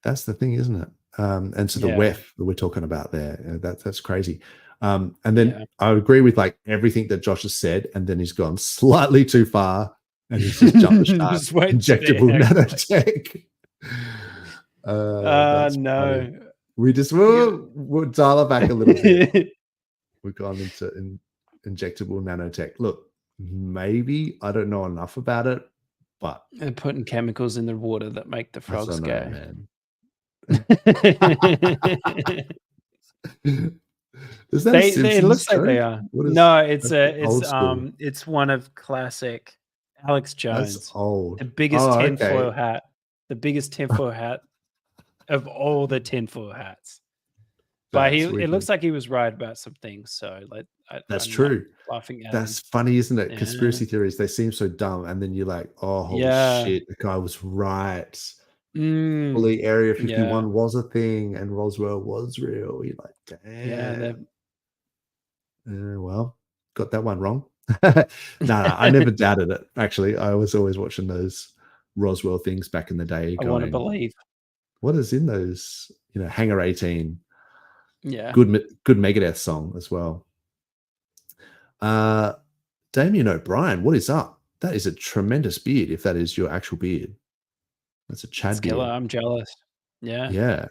That's the thing, isn't it? And so the WEF that we're talking about there, that's crazy. And then I agree with like everything that Josh has said, and then he's gone slightly too far and he's just jumped the shark. Injectable nanotech. No. Funny. We just we'll dial it back a little bit. We've gone into injectable nanotech. Look, maybe I don't know enough about it, but they're putting chemicals in the water that make the frogs gay. Man. It looks like they are. No, it's one of classic Alex That's Jones, old. the biggest Oh, tinfoil okay. hat, the biggest tinfoil hat of all the tinfoil hats. But That's it wicked. looks like he was right about some things. So like, That's I'm not true. laughing at That's him. funny, isn't it? Yeah. Conspiracy theories, they seem so dumb. And then you're like, oh, holy Yeah. shit, the guy was right. Mm, Fully Area yeah. 51 was a thing and Roswell was real. You're like, Yeah. damn. Well, got that one wrong. No, I never doubted it. Actually, I was always watching those Roswell things back in the day. I want to Going, believe. what is in those? You know, Hangar 18. Yeah. Good Megadeth song as well. Damien O'Brien, what is up? That is a tremendous beard. If that is your actual beard, that's a Chad beard. Killer. I'm jealous. Yeah. Yeah.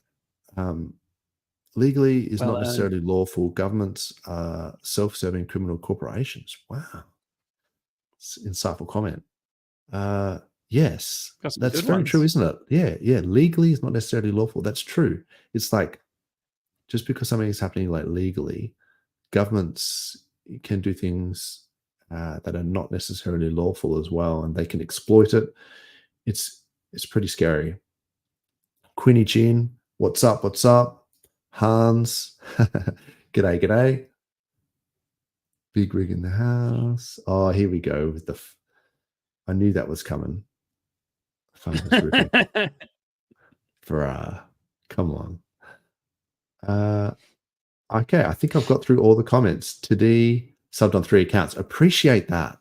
Legally is Well not earned. necessarily lawful. Governments are self-serving criminal corporations. Wow. It's an insightful comment. Yes, Got some that's good very true, ones. isn't it? Yeah. Legally is not necessarily lawful. That's true. It's like just because something is happening like legally, governments can do things that are not necessarily lawful as well, and they can exploit it. It's pretty scary. Quinny Chin, what's up? What's up? Hans, g'day. Big rig in the house. Oh, here we go with the. I knew that was coming. Come on. Okay, I think I've got through all the comments. Today, subbed on 3 accounts. Appreciate that,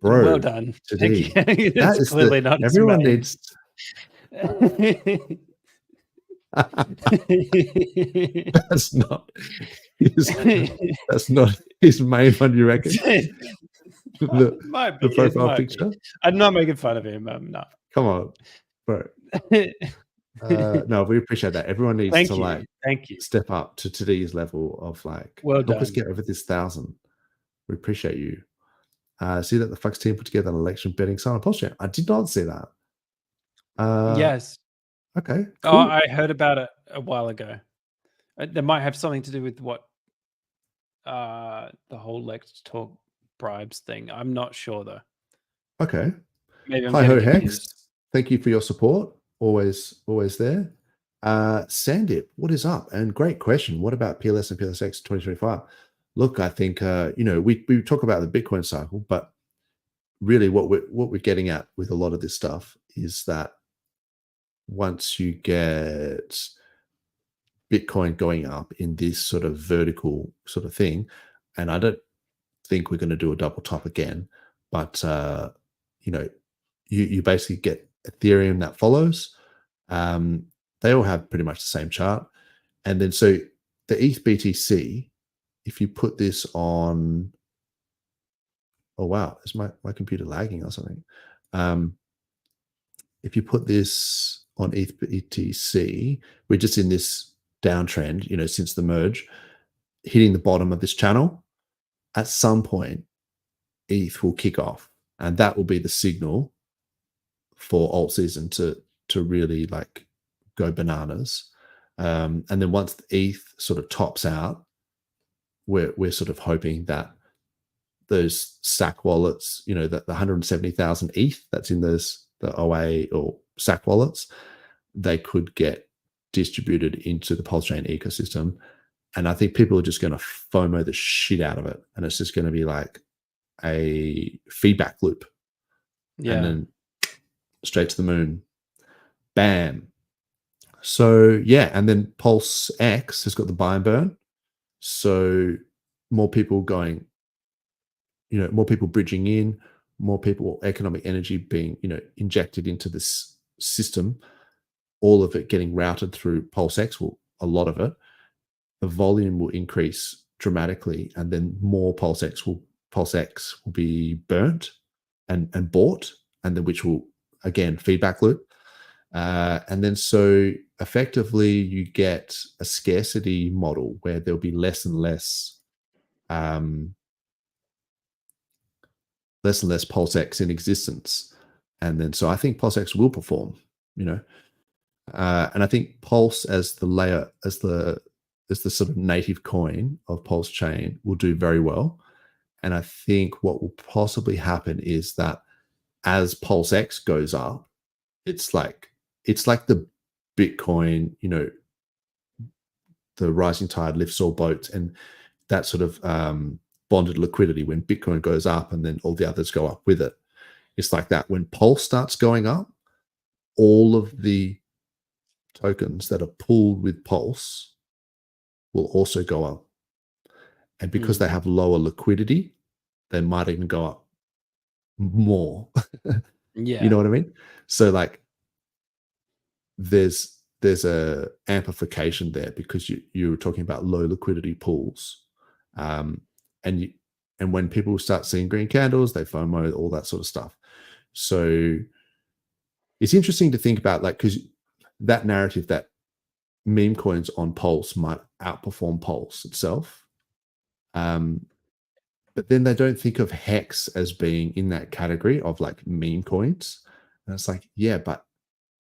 bro. Well done. Today, Thank you. that That's is clearly not his everyone main. needs. That's not his main one, you reckon? Might the be, profile might be. picture. I'm not making fun of him. I'm not. Come on, bro. No, we appreciate that. Everyone needs Thank to you. Thank you. step up to today's level of like Well help us done. get over this 1,000. We appreciate you. See that the Flux team put together an election betting sign on PulseChain. I did not see that. Yes. Okay. Oh, Cool. I heard about it a while ago. That might have something to do with what the whole Let's Talk bribes thing. I'm not sure though. Okay. Maybe I'm Hi ho getting Hex. confused. Thank you for your support. Always there. Sandip, what is up? And great question. What about PLS and PLSX 2025? Look, I think we talk about the Bitcoin cycle, but really what we're getting at with a lot of this stuff is that once you get Bitcoin going up in this sort of vertical sort of thing, and I don't think we're going to do a double top again, but you basically get Ethereum that follows. They all have pretty much the same chart, and then so the ETH BTC, if you put this on, oh wow, is my computer lagging or something? If you put this on ETH BTC, we're just in this downtrend, since the merge, hitting the bottom of this channel. At some point, ETH will kick off, and that will be the signal for alt season to really like go bananas. And then once the ETH sort of tops out, we're sort of hoping that those SAC wallets, that the 170,000 ETH that's in the OA or SAC wallets, they could get distributed into the PulseChain ecosystem. And I think people are just going to FOMO the shit out of it. And it's just going to be like a feedback loop. Yeah. And then straight to the moon. Bam. So, yeah. And then PulseX has got the buy and burn. So more people going, more people bridging in, more people, economic energy being, injected into this system, all of it getting routed through PulseX, a lot of it. The volume will increase dramatically, and then more PulseX will be burnt and bought, and then which will again feedback loop, and then so effectively you get a scarcity model where there'll be less and less PulseX in existence, and then so I think PulseX will perform, and I think Pulse as the layer as the sort of native coin of PulseChain will do very well. And I think what will possibly happen is that as PulseX goes up, it's like the Bitcoin, the rising tide lifts all boats, and that sort of bonded liquidity when Bitcoin goes up and then all the others go up with it. It's like that. When Pulse starts going up, all of the tokens that are pooled with Pulse will also go up. And because they have lower liquidity, they might even go up more. Yeah. You know what I mean? So like there's a amplification there because you're talking about low liquidity pools. And when people start seeing green candles, they FOMO, all that sort of stuff. So it's interesting to think about, like, because that narrative that meme coins on Pulse might outperform Pulse itself. But then they don't think of Hex as being in that category of like meme coins. And it's like, yeah, but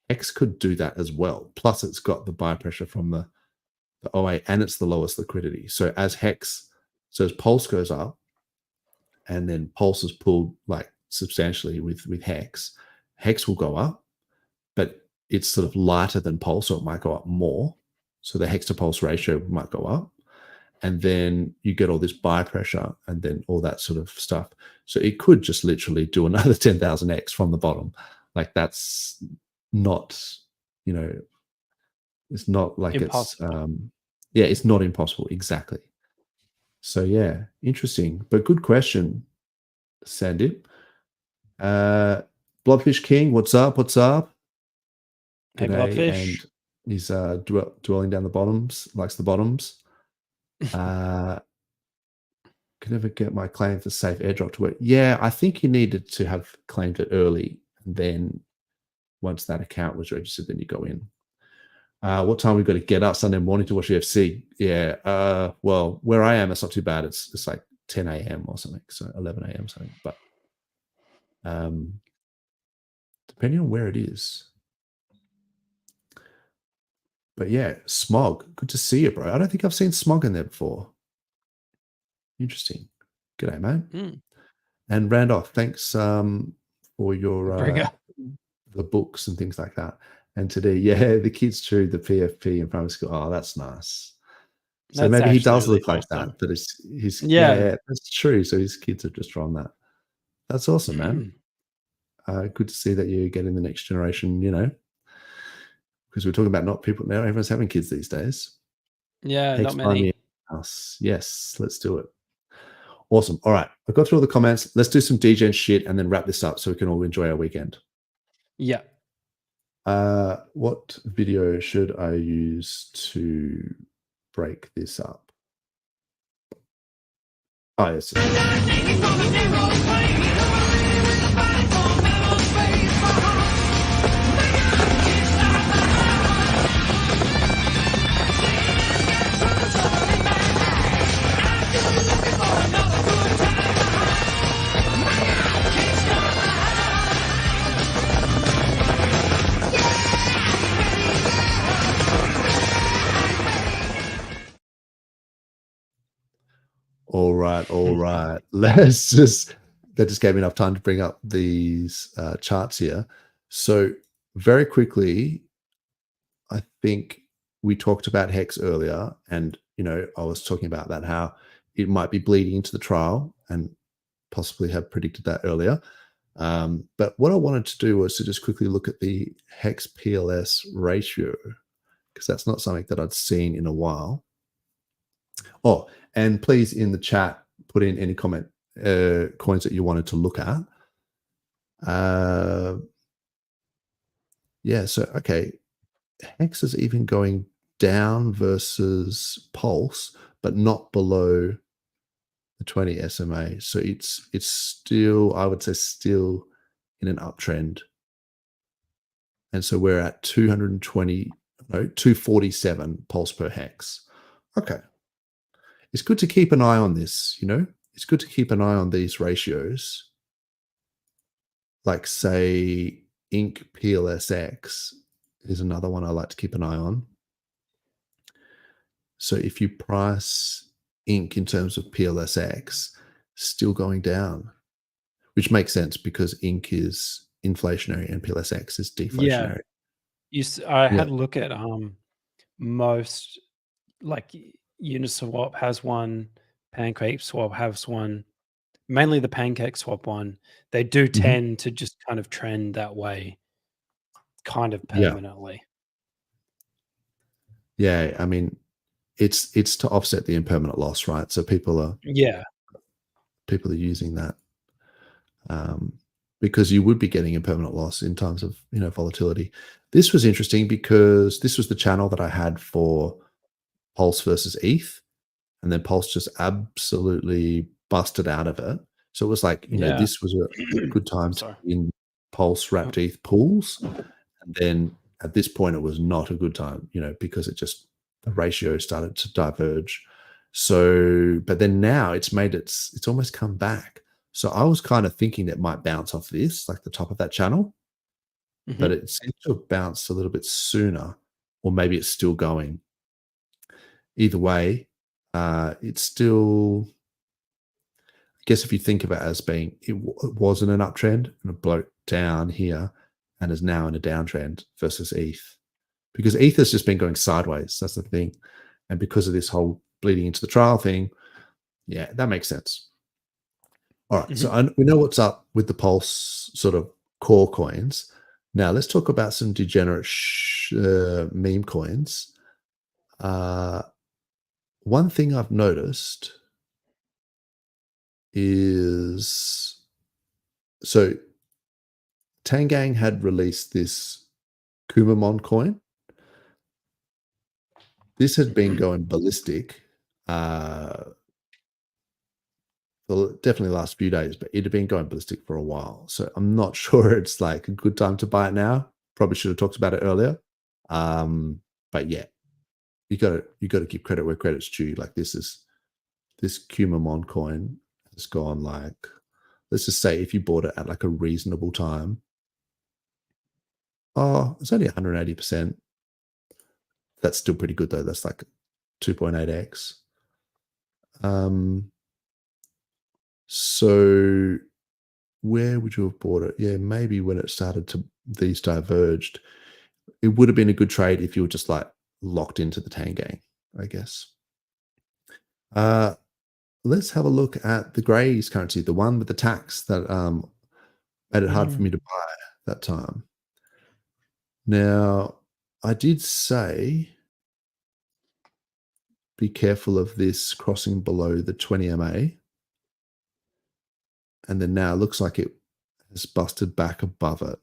Hex could do that as well. Plus it's got the buy pressure from the OA and it's the lowest liquidity. So as Pulse goes up and then Pulse is pulled like substantially with Hex will go up, but it's sort of lighter than Pulse, so it might go up more. So the Hex to Pulse ratio might go up. And then you get all this buy pressure and then all that sort of stuff. So it could just literally do another 10,000x from the bottom. Like that's not, it's not like Impossible. it's not impossible. Exactly. So yeah, interesting, but good question, Sandy. Blobfish King, what's up? Hey, G'day, Blobfish. and he's dwelling down the bottoms, likes the bottoms. Could never get my claim for safe airdrop to work. Yeah, I think you needed to have claimed it early, and then once that account was registered, then you go in. What time we've got to get up Sunday morning to watch UFC? Yeah, well, where I am, it's not too bad. It's like 10 a.m. or something, so 11 a.m. something. But depending on where it is. But yeah, Smog, good to see you, bro. I don't think I've seen Smog in there before. Interesting. G'day, mate. And Randolph, thanks for your the books and things like that. And today, yeah, the kids drew the PFP in primary school. Oh, that's nice. So That's maybe he does actually look like awesome. that, but he's Yeah. that's true. So his kids have just drawn that. That's awesome, man. Good to see that you're getting the next generation, because we're talking about not people now. Everyone's having kids these days. Yeah, Takes not time many. in the house. Yes, let's do it. Awesome. All right, I've got through all the comments. Let's do some DJ shit and then wrap this up so we can all enjoy our weekend. Yeah. What video should I use to break this up? Oh, yes. All right. That just gave me enough time to bring up these charts here. So very quickly, I think we talked about Hex earlier, and I was talking about that, how it might be bleeding into the trial, and possibly have predicted that earlier. But what I wanted to do was to just quickly look at the Hex PLS ratio, because that's not something that I'd seen in a while. Oh, and please in the chat put in any coins that you wanted to look at. Yeah, so okay, Hex is even going down versus Pulse, but not below the 20 SMA. So it's still, I would say, still in an uptrend. And so we're at 247 Pulse per Hex. Okay. It's good to keep an eye on this, It's good to keep an eye on these ratios. Like, say, Inc. PLSX is another one I like to keep an eye on. So if you price Inc. in terms of PLSX, still going down. which makes sense because ink is inflationary and PLSX is Yeah. deflationary. I Yeah. had a look at most, like Uniswap has one, Pancake Swap has one, mainly the Pancake Swap one. They do Mhm. tend to just kind of trend that way, kind of Yeah. permanently. Yeah, I mean, it's to offset the impermanent loss, right? So people are Yeah. using that because you would be getting impermanent loss in times of volatility. This was interesting because this was the channel that I had for Pulse versus ETH, and then Pulse just absolutely busted out of it. So it was like Yeah. this was a good time to Sorry. be in Pulse wrapped ETH pools, and then at this point it was not a good time, because it just the ratio started to diverge. So, but then now it's almost come back. So I was kind of thinking it might bounce off this, like the top of that channel, but Mhm. it seems to have bounced a little bit sooner, or maybe it's still going. Either way, it's still, I guess if you think of it as being, it was in an uptrend and it broke down here and is now in a downtrend versus ETH. Because ETH has just been going sideways. That's the thing. And because of this whole bleeding into the trial thing, yeah, that makes sense. All right. So we know what's up with the Pulse sort of core coins. Now let's talk about some degenerate meme coins. One thing I've noticed is, so Tangang had released this Kumamon coin. This had been going ballistic for definitely the last few days, but it had been going ballistic for a while. So I'm not sure it's like a good time to buy it now. Probably should have talked about it earlier. But yeah, you got to give credit where credit's due. Like this Kumamon coin has gone like, let's just say if you bought it at like a reasonable time, it's only 180%. That's still pretty good though. That's like 2.8x. So where would you have bought it? Yeah, maybe when it started to, these diverged, it would have been a good trade if you were just like locked into the Tangang, I guess. Let's have a look at the Grays currency, the one with the tax that made it hard for me to buy that time. Now, I did say be careful of this crossing below the 20 MA. And then now it looks like it has busted back above it.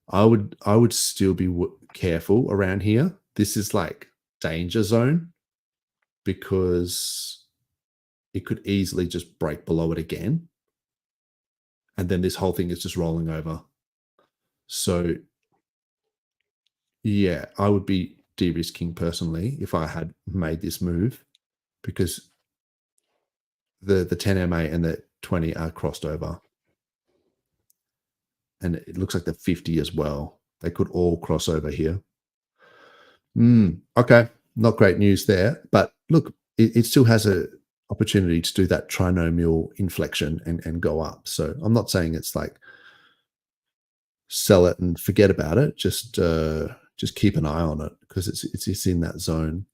I would still be careful around here. This is like danger zone because it could easily just break below it again. And then this whole thing is just rolling over. So yeah, I would be de-risking personally if I had made this move, because the 10 MA and the 20 are crossed over. And it looks like the 50 as well. They could all cross over here. Okay, not great news there. But look, it still has a opportunity to do that trinomial inflection and go up. So I'm not saying it's like sell it and forget about it. Just keep an eye on it because it's in that zone.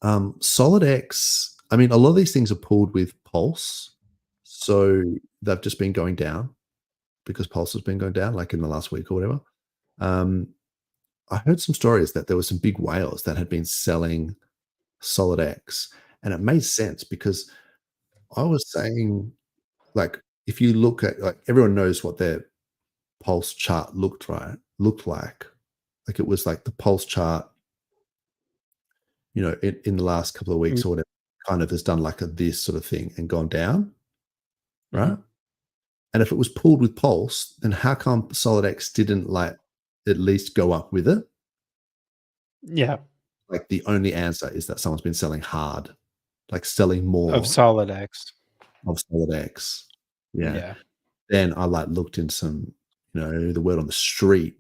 SolidX, I mean, a lot of these things are pulled with Pulse. So they've just been going down because Pulse has been going down, like in the last week or whatever. I heard some stories that there were some big whales that had been selling SolidX, and it made sense because I was saying, like, if you look at, like, everyone knows what their Pulse chart looked like. Like it was like the Pulse chart, in the last couple of weeks or whatever, kind of has done like this sort of thing and gone down, right? And if it was pulled with Pulse, then how come SolidX didn't like at least go up with it? Yeah. Like the only answer is that someone's been selling hard, like selling more Of SolidX. Yeah. Then I like looked in some, the word on the street,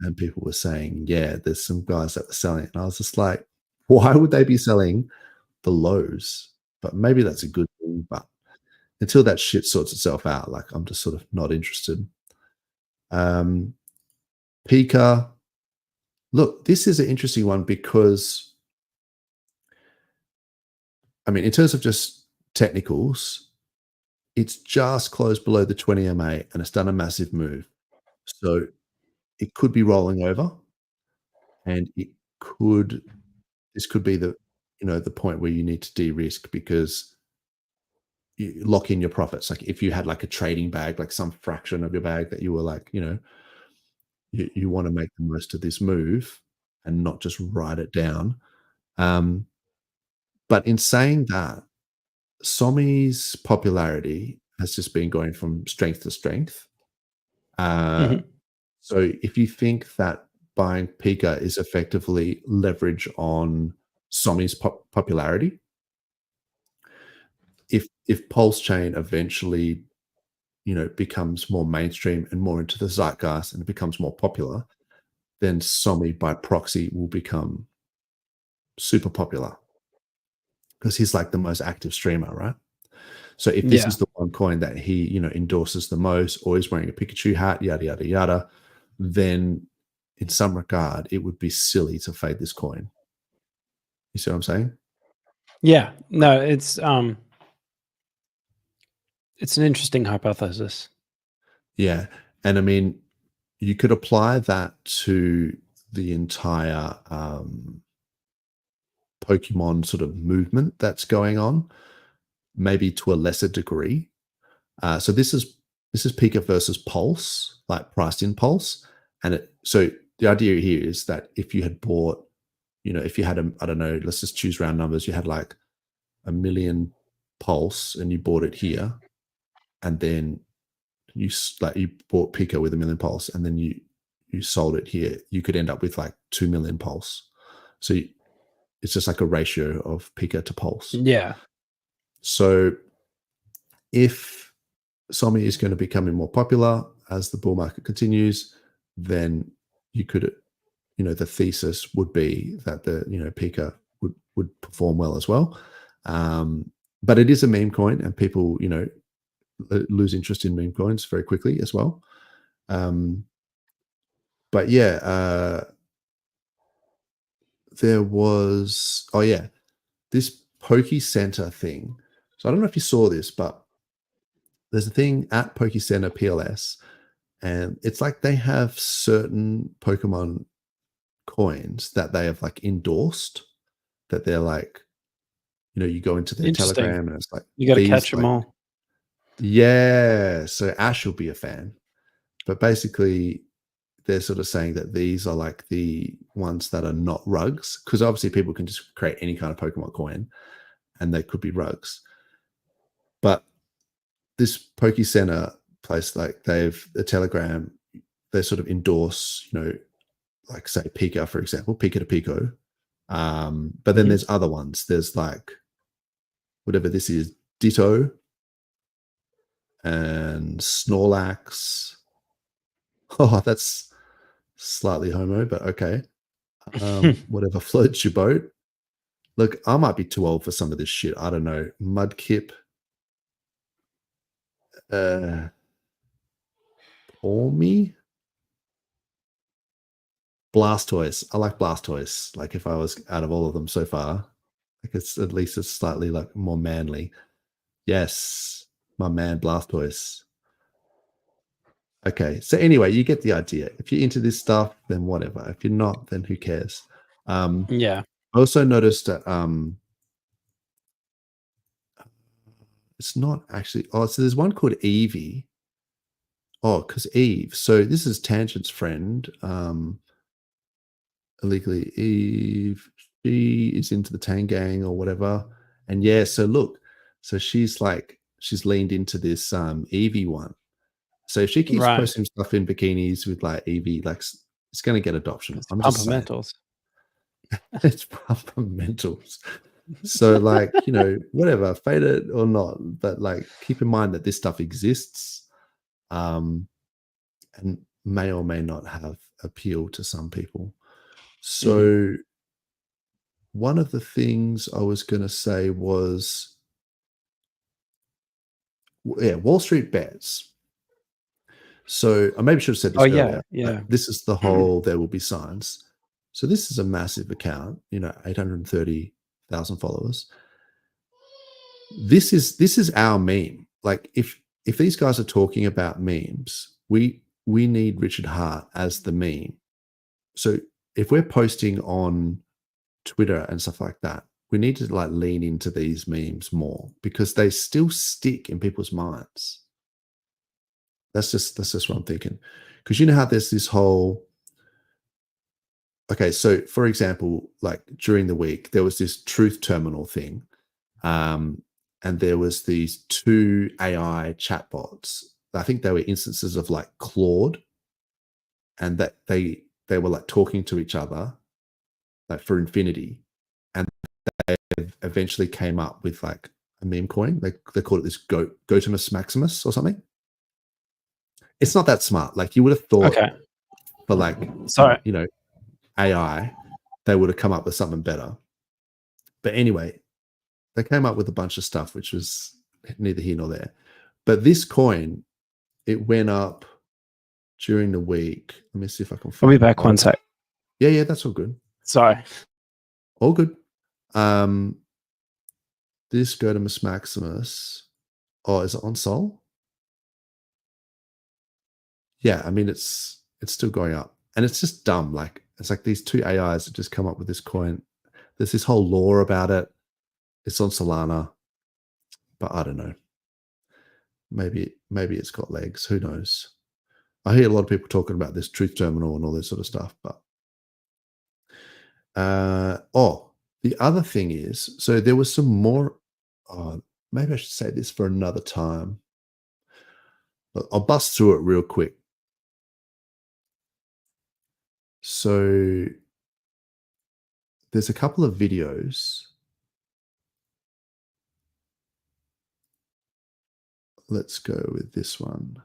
and people were saying, yeah, there's some guys that were selling it. And I was just like, why would they be selling the lows? But maybe that's a good thing. But until that shit sorts itself out, like I'm just sort of not interested. Pika. Look, this is an interesting one because, I mean, in terms of just technicals, it's just closed below the 20 MA and it's done a massive move. So it could be rolling over, and this could be the point where you need to de-risk because you lock in your profits. Like if you had like a trading bag, like some fraction of your bag that you were like, you want to make the most of this move and not just write it down. But in saying that, Somi's popularity has just been going from strength to strength. So if you think that buying Pika is effectively leverage on Somi's popularity, if PulseChain eventually becomes more mainstream and more into the zeitgeist and it becomes more popular, then Somi by proxy will become super popular because he's like the most active streamer, right? So if this is the one coin that he endorses the most, or he's wearing a Pikachu hat, yada yada yada, then in some regard it would be silly to fade this coin. You see what I'm saying? Yeah. No, it's an interesting hypothesis. Yeah. And I mean, you could apply that to the entire Pokemon sort of movement that's going on, maybe to a lesser degree. So this is Pika versus Pulse, like priced in Pulse. And so the idea here is that if you had bought, if you had I don't know, let's just choose round numbers. You had like 1 million Pulse and you bought it here, and then you bought Pika with 1 million Pulse, and then you sold it here, you could end up with like 2 million Pulse. So it's just like a ratio of Pika to Pulse. Yeah. So if Somi is going to be becoming more popular as the bull market continues, then you could, the thesis would be that the, Pika would perform well as well. But it is a meme coin, and people, lose interest in meme coins very quickly as well. But yeah, there was, this Poke Center thing. So I don't know if you saw this, but there's a thing at Poke Center PLS, and it's like they have certain Pokemon coins that they have like endorsed, that they're like, you go into their Telegram and it's like, you got to catch them all. Yeah. So Ash will be a fan, but basically they're sort of saying that these are like the ones that are not rugs, because obviously people can just create any kind of Pokemon coin and they could be rugs. But this Poke Center place, like they've a Telegram, they sort of endorse, like say Pika, for example, Pika to Pico. But then there's other ones. There's like whatever this is, Ditto and Snorlax. Oh, that's slightly homo, but okay. Whatever floats your boat. Look, I might be too old for some of this shit. I don't know. Mudkip. Ormy. Blastoise. I like Blastoise. Like if I was out of all of them so far, like it's at least it's slightly like more manly. Yes, my man Blastoise. Okay, so anyway, you get the idea. If you're into this stuff, then whatever. If you're not, then who cares? Yeah. I also noticed that it's not actually. Oh, so there's one called Eevee. Oh, because Eve. So this is Tangent's friend. Illegally Eve. She is into the Tang Gang or whatever. And yeah, so look, so she's leaned into this Eevee one. So if she keeps posting stuff in bikinis with like Eevee, like it's going to get adoption. It's Pumpermentals. It's Pumpermentals. So like, whatever, fade it or not, but like keep in mind that this stuff exists, and may or may not have appeal to some people. So one of the things I was going to say was yeah, Wall Street bets. So I maybe should have said this earlier. Yeah. This is the whole there will be signs. So this is a massive account, 830,000 followers. This is our meme. Like if these guys are talking about memes, we need Richard Hart as the meme. So if we're posting on Twitter and stuff like that, we need to like lean into these memes more because they still stick in people's minds. That's just what I'm thinking. Because you know how there's this whole, okay, so for example, like during the week, there was this truth terminal thing. And there was these 2 AI chatbots. I think they were instances of like Claude, and that they were like talking to each other like for infinity. And they eventually came up with like a meme coin. They called it this Gotimus Maximus or something. It's not that smart. Like you would have thought for like, AI, they would have come up with something better. But anyway, they came up with a bunch of stuff, which was neither here nor there. But this coin, it went up during the week. Let me see if I can find I'll be back one sec. Yeah, that's all good. Sorry. All good. This Gotimus Maximus. Oh, is it on Sol? Yeah, I mean it's still going up. And it's just dumb. Like it's like these 2 AIs that just come up with this coin. There's this whole lore about it. It's on Solana. But I don't know. Maybe it's got legs. Who knows? I hear a lot of people talking about this truth terminal and all this sort of stuff. But the other thing is, so there was some more. Maybe I should say this for another time. But I'll bust through it real quick. So there's a couple of videos. Let's go with this one.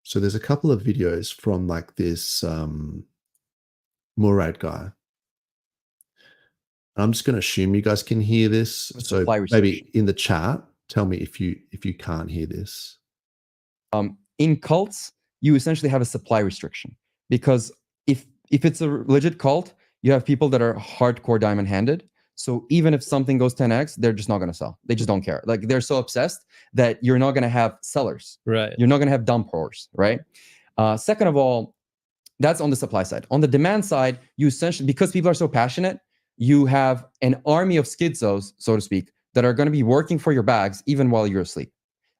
So there's a couple of videos from like this Murad guy. I'm just going to assume you guys can hear this. So maybe in the chat, tell me if you can't hear this. In cults, you essentially have a supply restriction because if it's a legit cult, you have people that are hardcore diamond-handed. So even if something goes 10x, they're just not going to sell. They just don't care. Like they're so obsessed that you're not going to have sellers. Right. You're not going to have dumpers, right? Second of all, that's on the supply side. On the demand side, you essentially, because people are so passionate, you have an army of schizos, so to speak, that are going to be working for your bags even while you're asleep.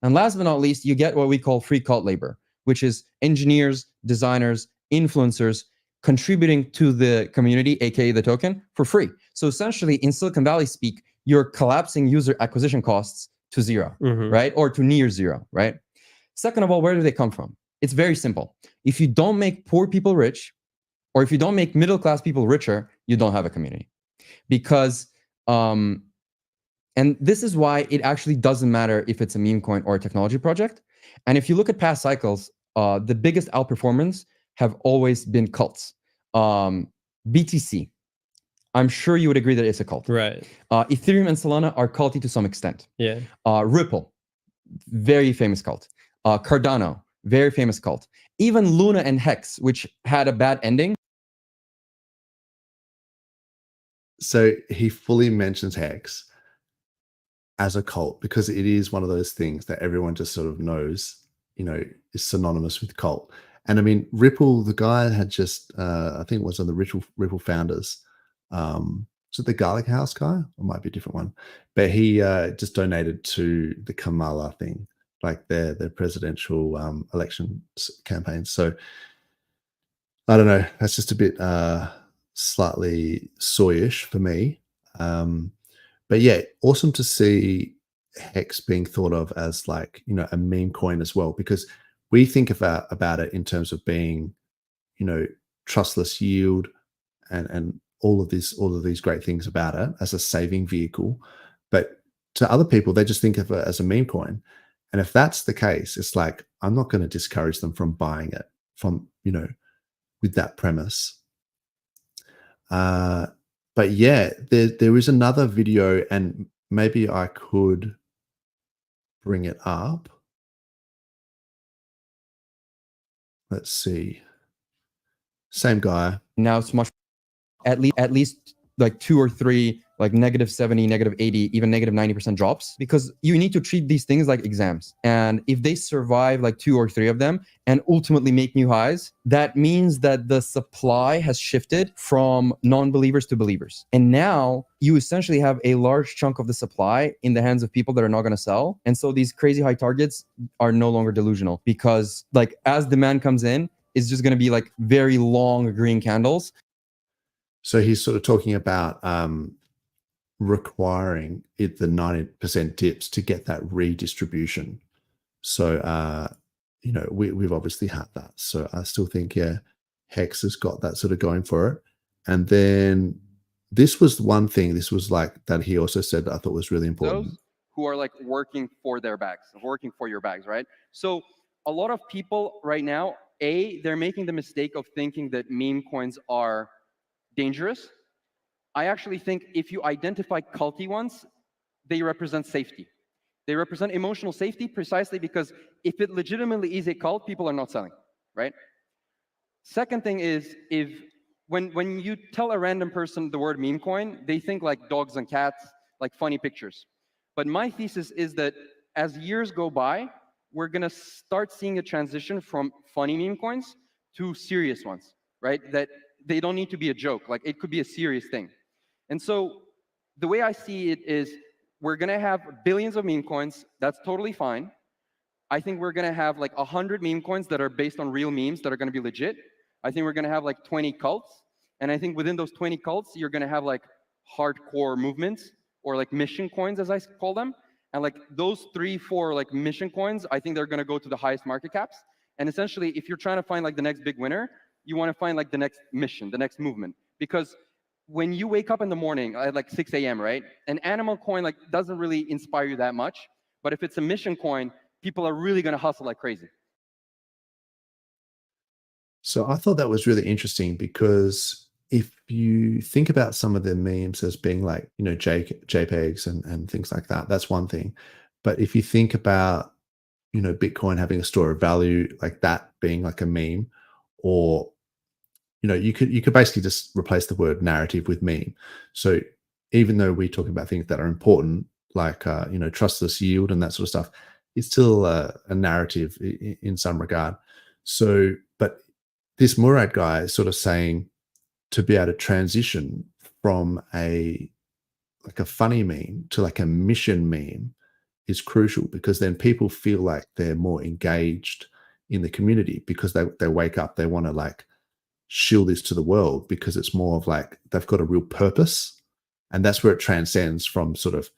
And last but not least, you get what we call free cult labor, which is engineers, designers, influencers contributing to the community, aka the token, for free. So essentially, in Silicon Valley speak, you're collapsing user acquisition costs to 0, right? Or to near 0, right? Second of all, where do they come from? It's very simple. If you don't make poor people rich, or if you don't make middle-class people richer, you don't have a community. Because, and this is why it actually doesn't matter if it's a meme coin or a technology project. And if you look at past cycles, the biggest outperformance have always been cults. BTC, I'm sure you would agree that it's a cult. Right. Ethereum and Solana are culty to some extent. Yeah. Ripple, very famous cult. Cardano, very famous cult. Even Luna and Hex, which had a bad ending. So he fully mentions Hex as a cult because it is one of those things that everyone just sort of knows, is synonymous with cult. And I mean, Ripple, the guy had just, I think it was on the Ripple founders. Was it the Garlic House guy? Or might be a different one. But he just donated to the Kamala thing, like their presidential election campaign. So I don't know. That's just a bit slightly soyish for me. But yeah, awesome to see Hex being thought of as like, a meme coin as well, because we think about it in terms of being, trustless yield and all of these great things about it as a saving vehicle. But to other people, they just think of it as a meme coin. And if that's the case, it's like, I'm not going to discourage them from buying it from, with that premise. But yeah, there is another video, and maybe I could bring it up. Let's see. Same guy. Now it's much at least like 2 or 3 like -70, -80, even -90% drops, because you need to treat these things like exams. And if they survive like 2 or 3 of them and ultimately make new highs, that means that the supply has shifted from non-believers to believers. And now you essentially have a large chunk of the supply in the hands of people that are not going to sell. And so these crazy high targets are no longer delusional, because like as demand comes in, it's just going to be like very long green candles. So he's sort of talking about requiring it the 90% dips to get that redistribution. So, you know, we've obviously had that. So I still think, yeah, Hex has got that sort of going for it. And then this was one thing, this was like that he also said that I thought was really important. Those who are like working for their bags, working for your bags, right? So a lot of people right now, they're making the mistake of thinking that meme coins are dangerous. I actually think if you identify culty ones, they represent safety. They represent emotional safety precisely because if it legitimately is a cult, people are not selling, right? Second thing is, when you tell a random person the word meme coin, they think like dogs and cats, like funny pictures. But my thesis is that as years go by, we're gonna start seeing a transition from funny meme coins to serious ones, right? That they don't need to be a joke, like it could be a serious thing. And so the way I see it is we're gonna have billions of meme coins, that's totally fine. I think we're gonna have like 100 meme coins that are based on real memes that are gonna be legit. I think we're gonna have like 20 cults. And I think within those 20 cults, you're gonna have like hardcore movements or like mission coins, as I call them. And like those 3, 4 like mission coins, I think they're gonna go to the highest market caps. And essentially, if you're trying to find like the next big winner, you wanna find like the next mission, the next movement. Because when you wake up in the morning at like 6 a.m., right? An animal coin like doesn't really inspire you that much. But if it's a mission coin, people are really gonna hustle like crazy. So I thought that was really interesting because if you think about some of the memes as being like, you know, JPEGs and things like that, that's one thing. But if you think about, you know, Bitcoin having a store of value, like that being like a meme, or, you know, you could basically just replace the word narrative with meme. So even though we talk about things that are important, like, you know, trustless yield and that sort of stuff, it's still a narrative in some regard. So, but this Murad guy is sort of saying to be able to transition from a funny meme to like a mission meme is crucial, because then people feel like they're more engaged in the community because they wake up, they want to like shill this to the world because it's more of like they've got a real purpose. And that's where it transcends from sort of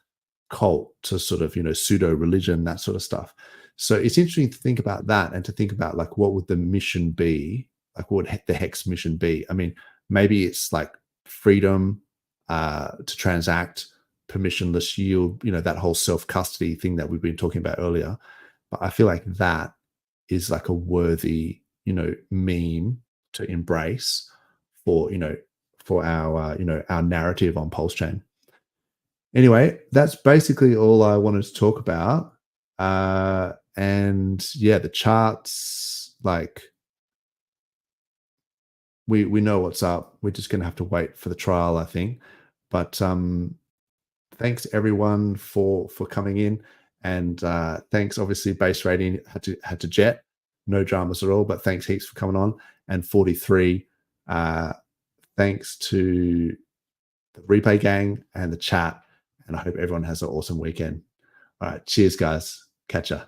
cult to sort of, you know, pseudo religion, that sort of stuff. So it's interesting to think about that and to think about like what would the mission be, like what would the Hex mission be? I mean, maybe it's like freedom to transact, permissionless yield, you know, that whole self-custody thing that we've been talking about earlier. But I feel like that is like a worthy, you know, meme to embrace for, you know, for our, you know, our narrative on PulseChain. Anyway, that's basically all I wanted to talk about. And yeah, the charts, like, we know what's up. We're just going to have to wait for the trial, I think. But thanks everyone for coming in, and thanks obviously base rating had to jet, no dramas at all. But thanks heaps for coming on. And 43, thanks to the replay gang and the chat. And I hope everyone has an awesome weekend. All right, cheers guys. Catch ya.